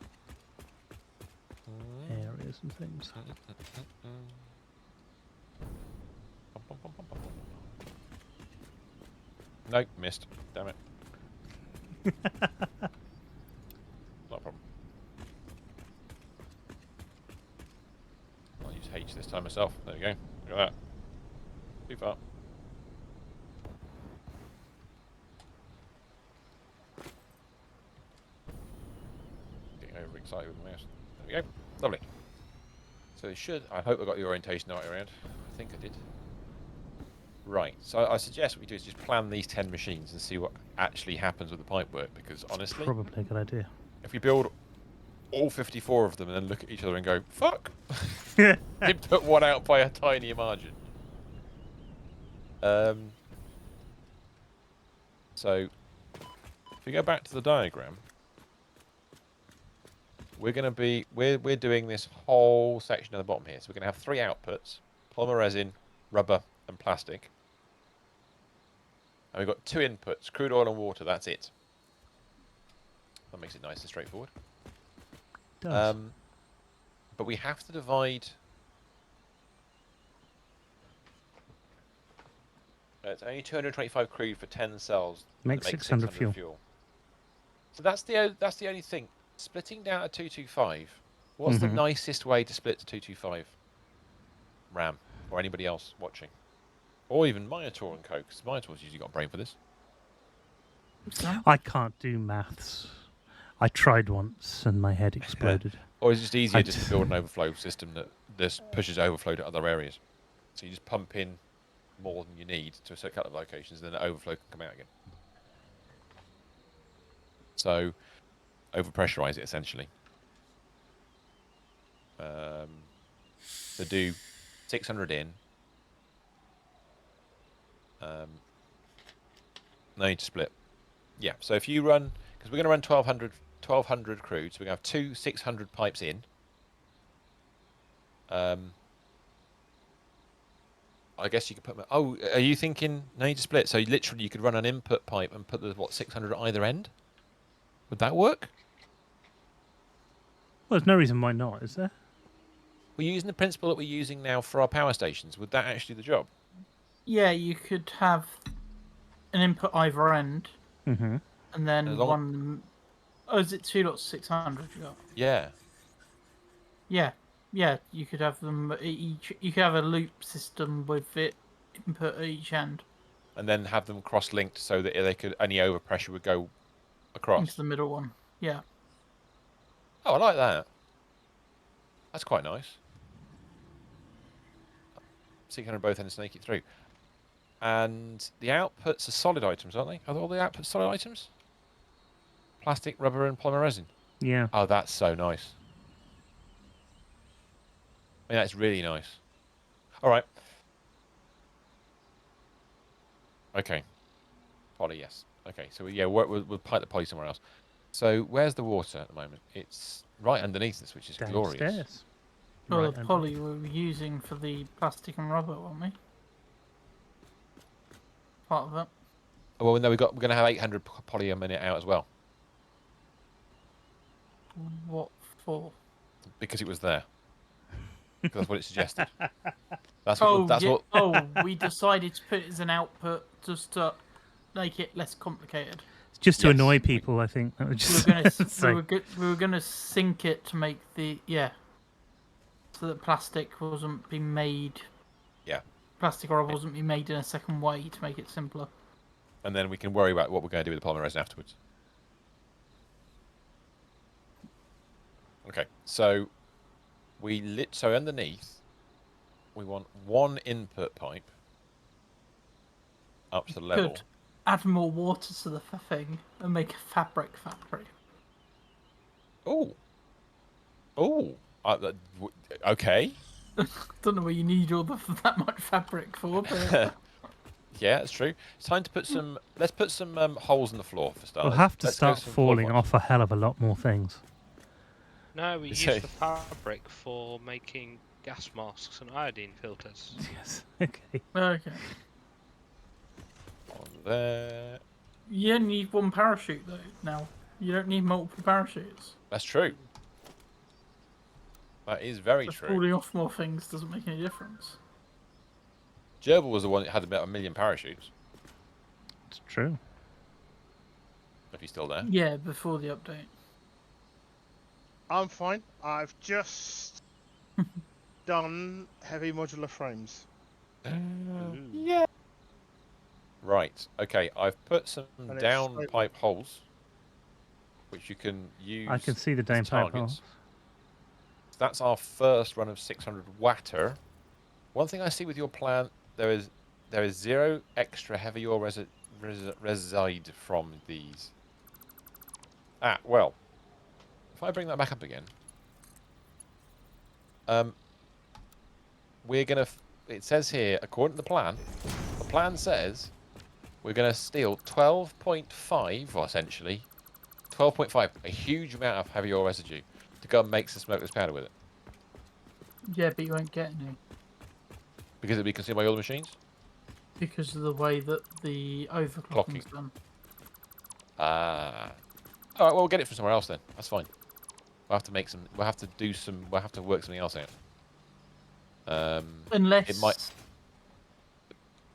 areas and things. No, missed. Damn it. Not a problem. I'll use H this time myself. There we go. Look at that. Too far. Getting overexcited with the mouse. There we go. Lovely. So it should. I hope I got the orientation the right around. I think I did. Right, so I suggest what we do is just plan these 10 machines and see what actually happens with the pipework, because honestly... Probably a good idea. If we build all 54 of them and then look at each other and go, fuck! Did put one out by a tiny margin. So, if we go back to the diagram, we're going to be... We're doing this whole section at the bottom here. So we're going to have 3 outputs, polymer resin, rubber, and plastic. And we've got 2 inputs, crude oil and water, that's it. That makes it nice and straightforward. It does. But we have to divide... it's only 225 crude for 10 cells. Make 600 fuel. So that's the only thing. Splitting down to 225, what's the nicest way to split to 225? Ram, or anybody else watching? Or even Minotaur and Co, because Minotaur's usually got a brain for this. I can't do maths. I tried once and my head exploded. Or is it just easier just to build an overflow system that just pushes overflow to other areas? So you just pump in more than you need to a certain couple of locations, and then the overflow can come out again. So overpressurize it essentially. So do 600 in. No need to split. Yeah, so if you run, because we're going to run 1200 crude, so we're going to have 2 600 pipes in. I guess you could put... Oh, are you thinking no need to split? So literally you could run an input pipe and put the, 600 at either end? Would that work? Well, there's no reason why not, is there? We're using the principle that we're using now for our power stations. Would that actually do the job? Yeah, you could have an input either end, and then one... Oh, is it 2 lots 600 you got? Yeah. Yeah, you could have them each. You could have a loop system with it input at each end. And then have them cross-linked so that they could any overpressure would go across. Into the middle one. Yeah. Oh, I like that. That's quite nice. 600 both ends, snake it through. And the outputs are solid items, aren't they? Are all the outputs solid items? Plastic, rubber, and polymer resin. Yeah. Oh, that's so nice. I mean, that's really nice. All right. Okay. Poly, yes. Okay, so yeah, we'll pipe the poly somewhere else. So where's the water at the moment? It's right underneath this, which is glorious. Downstairs. Well, Right the under- poly we were using for the plastic and rubber, weren't we? Part of it. Oh, well, no, we're going to have 800 poly a minute out as well What for? because it was there. Because that's what it suggested. That's Oh, that's yeah. what. Oh, we decided to put it as an output just to make it less complicated. Just to Yes, annoy people, I think. That was We were just gonna say. we were gonna sync it to make the so that plastic wasn't being made. Yeah. Plastic or rubber wasn't being made in a second way to make it simpler. And then we can worry about what we're going to do with the polymer resin afterwards. Okay, so so underneath we want one input pipe up to the level. Could add more water to the thing and make a fabric factory. Oh. Oh. Okay. Don't know what you need all that much fabric for, but Yeah, that's true. It's time to put some. Let's put some holes in the floor for starters. We'll have to Let's go start some floor falling ones. off a hell of a lot more things. No, we So- use the fabric for making gas masks and iodine filters. Yes. Okay. okay. On there. You only need one parachute though. Now you don't need multiple parachutes. That's true. That is very So true. falling off more things doesn't make any difference. Gerbil was the one that had about 1 million parachutes. It's true. If he's still there. Yeah, before the update. I'm fine. I've just done heavy modular frames. Yeah. Right. Okay. I've put some And it's downpipe holes, which you can use. I can see the as downpipe targets. holes. So that's our first run of 600 watter. One thing I see with your plan, there is 0 extra heavy ore reside from these. Ah, well, if I bring that back up again, we're gonna. It says here, according to the plan says we're gonna steal 12.5, or essentially 12.5, a huge amount of heavy ore residue, to go and make some smokeless powder with it, Yeah, but you won't get any because it'll be consumed by all the machines. because of the way that the overclocking's Clocking. done. Ah. All right. Well, we'll get it from somewhere else then. That's fine. We'll have to make some. We'll have to do some. We'll have to work something else out. Unless It might.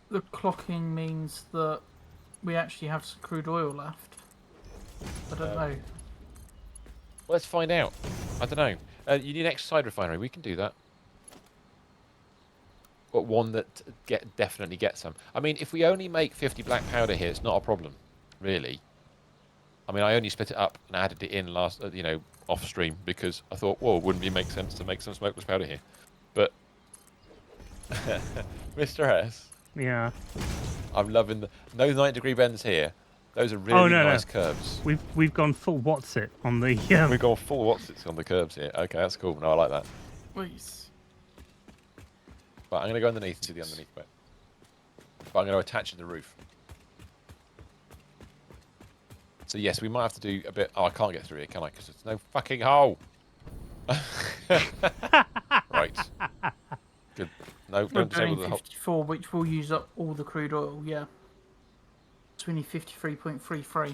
the clocking means that we actually have some crude oil left. I don't know. Let's find out. I don't know. You need an extra side refinery. We can do that. But one that definitely gets some. I mean, if we only make 50 black powder here, it's not a problem, really. I mean, I only split it up and added it in last, off stream because I thought, whoa, wouldn't it make sense to make some smokeless powder here? But Mr. S, Yeah. I'm loving those 90-degree bends here. Those are really no. nice curves. We've gone full what's it on the We've gone full what's it on the curves here. Okay, that's cool. No, I like that. Please. But I'm going to go underneath and do the underneath bit. But I'm going to attach to the roof. So yes, we might have to do a bit. Oh, I can't get through here, can I? Because there's no fucking hole. Right. Good. No, We're don't disable doing the hole. 54, which will use up all the crude oil, yeah. So we need 53.33.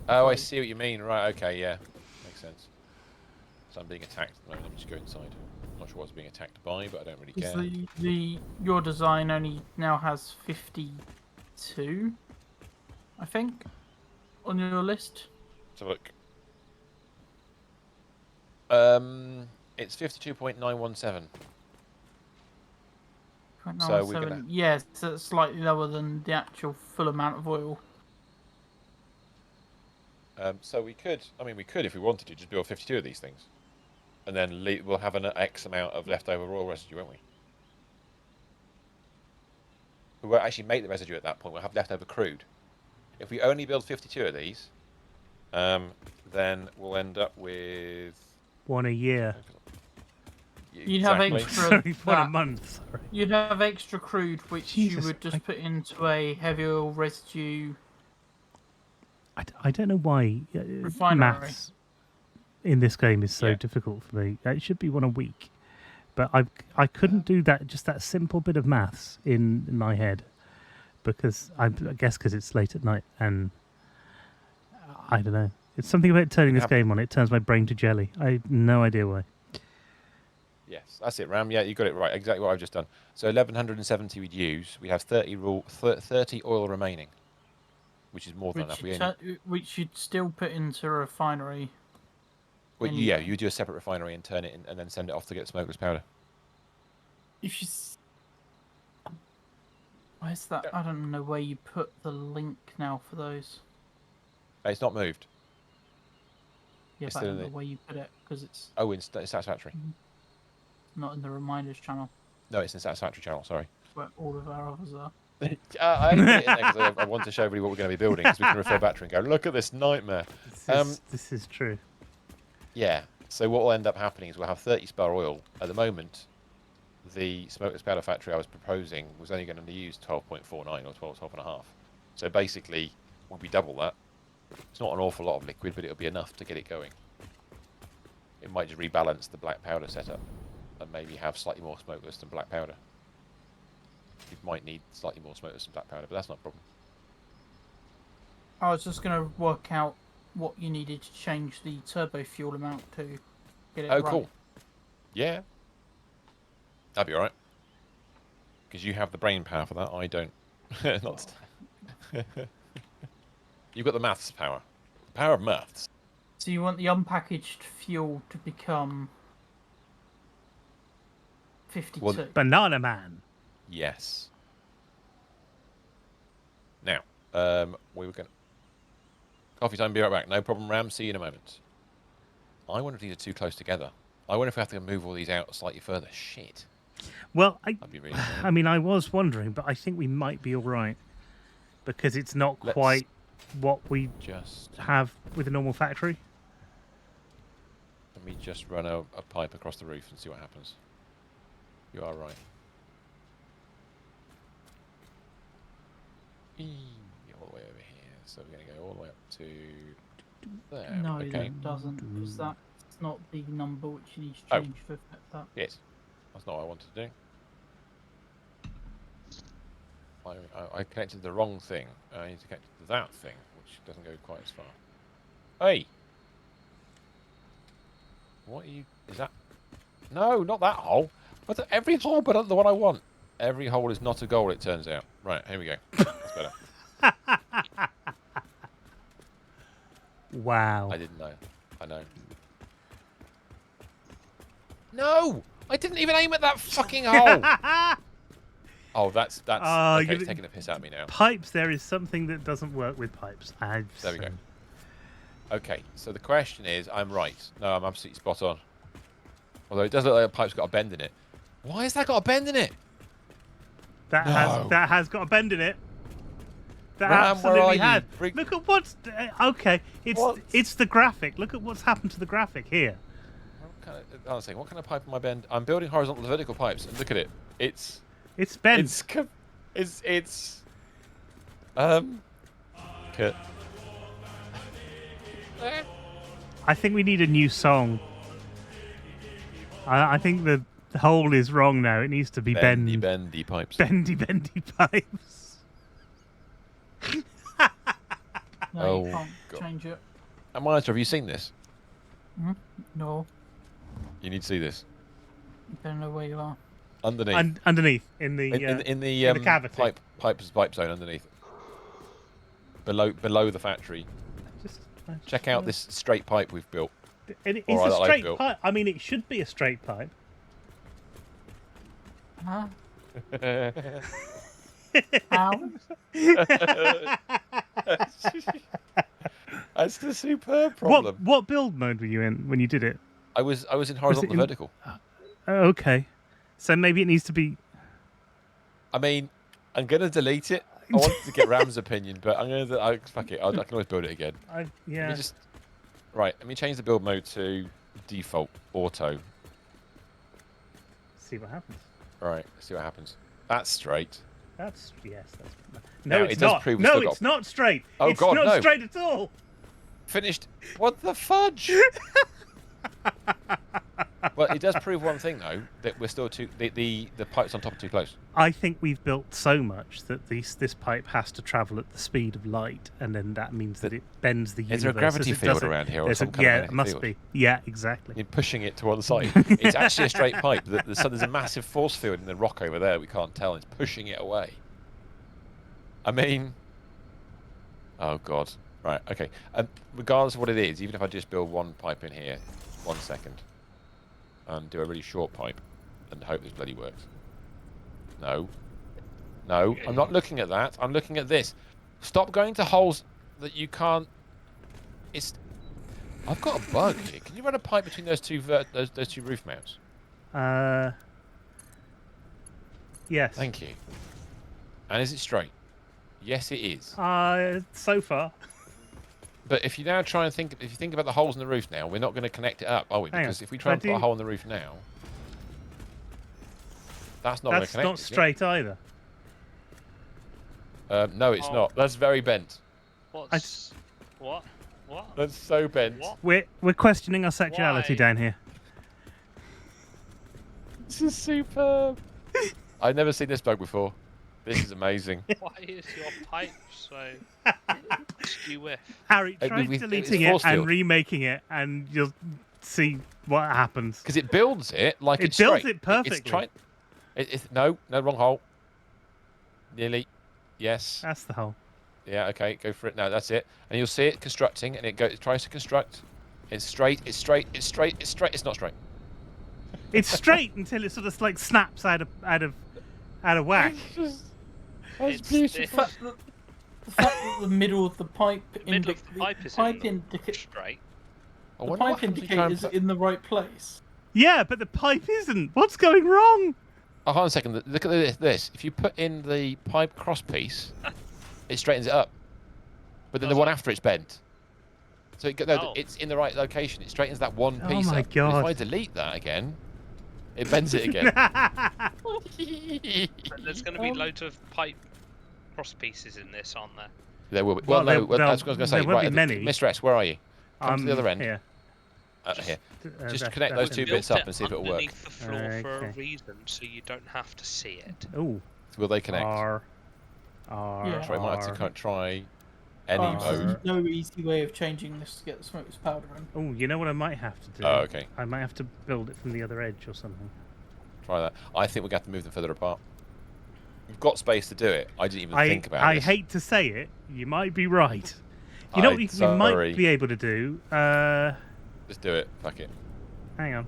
Oh, I see what you mean. Right. Okay. Yeah. Makes sense. So I'm being attacked at the moment. Let me just go inside. Not sure what I was being attacked by, but I don't really Because care. your design only now has 52, I think, on your list. Let's have a look. It's 52.917. So we're gonna. Yeah, so it's slightly lower than the actual full amount of oil. So we could. I mean, we could if we wanted to just build 52 of these things, and then we'll have an X amount of leftover oil residue, won't we? We won't actually make the residue at that point. We'll have leftover crude. If we only build 52 of these, then we'll end up with 1 a year. You'd have Exactly. extra. Sorry, 1 a that. month. Sorry. You'd have extra crude, which Jesus, you would just put into a heavy oil residue I don't know why refinery. maths in this game is so Yeah. difficult for me. It should be 1 a week, but I couldn't do that. Just that simple bit of maths in my head, because I guess because it's late at night and I don't know. It's something about turning this game on. It turns my brain to jelly. I have no idea why. Yes, that's it, Ram. Yeah, you got it right. Exactly what I've just done. So 1170 we'd use. We have 30 oil remaining, which is more than enough. Which you'd still put into a refinery. Well, yeah, you do a separate refinery and turn it in, and then send it off to get smokeless powder. If you. Where's that? I don't know where you put the link now for those. It's not moved. Yeah, but I don't know where you put it because it's. Oh, in Satisfactory. Not in the reminders channel. No, it's in Satisfactory channel. Sorry. Where all of our others are. I only put it in there because I want to show everybody what we're going to be building, because we can refer back to it and go, look at this nightmare. This is true. Yeah. So what will end up happening is we'll have 30 spare oil. At the moment, the smokeless powder factory I was proposing was only going to use 12.49 or 12.5. So basically, we'll be double that. It's not an awful lot of liquid, but it'll be enough to get it going. It might just rebalance the black powder setup and maybe have slightly more smokeless than black powder. You might need slightly more smokeless than black powder, but that's not a problem. I was just going to work out what you needed to change the turbo fuel amount to get it right. Oh, cool. Yeah. That'd be alright. Because you have the brain power for that, I don't. Not. You've got the maths power. The power of maths. So you want the unpackaged fuel to become 52. Well, Banana Man. Yes. Now, we were going. Coffee time. Be right back. No problem, Ram. See you in a moment. I wonder if these are too close together. I wonder if we have to move all these out slightly further. Shit. Well, That'd be really I mean, I was wondering, but I think we might be all right because it's not quite what we just have with a normal factory. Let me just run a pipe across the roof and see what happens. You are right. All the way over here. So we're going to go all the way up to there. No, okay. that doesn't, because that's not the number which you need to change to affect that. Yes. That's not what I wanted to do. I connected the wrong thing. I need to connect to that thing, which doesn't go quite as far. Hey! What are you... Is that... No, not that hole. But every hole but the one I want. Every hole is not a goal, it turns out. Right, here we go. That's better. Wow. I didn't know. I know. No! I didn't even aim at that fucking hole! Oh, that's okay, it's taking a piss at me now. Pipes, there is something that doesn't work with pipes. There we go. Okay, so the question is, I'm right. No, I'm absolutely spot on. Although it does look like a pipe's got a bend in it. Why has that got a bend in it? That has got a bend in it. That Ram, absolutely had. Bring... Look at what's... okay, it's the graphic. Look at what's happened to the graphic here. What kind of pipe am I bend? I'm building horizontal and vertical pipes, and look at it. It's bent. It's Kurt. I think we need a new song. I think the hole is wrong now. It needs to be bendy pipes. Bendy pipes. No, you can't change it. Monitor, have you seen this? No. You need to see this. I don't know where you are. Underneath in the cavity. Pipe zone underneath. Below the factory. Check out this straight pipe we've built. It's a straight pipe. I mean, it should be a straight pipe. Huh? How? That's the superb problem. What build mode were you in when you did it? I was in horizontal and vertical. Okay. So maybe it needs to be... I mean, I'm going to delete it wanted to get Ram's opinion, but I'm gonna. Fuck it. I can always build it again. Yeah. Let me right. Let me change the build mode to default auto. See what happens. Right. See what happens. That's straight. That's That's Now, no, it's it does not. prove we've No, still it's not straight. Oh, it's God, not no. straight at all. Finished. What the fudge? Well, it does prove one thing though, that we're still too. The pipes on top are too close. I think we've built so much that this pipe has to travel at the speed of light, and then that means that it bends the universe. Is there a gravity as it field does it. around here, or There's some a, kind of yeah, magnetic it must field? be. Yeah, exactly. You're pushing it to one side. It's actually a straight pipe. So there's a massive force field in the rock over there. We can't tell. It's pushing it away. I mean, oh god. Right. Okay. Regardless of what it is, even if I just build one pipe in here, 1 second, and do a really short pipe, and hope this bloody works. No. No, I'm not looking at that. I'm looking at this. Stop going to holes that you can't. It's. I've got a bug here. Can you run a pipe between those two those two roof mounts? Yes. Thank you. And is it straight? Yes, it is. So far. But if you now try and think, if you think about the holes in the roof now, we're not going to connect it up, are we? Because if we try and put a hole in the roof now, that's not going to connect. That's not straight either. No, it's not. That's very bent. What? What? That's so bent. What? We're questioning our sexuality Why? down here. This is superb. I've never seen this bug before. This is amazing. Why is your pipe so skew with? Harry, try deleting it and remaking it, and you'll see what happens. Because it builds it like it it's builds straight. it perfectly. No, wrong hole. Nearly. Yes. That's the hole. Yeah, okay, go for it. No, that's it. And you'll see it constructing, and it tries to construct. It's straight, it's straight, it's straight, it's straight. It's not straight. It's straight until it sort of like snaps out of whack. That's beautiful. The fact that the middle of the pipe is pipe straight. The pipe indicator is in the right place. Yeah, but the pipe isn't. What's going wrong? Oh, hold on a second. Look at this. If you put in the pipe cross piece, it straightens it up. But then the one after it's bent. So it's in the right location. It straightens that one piece up. Oh my god. If I delete that again, it bends it again. There's going to be loads of pipe cross pieces in this, aren't there? There will be. Well, no, I was going to say, there won't be many. Mr. S, where are you? Come to the other end. Here. Here. Just connect those two bits up and see if it'll work. Underneath the floor for a reason, so you don't have to see it. Ooh. Will they connect? Yeah. So I might have to try any mode. There's no easy way of changing this to get the smokes powder in. Oh, you know what I might have to do? Oh, okay. I might have to build it from the other edge or something. Try that. I think we're going to have to move them further apart. We've got space to do it. I didn't even think about it. I hate to say it. You might be right. You know what we might be able to do? Just do it. Fuck it. Hang on.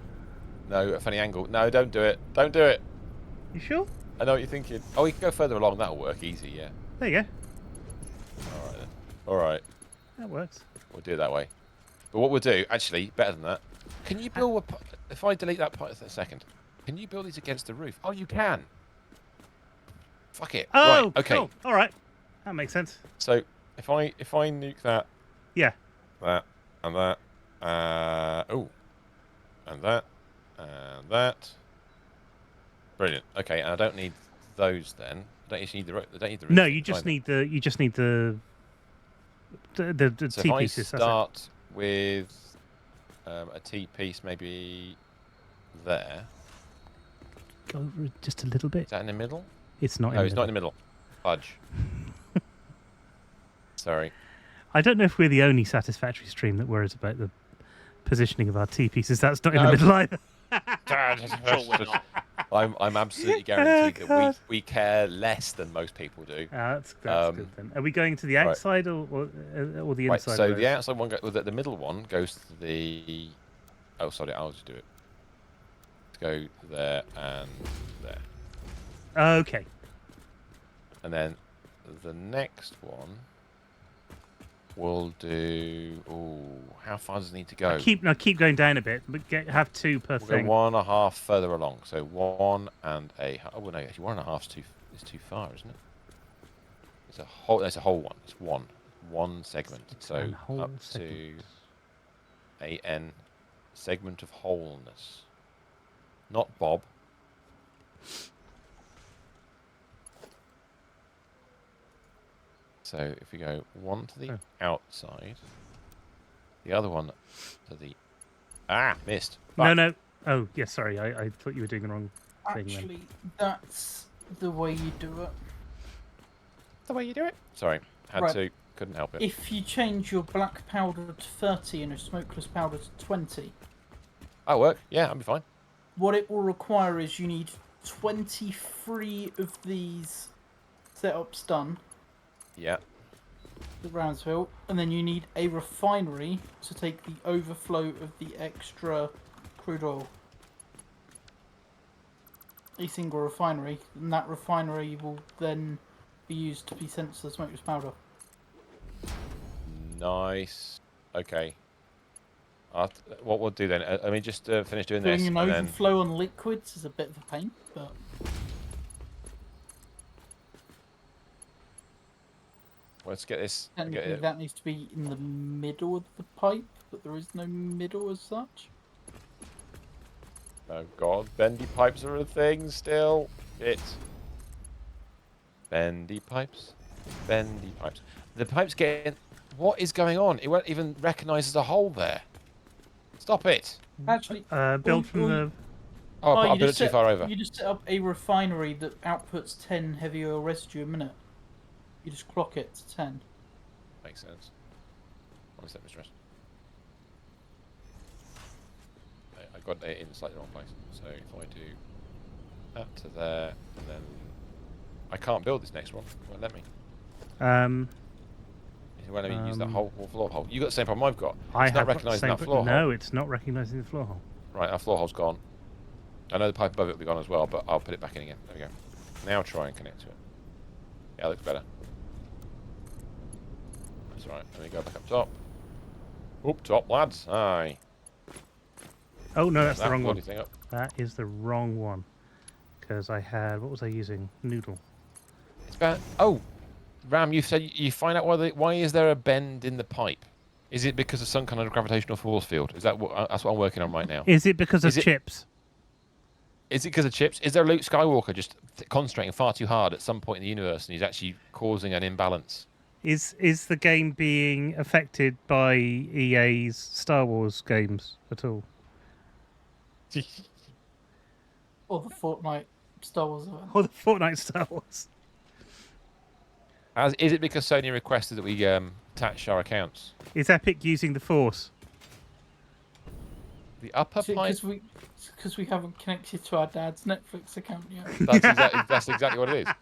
No, a funny angle. No, don't do it. Don't do it. You sure? I know what you're thinking. Oh, we can go further along. That'll work easy, yeah. There you go. All right, then. All right. That works. We'll do it that way. But what we'll do, actually, better than that, can you build if I delete that part for a second, can you build these against the roof? Oh, you can. Fuck it. Oh, right, okay. Cool. All right. That makes sense. So if I nuke that. Yeah. That and that. Oh. And that. And that. Brilliant. Okay, and I don't need those then. I don't need the roof. No, you just need the so T if pieces. I start with a T piece, maybe there. Go over it just a little bit. Is that in the middle? It's not. No, it's not in the middle. Fudge. Sorry. I don't know if we're the only Satisfactory stream that worries about the positioning of our T pieces. That's not in the middle either. I'm absolutely guaranteed that we care less than most people do. That's good then. Are we going to the outside or the inside? So the outside one, the middle one goes to the. Oh, sorry, I'll just do it. Go there and there. Okay. And then the next one we'll do. Oh, how far does it need to go? Keep going down a bit, but have two per thing. Go 1.5 further along. So 1 and a. Oh well, no, actually 1.5 is too far, isn't it? It's a whole. It's a whole one. It's one segment. So And whole up segment. to AN segment of wholeness. Not Bob. So if we go one to the outside, the other one to the missed. No, no. Oh, yeah. Sorry, I thought you were doing the wrong thing then. Actually, that's the way you do it. The way you do it. Sorry, had Right. to. Couldn't help it. If you change your black powder to 30 and your smokeless powder to 20, That'll work. Yeah, I'll be fine. what it will require is you need 23 of these setups done, Yeah. the Brownsville, and then you need a refinery to take the overflow of the extra crude oil. A single refinery, and that refinery will then be used to be sent to the smokeless powder. Nice. Okay. What we'll do then? Let me just finish doing Doing this, an and then overflow on liquids is a bit of a pain, but let's get this. technically that needs to be in the middle of the pipe, but there is no middle as such. Oh god, bendy pipes are a thing still. It's bendy pipes. Bendy pipes. The pipe's getting. What is going on? It won't even recognise as a hole there. Stop it. Actually, Built from the. Oh, I you built it just too set- far over. You just set up a refinery that outputs 10 heavy oil residue a minute. You just clock it to 10. Makes sense. One step, Mr. I got it in the slightly wrong place. So if I do that to there, and then I can't build this next one. It won't let me. It won't let me use that whole floor hole. You got the same problem I've got. It's not recognising that floor hole. No, it's not recognising the floor hole. Right, our floor hole's gone. I know the pipe above it will be gone as well, but I'll put it back in again. There we go. Now try and connect to it. Yeah, that looks better. That's right. Let me go back up top. Up top, lads. Aye. Oh no, that's the That wrong one. bloody thing up. That is the wrong one. Because I had, what was I using? Noodle. It's bad. Oh, Ram, you said you find out why is there a bend in the pipe? Is it because of some kind of gravitational force field? Is that that's what I'm working on right now? Is it because of Is it- chips? Is it because of chips? Is there Luke Skywalker just concentrating far too hard at some point in the universe and he's actually causing an imbalance? Is the game being affected by EA's Star Wars games at all? Or the Fortnite Star Wars event. Or the Fortnite Star Wars? Is it because Sony requested that we attach our accounts? Is Epic using the Force? The upper pipe. Because we haven't connected to our dad's Netflix account yet. That's exactly what it is.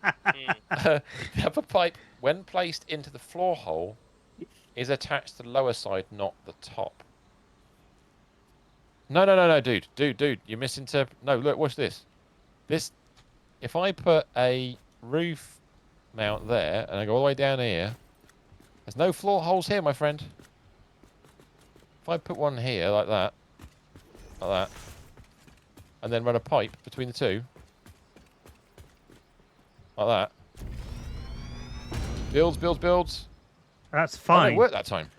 The upper pipe, when placed into the floor hole, is attached to the lower side, not the top. No, dude, you're misinterpreting. No, look, watch this. If I put a roof mount there and I go all the way down here, there's no floor holes here, my friend. If I put one here like that, and then run a pipe between the two, like that. Builds. That's Oh, fine. it worked that time.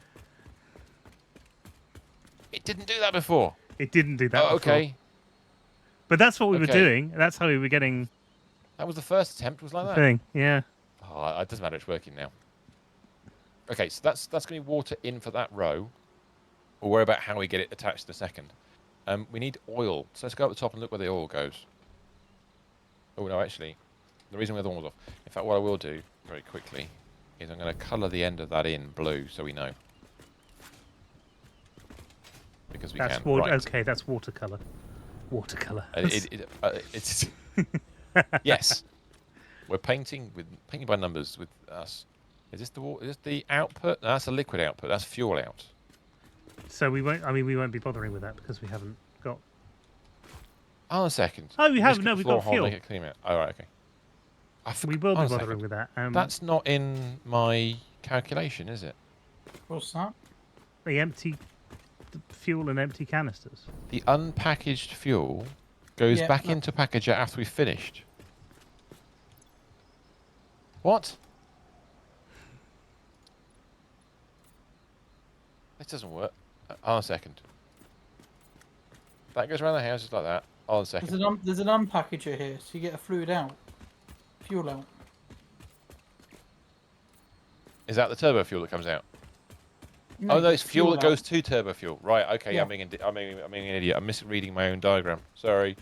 It didn't do that before. It didn't do that Oh, before. okay. But that's what we were Okay. doing. That's how we were getting That was the first attempt, was like the that. thing. Yeah. Oh, it doesn't matter, it's working now. Okay, so that's going to be water in for that row. We'll worry about how we get it attached in a second. We need oil. So let's go up the top and look where the oil goes. Oh, no, actually, the reason the other one was off. In fact, what I will do, very quickly, is I'm going to colour the end of that in blue so we know. Because we That's can. Right. okay, that's watercolor. Watercolor. It's yes. We're painting by numbers with us. Is this the output? No, that's a liquid output. That's fuel out. So we won't be bothering with that because we haven't got. Oh, a second. Oh, we Just have. get No, the we've floor got hole, fuel. make it clean out. Oh, right, okay. We will be a bothering second. with that. That's not in my calculation, is it? What's that? The fuel and empty canisters. The unpackaged fuel goes Yeah, back that- into packager after we've finished. What? It doesn't work. Hold on a second. That goes around the house just like that. Hold on a second. There's an unpackager here, so you get a fluid out, fuel out. Is that the turbo fuel that comes out? No, Oh you no, get it's fuel that out. goes to turbo fuel. Right. Okay. Yeah. I'm being an idiot. I'm misreading my own diagram. Sorry.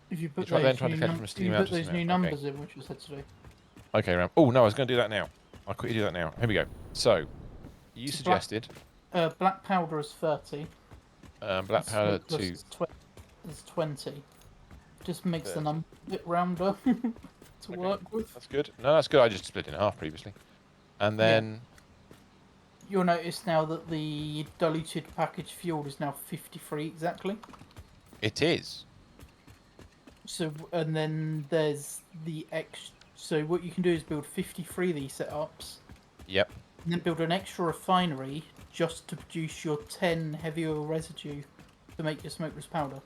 If you put Trying those to new, catch from if steam you out put to those steam out. new Okay. numbers in, which was said today. Okay, Ram. Oh no, I was going to do that now. I'll quickly do that now. Here we go. So, you So suggested Black powder is 30. black powder Smokeless to. is 20. Just makes the 30. number a bit rounder to work with. That's good. No, that's good. I just split it in half previously, and then You'll notice now that the diluted packaged fuel is now 53 exactly. it is. So, and then there's the X. So what you can do is build 53 of these setups, Yep. and then build an extra refinery just to produce your 10 heavy oil residue to make your smokeless powder.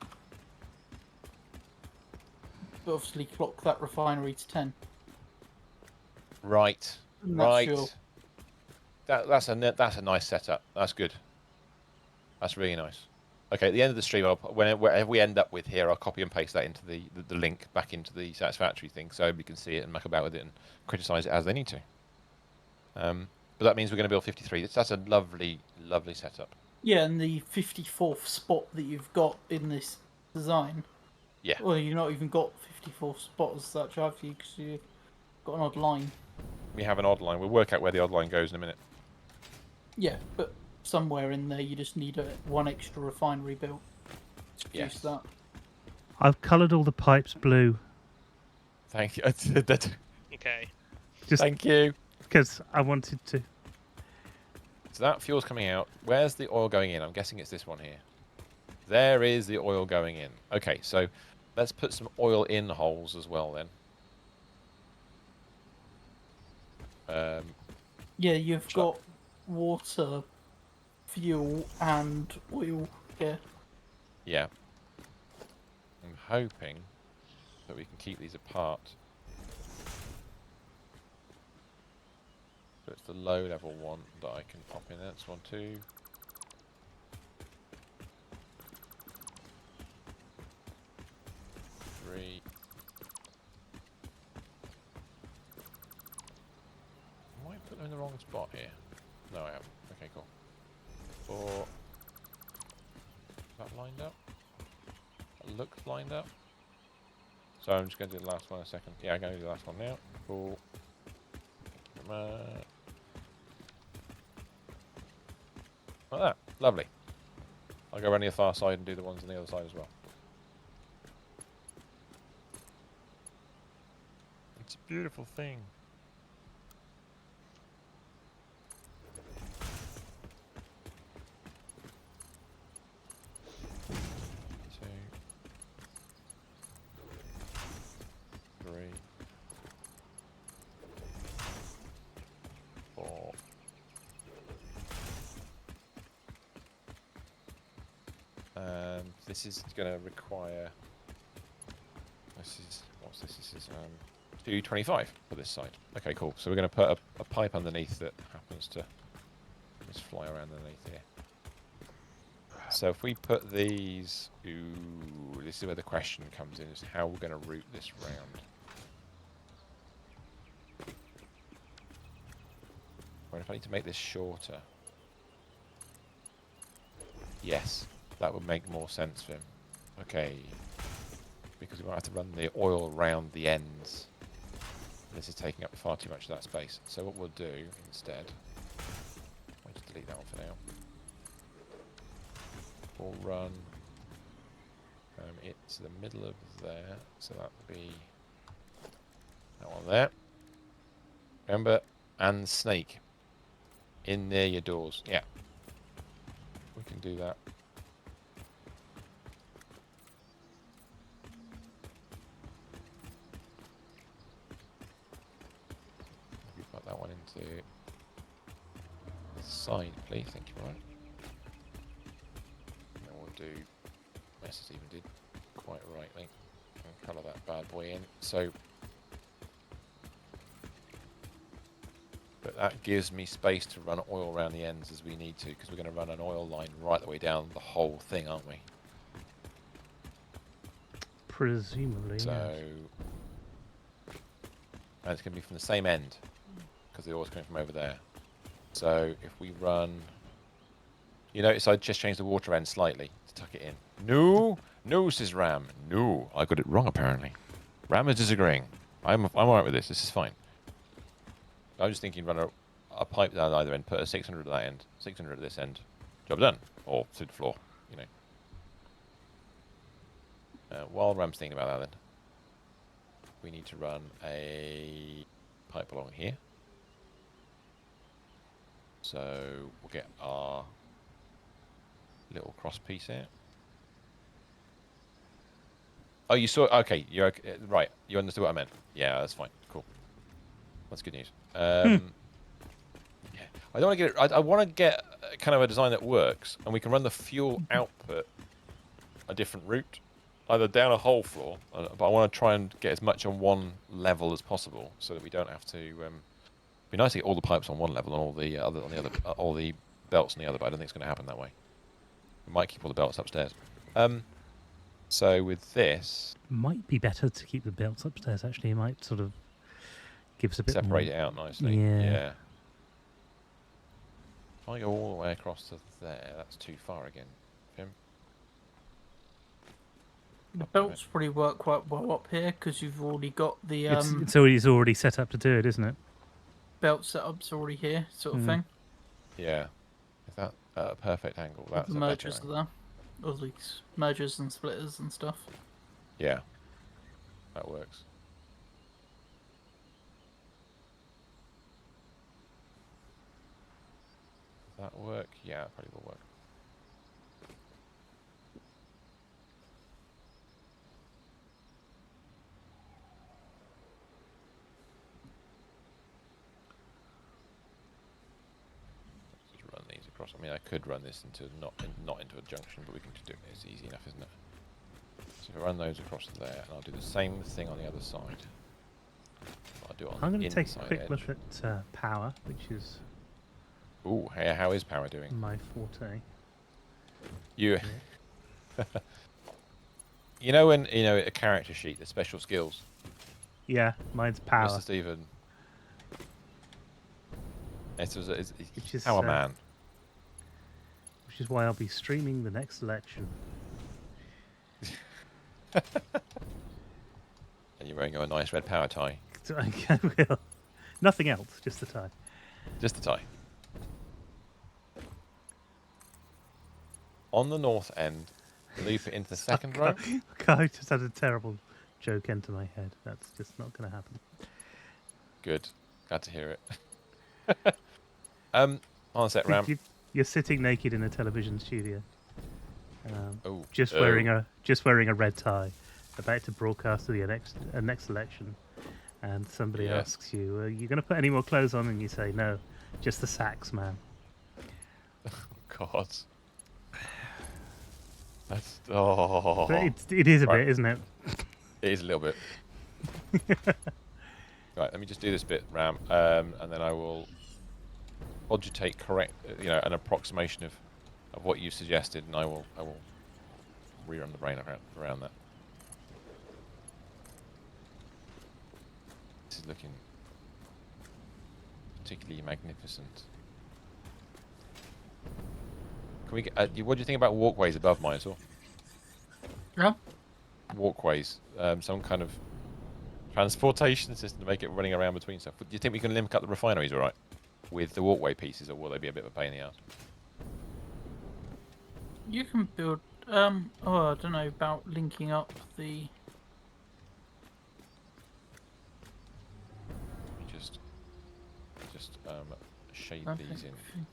But obviously clock that refinery to 10. Right. And Right. Your... That's a nice setup. That's good. That's really nice. Okay, at the end of the stream, wherever we end up with here, I'll copy and paste that into the link back into the Satisfactory thing, so everybody can see it and muck about with it and criticise it as they need to. But that means we're going to build 53. That's a lovely, lovely setup. Yeah, and the 54th spot that you've got in this design. Yeah. Well, you've not even got 54th spot as such, have you? Because you've got an odd line. We have an odd line. We'll work out where the odd line goes in a minute. Yeah, but somewhere in there you just need one extra refinery built to produce that. I've coloured all the pipes blue. Thank you. Okay. Just Thank you. because I wanted to. So that fuel's coming out. Where's the oil going in? I'm guessing it's this one here. There is the oil going in. Okay, so let's put some oil in holes as well then. Yeah, you've got water, fuel, and oil. Yeah. Yeah. I'm hoping that we can keep these apart. So it's the low level one that I can pop in. That's 1, 2. 3. I might put them in the wrong spot here. No, I haven't. Okay, cool. 4. Is that lined up? That looks lined up. So I'm just going to do the last one in a second. Yeah, I'm going to do the last one now. Cool. Thank you very much. Like that. Lovely. I'll go around the far side and do the ones on the other side as well. It's a beautiful thing. This is going to require. This is what's this? This is 225 for this side. Okay, cool. So we're going to put a pipe underneath that happens to just fly around underneath here. So if we put these, ooh, this is where the question comes in: is how we're going to route this round. Or if I need to make this shorter. Yes. That would make more sense for him. Okay. Because we might have to run the oil around the ends. This is taking up far too much of that space. So what we'll do instead... I'll just delete that one for now. We'll run it to the middle of there. So that would be that one there. Remember, and snake. In near your doors. Yeah. We can do that. That one into the side, please. Thank you very much. And then we'll do. Yes, Stephen did quite rightly. And colour that bad boy in. So But that gives me space to run oil around the ends as we need to, because we're going to run an oil line right the way down the whole thing, aren't we? Presumably, So, yes. and it's going to be from the same end, because the oil's coming from over there. So if we run, you notice I just changed the water end slightly to tuck it in. No, no, says Ram. No, I got it wrong apparently. Ram is disagreeing. I'm alright with this. This is fine. I was just thinking, run a pipe down either end, put a 600 at that end, 600 at this end, job done, or to the floor, you know. While Ram's thinking about that, then we need to run a pipe along here. So we'll get our little cross piece here. Oh, you saw? Okay, you're okay, right. You understood what I meant. Yeah, that's fine. Cool. That's good news. Yeah, I don't want to get. I want to get kind of a design that works, and we can run the fuel output a different route, either down a whole floor. But I want to try and get as much on one level as possible, so that we don't have to. It'd be nice to get all the pipes on one level and all the other on the other, all the belts on the other. But I don't think it's going to happen that way. We might keep all the belts upstairs. So with this, Might be better to keep the belts upstairs. Actually, it might sort of give us a bit separate more. it out nicely. Yeah. If I go all the way across to there, that's too far again, Jim. The belts probably work quite well up here because you've already got the It's already set up to do it, isn't it? belt setup's already here, sort of thing. Yeah. Is that a perfect angle? That's The a better mergers are angle. there. All these mergers and splitters and stuff. Yeah. That works. Does that work? Yeah, it probably will work. Let's just run these across. I mean, I could run this into not into a junction, but we can just do it. It's easy enough, isn't it? So if I run those across there, and I'll do the same thing on the other side. I'll do it on I'm the going to take a inside quick edge. look at power, which is Ooh, hey, how is power doing? my forte. You, you know when a character sheet, the special skills. Yeah, mine's power. Mr. Stephen. It's Which is, power man. Which is why I'll be streaming the next election. And you're wearing a nice red power tie. I will. Nothing else, just the tie. Just the tie. On the north end, loop it into the second row. I just had a terrible joke enter my head. That's just not going to happen. Good. Glad to hear it. On a set, Ram. You're sitting naked in a television studio. Oh, just wearing a red tie, about to broadcast to the next election, and somebody asks you, "Are you going to put any more clothes on?" And you say, "No, just the sacks, man." God. That's But it is a bit, isn't it? It is a little bit. Right, let me just do this bit, Ram, and then I will cogitate an approximation of what you suggested, and I will rerun the brain around that. This is looking particularly magnificent. Can we get? What do you think about walkways above mine at all? Yeah. Walkways, some kind of transportation system to make it running around between stuff. Do you think we can link up the refineries all right with the walkway pieces, or will they be a bit of a pain in the ass? You can build. I don't know about linking up the. Just shade these in.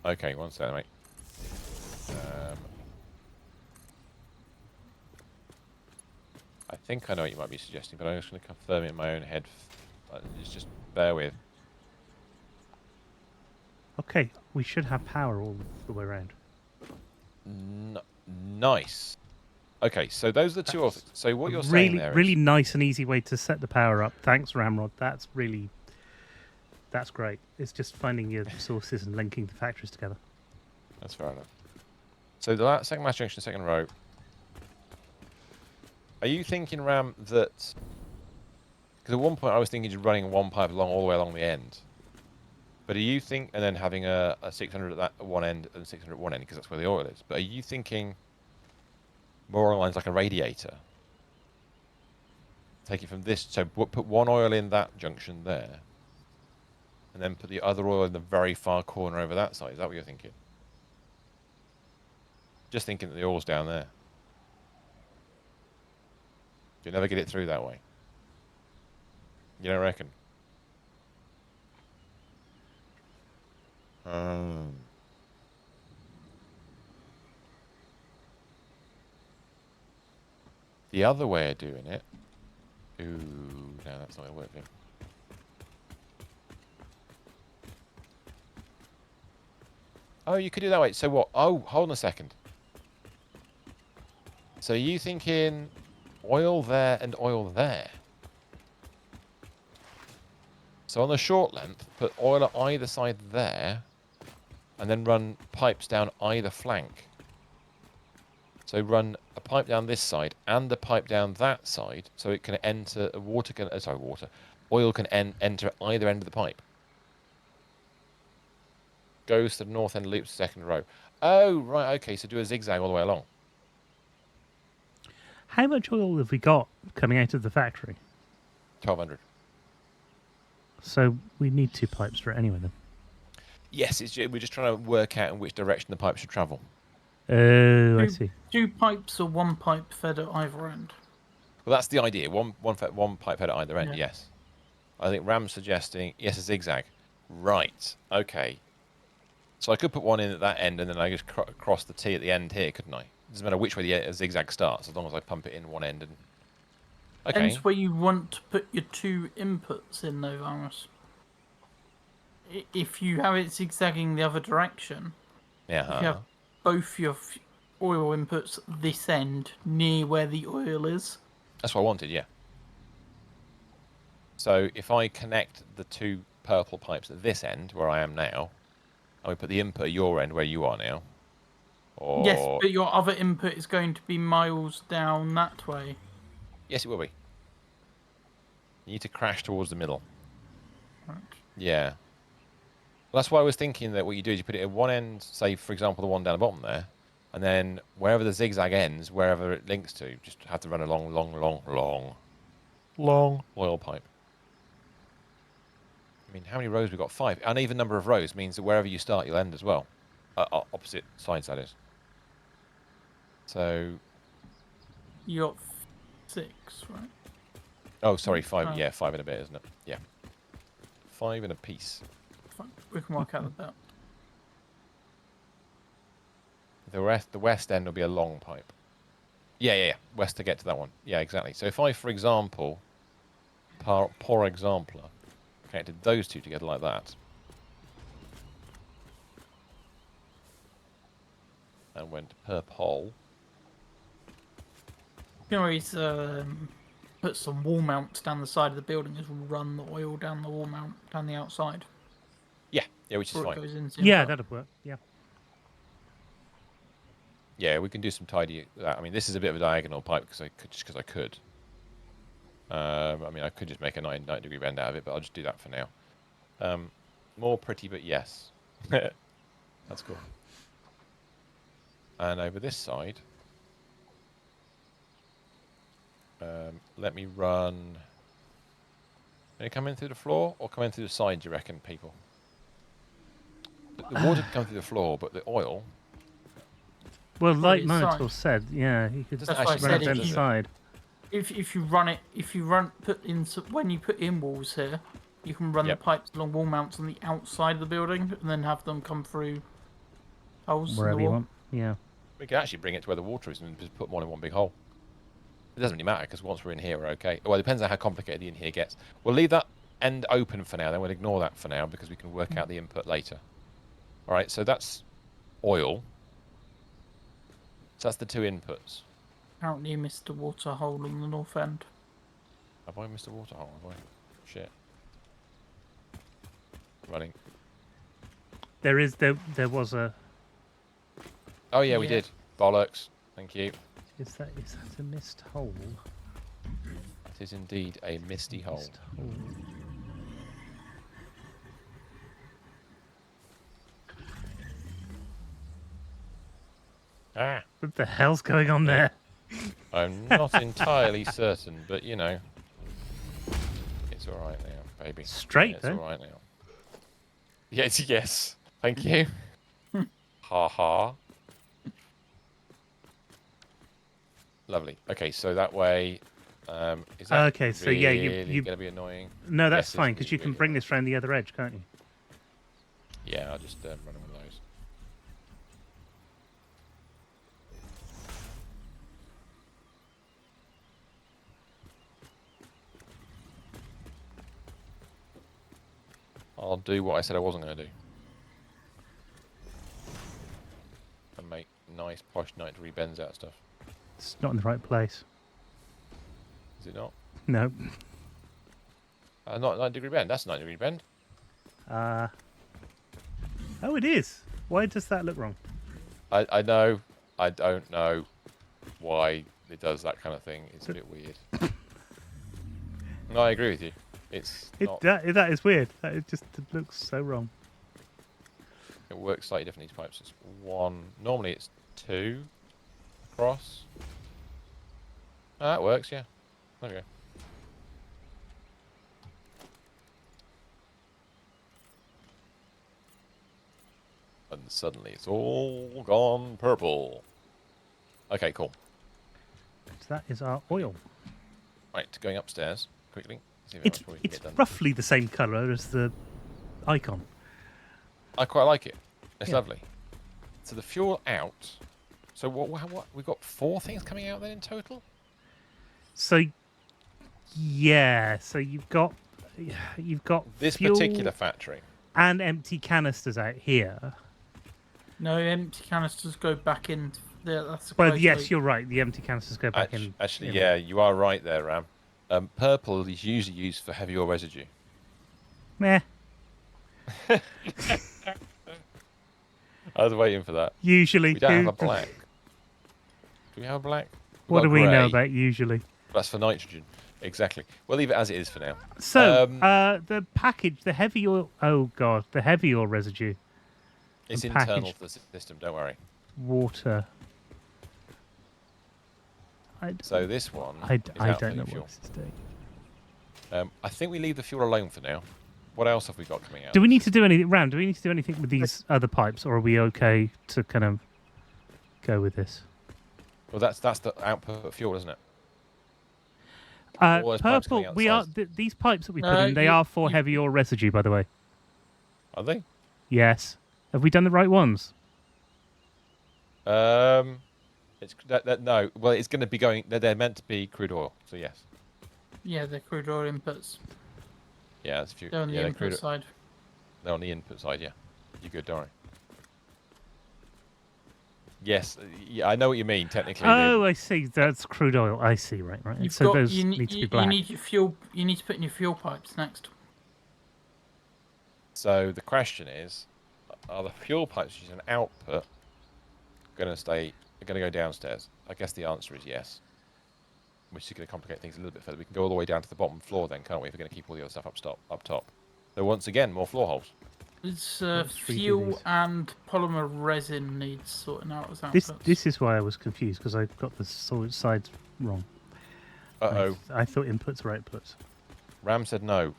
Okay, one second, mate. I think I know what you might be suggesting, but I'm just going to confirm it in my own head. Just bear with. Okay, we should have power all the way around. Nice. Okay, so those are the two. So what you're saying Really, there really is nice and easy way to set the power up. Thanks, Ramrod. That's great. It's just finding your sources and linking the factories together. that's fair enough. So the second mass junction, second row. Are you thinking, Ram, that? Because at one point I was thinking just running one pipe along all the way along the end. But are you and then having a 600 at that one end and 600 at one end because that's where the oil is. But are you thinking more along lines like a radiator? Take it from this. So put one oil in that junction there, and then put the other oil in the very far corner over that side. Is that what you're thinking? Just thinking that the oil's down there. You'll never get it through that way. You don't reckon? The other way of doing it. Ooh, no, that's not going to work. Then. Oh, you could do that way. So what? Oh, hold on a second. So you thinking oil there and oil there? So on the short length, put oil at either side there, and then run pipes down either flank. So run a pipe down this side and a pipe down that side, so it can enter. Oil can enter at either end of the pipe. Goes to the north end, loops second row. Oh, right, okay. So do a zigzag all the way along. How much oil have we got coming out of the factory? 1200. So we need 2 pipes for it anyway, then. Yes, we're just trying to work out in which direction the pipe should travel. Oh, I see. 2 pipes or 1 pipe fed at either end? Well, that's the idea. One pipe head at either end, Yeah. yes. I think Ram's suggesting, yes, a zigzag. Right, okay. So I could put one in at that end, and then I just cross the T at the end here, couldn't I? It doesn't matter which way the zigzag starts, as long as I pump it in one end. And okay. Depends where you want to put your 2 inputs in, though, Varus. If you have it zigzagging the other direction, Yeah. if you have both your oil inputs this end near where the oil is. That's what I wanted, yeah. So if I connect the 2 purple pipes at this end, where I am now, and we put the input at your end, where you are now. Or... Yes, but your other input is going to be miles down that way. Yes, it will be. You need to crash towards the middle. Right. Yeah. Well, that's why I was thinking that what you do is you put it at one end, say, for example, the one down the bottom there, and then wherever the zigzag ends, wherever it links to, just have to run a long oil pipe. I mean, how many rows we got? 5. An even number of rows means that wherever you start, you'll end as well. Opposite sides, that is. So... You got 6, right? Oh, sorry, 5. Oh. Yeah, 5 and a bit, isn't it? Yeah. 5 and a piece. Fine. We can work out the belt. The west end will be a long pipe. Yeah. West to get to that one. Yeah, exactly. So if I, for example, por example, connected those 2 together like that, and went per pole. You can always put some wall mounts down the side of the building as well, run the oil down the wall mount down the outside. Yeah, which is Before it fine. goes into Yeah, the- that'd work. Yeah. Yeah, we can do some tidy. I mean, this is a bit of a diagonal pipe because I could. I mean, I could just make a 90-degree bend out of it, but I'll just do that for now. More pretty, but yes. That's cool. And over this side, let me run... Can it come in through the floor or come in through the side, do you reckon, people? The water can come through the floor, but the oil... Well, like it's Minotaur said, yeah, you could Doesn't That's why I actually run said it down if the you- side. If you run it, when you put in walls here, you can run Yep. the pipes along wall mounts on the outside of the building, and then have them come through holes Wherever in the you wall. want. Yeah. We can actually bring it to where the water is and just put them all in one big hole. It doesn't really matter because once we're in here, we're okay. Well, it depends on how complicated the in here gets. We'll leave that end open for now, then we'll ignore that for now because we can work out the input later. All right, so that's oil. So that's the 2 inputs. Apparently you missed a water hole on the north end. Have I missed a water hole? Have I? Shit. Running. There was a. Oh yeah, we Yeah. did. Bollocks. Thank you. Is that a missed hole? That is indeed a misty hole. Missed hole. Ah. What the hell's going on there? I'm not entirely certain, but you know, it's all right now, baby. Straight, It's though. all right now. Yes, yes. Thank you. Ha ha. Lovely. Okay, so that way, is that Okay, so yeah, really you gonna be annoying? No, that's Yes, fine it's because you can really bring this round the other edge, can't you? Yeah, I'll just run one of those. I'll do what I said I wasn't going to do. And make nice posh 90-degree bends out of stuff. It's not in the right place. Is it not? No. Not 90-degree bend. That's a 90-degree bend. Oh, it is. Why does that look wrong? I know. I don't know why it does that kind of thing. It's a bit weird. No, I agree with you. It's not. That is weird. It looks so wrong. It works slightly different. These pipes. It's 1. Normally it's 2 across. Oh, that works. Yeah. There we go. And suddenly it's all gone purple. Okay, cool. So that is our oil. Right, going upstairs quickly. See if how much more we can It's get done. roughly the same colour as the icon. I quite like it. It's Yeah. lovely. So the fuel out. So what? We've got 4 things coming out then in total. So yeah, so you've got This fuel particular factory. and empty canisters out here. No, empty canisters go back in. That's a Well, closed yes, loop. you're right. The empty canisters go back in. Actually, in. yeah, you are right there, Ram. Purple is usually used for heavy oil residue. Meh. I was waiting for that. Usually. We don't have a black. Do we have a black? We've What got do we know grey. about usually? That's for nitrogen. Exactly. We'll leave it as it is for now. So, the package, the heavy oil. Oh god, the heavy oil residue. It's and internal package- to the system. Don't worry. Water. So this one. I is don't outputting know fuel. what this is doing. I think we leave the fuel alone for now. What else have we got coming out? Do we need to do anything, Ram? Do we need to do anything with these other pipes, or are we okay to kind of go with this? Well, that's the output of fuel, isn't it? All those pipes Purple. coming out We the are sides. these pipes that we put No, in. They are for heavy oil residue, by the way. Are they? Yes. Have we done the right ones? It's no. Well, it's going to be going. They're meant to be crude oil. So yes. Yeah, they're crude oil inputs. Yeah, that's fuel. They're on the they're input side. They're on the input side. Yeah. You good, don't worry. Yes, yeah, I know what you mean. Technically. Oh, I see. That's crude oil. I see. Right. You've So got, those you, need to be you black. need your fuel. You need to put in your fuel pipes next. So the question is, are the fuel pipes using an output going to go downstairs? I guess the answer is yes. Which is going to complicate things a little bit further. We can go all the way down to the bottom floor then, can't we? If we're going to keep all the other stuff up top. So once again, more floor holes. It's Let's redo fuel these. and polymer resin needs sorting out as This outputs. is why I was confused because I got the sides wrong. Uh-oh. I thought inputs were outputs. Ram said no.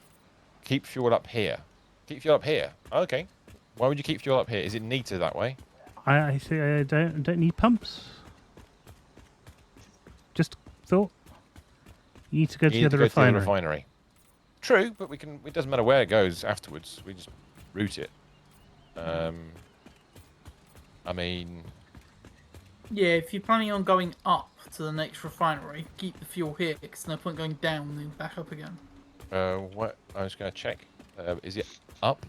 Keep fuel up here. Keep fuel up here. Okay. Why would you keep fuel up here? Is it neater that way? I think I don't need pumps. Just thought. You need to go to You the need other to go to the refinery. refinery. True, but we can. It doesn't matter where it goes afterwards. We just route it. I mean, Yeah, if you're planning on going up to the next refinery, keep the fuel here because no point going down and then back up again. what? I was going to check. Is it up?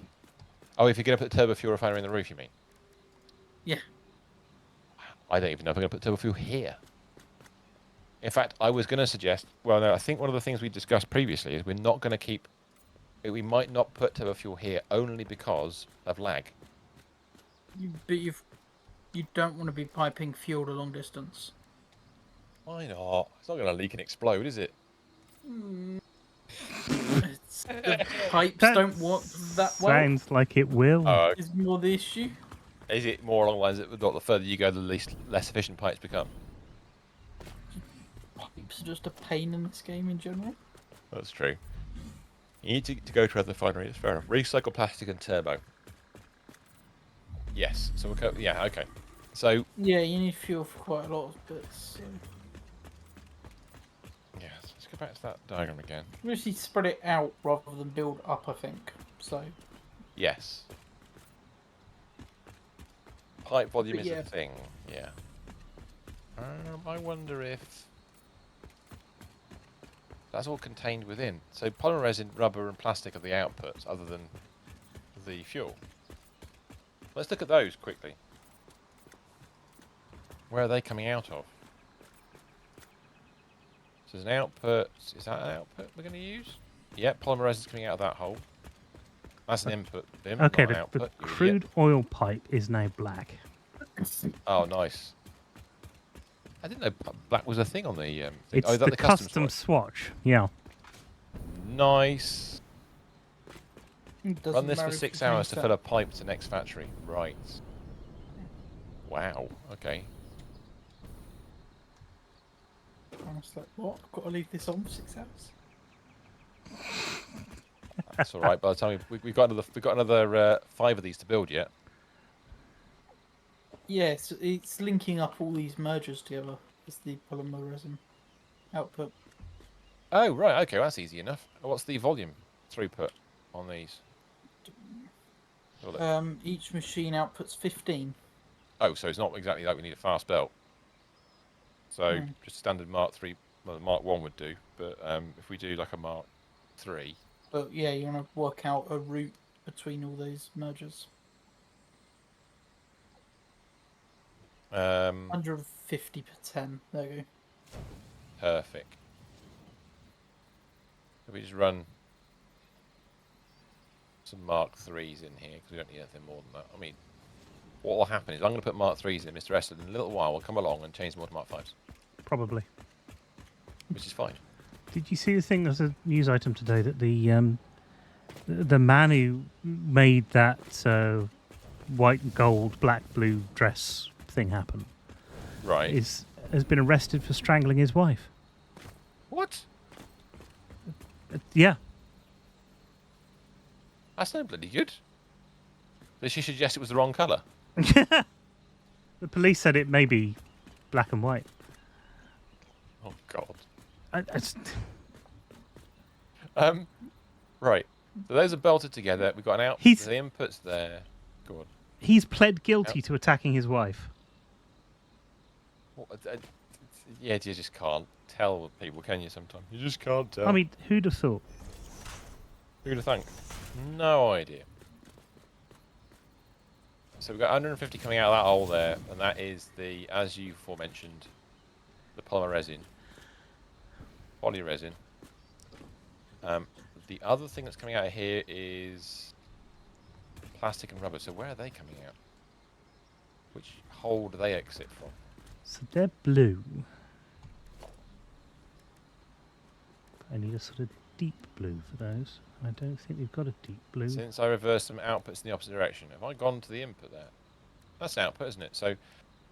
Oh, if you're going to put the turbo fuel refinery in the roof, you mean? Yeah. I don't even know if I'm going to put turbo fuel here. In fact, I was going to suggest. Well, no, I think one of the things we discussed previously is we're not going to keep. We might not put turbo fuel here only because of lag. But you don't want to be piping fuel a long distance. Why not? It's not going to leak and explode, is it? The pipes don't work that well. Sounds like it will. Is more the issue. Is it more along the lines that the further you go, the less efficient pipes become? Pipes are just a pain in this game in general. That's true. You need to go to other refineries. Fair enough. Recycle plastic and turbo. Yes. So we'll go. Yeah. Okay. So. Yeah, you need fuel for quite a lot of bits. Yeah. Let's go back to that diagram again. You actually spread it out rather than build up, I think. So. Yes. Pipe volume is yeah. a thing. Yeah. I wonder if that's all contained within. So polymer resin, rubber, and plastic are the outputs, other than the fuel. Let's look at those quickly. Where are they coming out of? So there's an output. Is that an output we're going to use? Yep, polymer resin's coming out of that hole. That's an input. Bin, Okay, not an the output. crude oil pipe is now black. Oh, nice. I didn't know black was a thing on the thing. It's Oh, is that the custom custom swatch. Yeah. Nice. Doesn't Run this matter for if 6 you hours change to that. fill a pipe to next factory. Right. Wow. Okay. I was like, what? I've got to leave this on for 6 hours? That's all right. By the time we've got another 5 of these to build yet. Yes, it's linking up all these mergers together. It's the polymer resin output. Oh right. Okay. Well, that's easy enough. What's the volume throughput on these? Each machine outputs 15. Oh, so it's not exactly like we need a fast belt. So just standard Mark 3, well, Mark 1 would do. But if we do like a Mark 3. But yeah, you want to work out a route between all those mergers. 150 per 10. There you go. Perfect. If we just run some Mark 3s in here, because we don't need anything more than that. I mean, what will happen is I'm going to put Mark 3s in, Mr. Eston, in a little while we'll come along and change them all to Mark 5s. Probably. Which is fine. Did you see the thing as a news item today that the man who made that white, gold, black, blue dress thing happen Right. has been arrested for strangling his wife? What? Yeah. That's no bloody good. Did she suggest it was the wrong colour? The police said it may be black and white. Oh, God. Right. So those are belted together. We've got an output. The input's there. Go on. He's pled guilty to attacking his wife. Yeah, you just can't tell people, can you, sometimes? You just can't tell. I mean, who'd have thought? Who'd have thunk? No idea. So we've got 150 coming out of that hole there, and that is the, as you aforementioned, the polymer resin. Polyresin. The other thing that's coming out of here is plastic and rubber. So where are they coming out? Which hole do they exit from? So they're blue. I need a sort of deep blue for those. I don't think we've got a deep blue. Since I reversed some outputs in the opposite direction, have I gone to the input there? That's an output, isn't it? So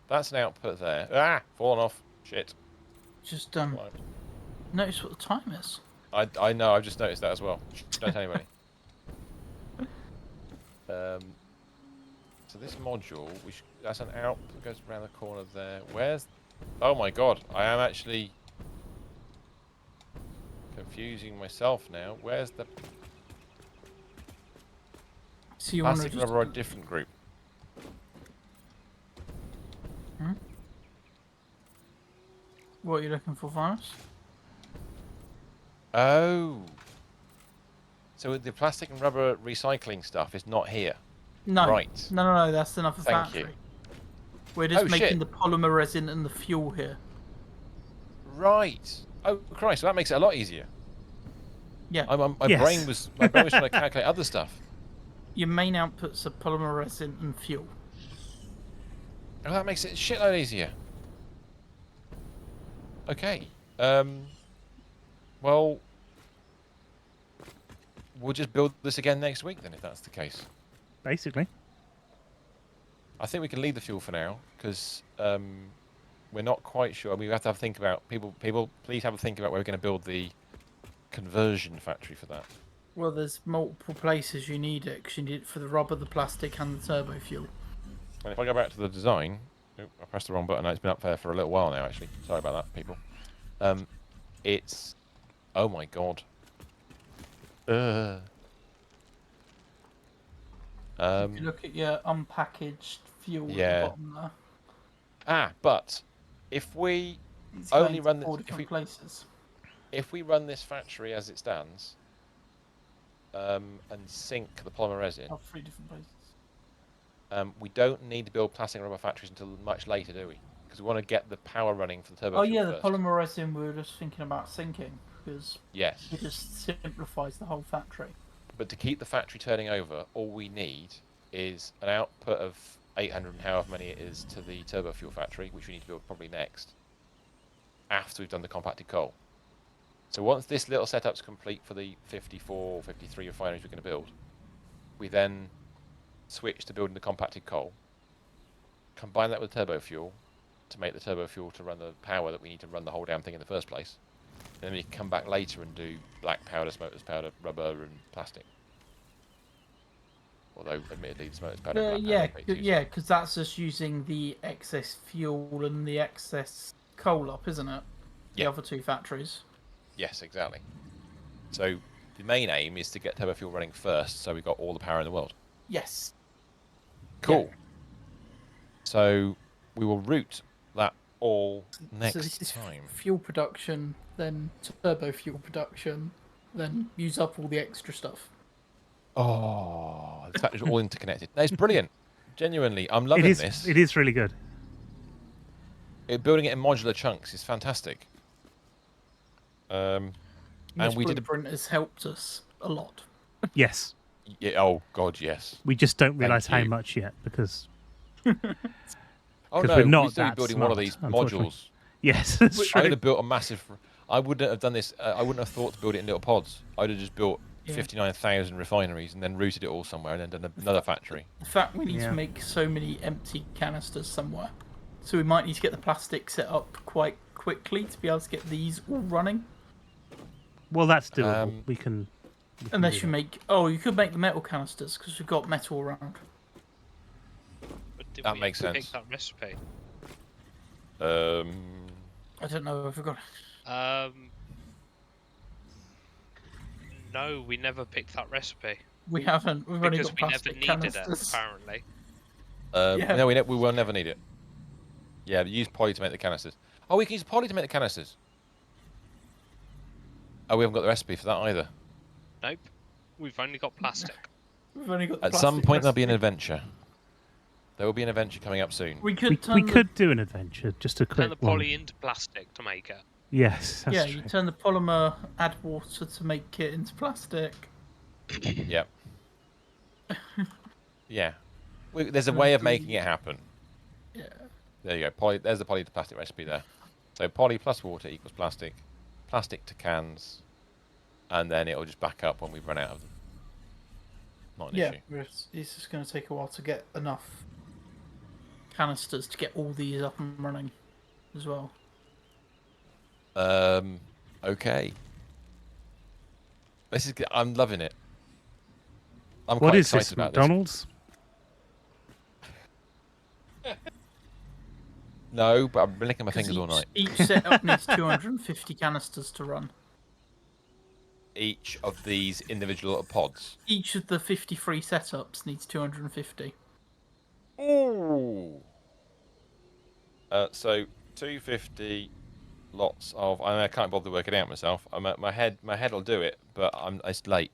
that's an output there. Ah! Fallen off. Shit. Just notice what the time is. I know, I've just noticed that as well. Don't tell anybody. So this module, that's an output that goes around the corner there. Where's... Oh my god, I am actually confusing myself now. Where's the... So you plastic want to rubber are a different group. What are you looking for, Virus? Oh. So the plastic and rubber recycling stuff is not here. No. Right. No, that's another Thank factory. you. We're just Oh, making shit. the polymer resin and the fuel here. Right. Oh Christ! So that makes it a lot easier. Yeah. My Yes. brain was trying to calculate other stuff. Your main outputs are polymer resin and fuel. Oh, that makes it a shitload easier. Okay. Well, we'll just build this again next week then, if that's the case. Basically. I think we can leave the fuel for now because we're not quite sure. We have to have a think about people. Please have a think about where we're going to build the conversion factory for that. Well, there's multiple places you need it, because you need it for the rubber, the plastic, and the turbo fuel. And if I go back to the design, I pressed the wrong button. It's been up there for a little while now, actually. Sorry about that, people. It's oh my god. If you look at your unpackaged fuel at Yeah. the bottom there, But if we it's only going run to this, four different places. if we run this factory as it stands, and sink the polymer resin, Oh, 3 different places. we don't need to build plastic and rubber factories until much later, do we? Because we want to get the power running for the turbo Oh fuel yeah, the first. polymer resin we were just thinking about sinking, because Yes. it just simplifies the whole factory. But to keep the factory turning over, all we need is an output of 800 and however many it is to the turbo fuel factory, which we need to build probably next, after we've done the compacted coal. So once this little setup's complete for the 54 or 53 refineries we're going to build, we then switch to building the compacted coal, combine that with turbo fuel to make the turbo fuel to run the power that we need to run the whole damn thing in the first place. And then we can come back later and do black powder, smokeless powder, rubber and plastic. Although, admittedly, the smokeless powder and black powder are yeah, because that's just using the excess fuel and the excess coal up, isn't it? The Yeah. other 2 factories. Yes, exactly. So the main aim is to get turbo fuel running first, so we've got all the power in the world. Yes. Cool. Yeah. So we will route that all next so this is time. Fuel production, then turbo fuel production, then use up all the extra stuff. Oh, the fact it's all interconnected. No, it's brilliant. Genuinely, I'm loving this. It is really good. Building it in modular chunks is fantastic. And we did. Blueprint has helped us a lot. Yes. Yeah, oh God, yes. We just don't realise how you. much yet because. Oh no, we're not we're still that building smart, one of these unfortunately. modules. Yes, that's I true. would have built a massive. I wouldn't have done this. I wouldn't have thought to build it in little pods. I'd have just built 59,000 refineries and then routed it all somewhere and then done another factory. The fact we need to make so many empty canisters somewhere, so we might need to get the plastic set up quite quickly to be able to get these all running. Well, that's doable. We can Unless you make... Oh, you could make the metal canisters, because we've got metal around. But That makes sense. Pick that recipe. I don't know, I forgot. No, we never picked that recipe. We haven't. We've only Because got we never plastic needed canisters. it, apparently. Yeah. No, we will never need it. Yeah, use poly to make the canisters. Oh, we can use poly to make the canisters. Oh, we haven't got the recipe for that either. Nope. We've only got plastic. We've only got the At some plastic point, there'll be an recipe. adventure. There will be an adventure coming up soon. We could we could do an adventure, just a quick Turn the one. poly into plastic to make it. Yes, that's true. you turn the polymer, add water to make it into plastic. Yep. Yeah. There's a way of making it happen. Yeah. There you go. Poly. There's the poly to plastic recipe there. So poly plus water equals plastic. Plastic to cans. And then it'll just back up when we run out of them. Not an issue. It's just going to take a while to get enough canisters to get all these up and running as well. Okay. This is. I'm loving it. I'm What quite is excited this, about McDonald's? this. No, but I've been licking my fingers all night. Each setup needs 250 canisters to run. Each of these individual little pods. Each of the 53 setups needs 250. Ooh. So 250 lots of. I can't bother working it out myself. My head will do it, but it's late.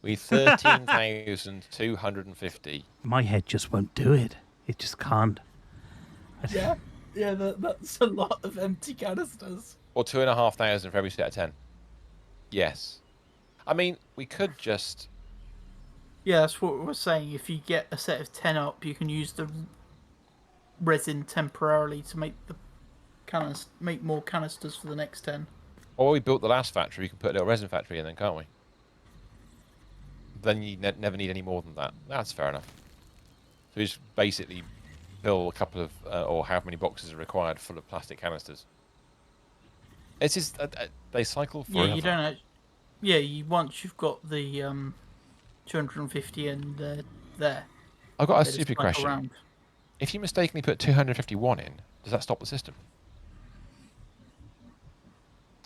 We 13,250. My head just won't do it. It just can't. Yeah, that's a lot of empty canisters. Or 2,500 for every set of 10. Yes. I mean, we could just... Yeah, that's what we're saying. If you get a set of 10 up, you can use the resin temporarily to make make more canisters for the next 10. Or we built the last factory, we can put a little resin factory in then, can't we? Then you never need any more than that. That's fair enough. So you just basically fill a couple of, or how many boxes are required full of plastic canisters. It's just, they cycle forever. Yeah, you don't. Once you've got the 250 and there. I've got a they just stupid cycle question. around. If you mistakenly put 251 in, does that stop the system?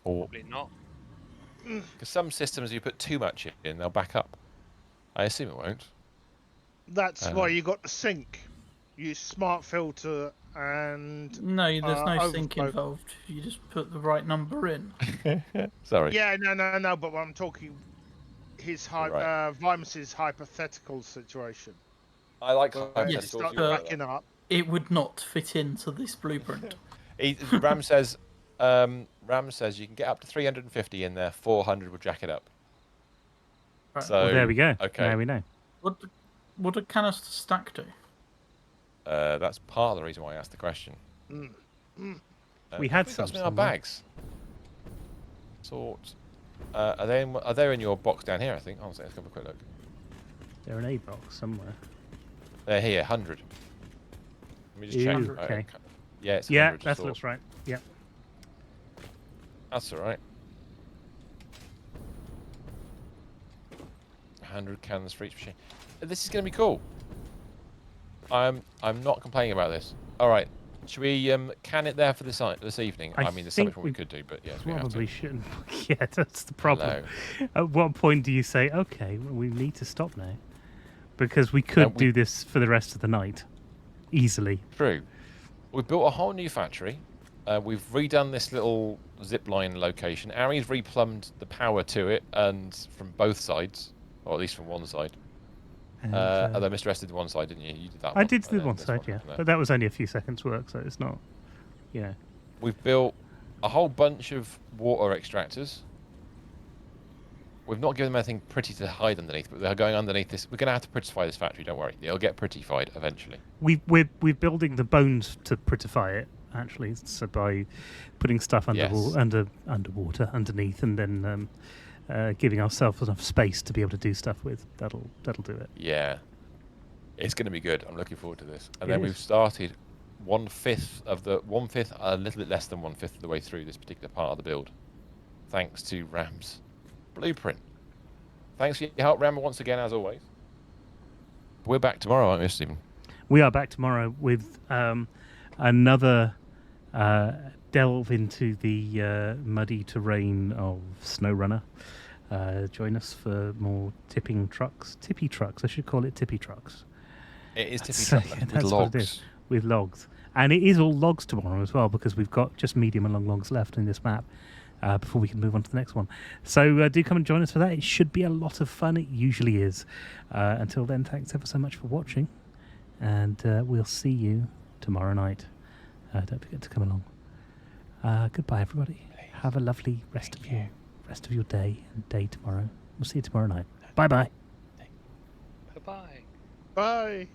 Or Probably not. because some systems, you put too much in, they'll back up. I assume it won't. That's why you got the sync. Use smart filter and No, there's no sync overflow. involved. You just put the right number in. Sorry. Yeah, no. But I'm talking his Right. Vimus's hypothetical situation. I like Where hypotheticals. you start You like backing up. It would not fit into this blueprint. Ram says you can get up to 350 in there. 400 will jack it up. Right. So Well, there we go. Okay. Now we know. What do canister stack do? That's part of the reason why I asked the question. We had We've some got some in our somewhere. bags. Sort. Are they in your box down here? I think. Hold on a second, let's have a quick look. They're in a box somewhere. They're here. 100. Let me just check. Ew, okay. Yeah, it's 100. Yeah, that sort. looks right. Yeah. That's all right. 100 cans for each machine. This is going to be cool. I'm not complaining about this. All right. Should we can it there for this evening? I mean, there's think something we could do, but yes, we have Probably to. shouldn't. Yeah, that's the problem. At what point do you say, okay, well, we need to stop now? Because we could do this for the rest of the night. Easily. True. We built a whole new factory. We've redone this little zipline location. Ari's replumbed the power to it, and from both sides, or at least from one side. And, Although Mr. S did one side, didn't you? You did that I one. did and the then one this side, yeah. happened there. But that was only a few seconds work, so it's not, you know. We've built a whole bunch of water extractors. We've not given them anything pretty to hide underneath, but they're going underneath this. We're going to have to prettify this factory, don't worry. It'll get prettified eventually. We're building the bones to prettify it, actually, so by putting stuff underwater, underneath, and then giving ourselves enough space to be able to do stuff with. That'll do it. Yeah. It's going to be good. I'm looking forward to this. And It then is. we've started a little bit less than 1/5 of the way through this particular part of the build, thanks to Ram's blueprint. Thanks for your help, Ram, once again, as always. We're back tomorrow, aren't we, Stephen? We are back tomorrow with another delve into the muddy terrain of SnowRunner. Join us for more tippy trucks. I should call it tippy trucks. It is tippy So, truck yeah, with that's what it is, logs. with logs. And it is all logs tomorrow as well, because we've got just medium and long logs left in this map before we can move on to the next one. So do come and join us for that. It should be a lot of fun. It usually is. Until then, thanks ever so much for watching. And we'll see you tomorrow night. Don't forget to come along. Goodbye, everybody. Have a lovely rest of your day and day tomorrow. We'll see you tomorrow night. Bye-bye. Goodbye. Bye.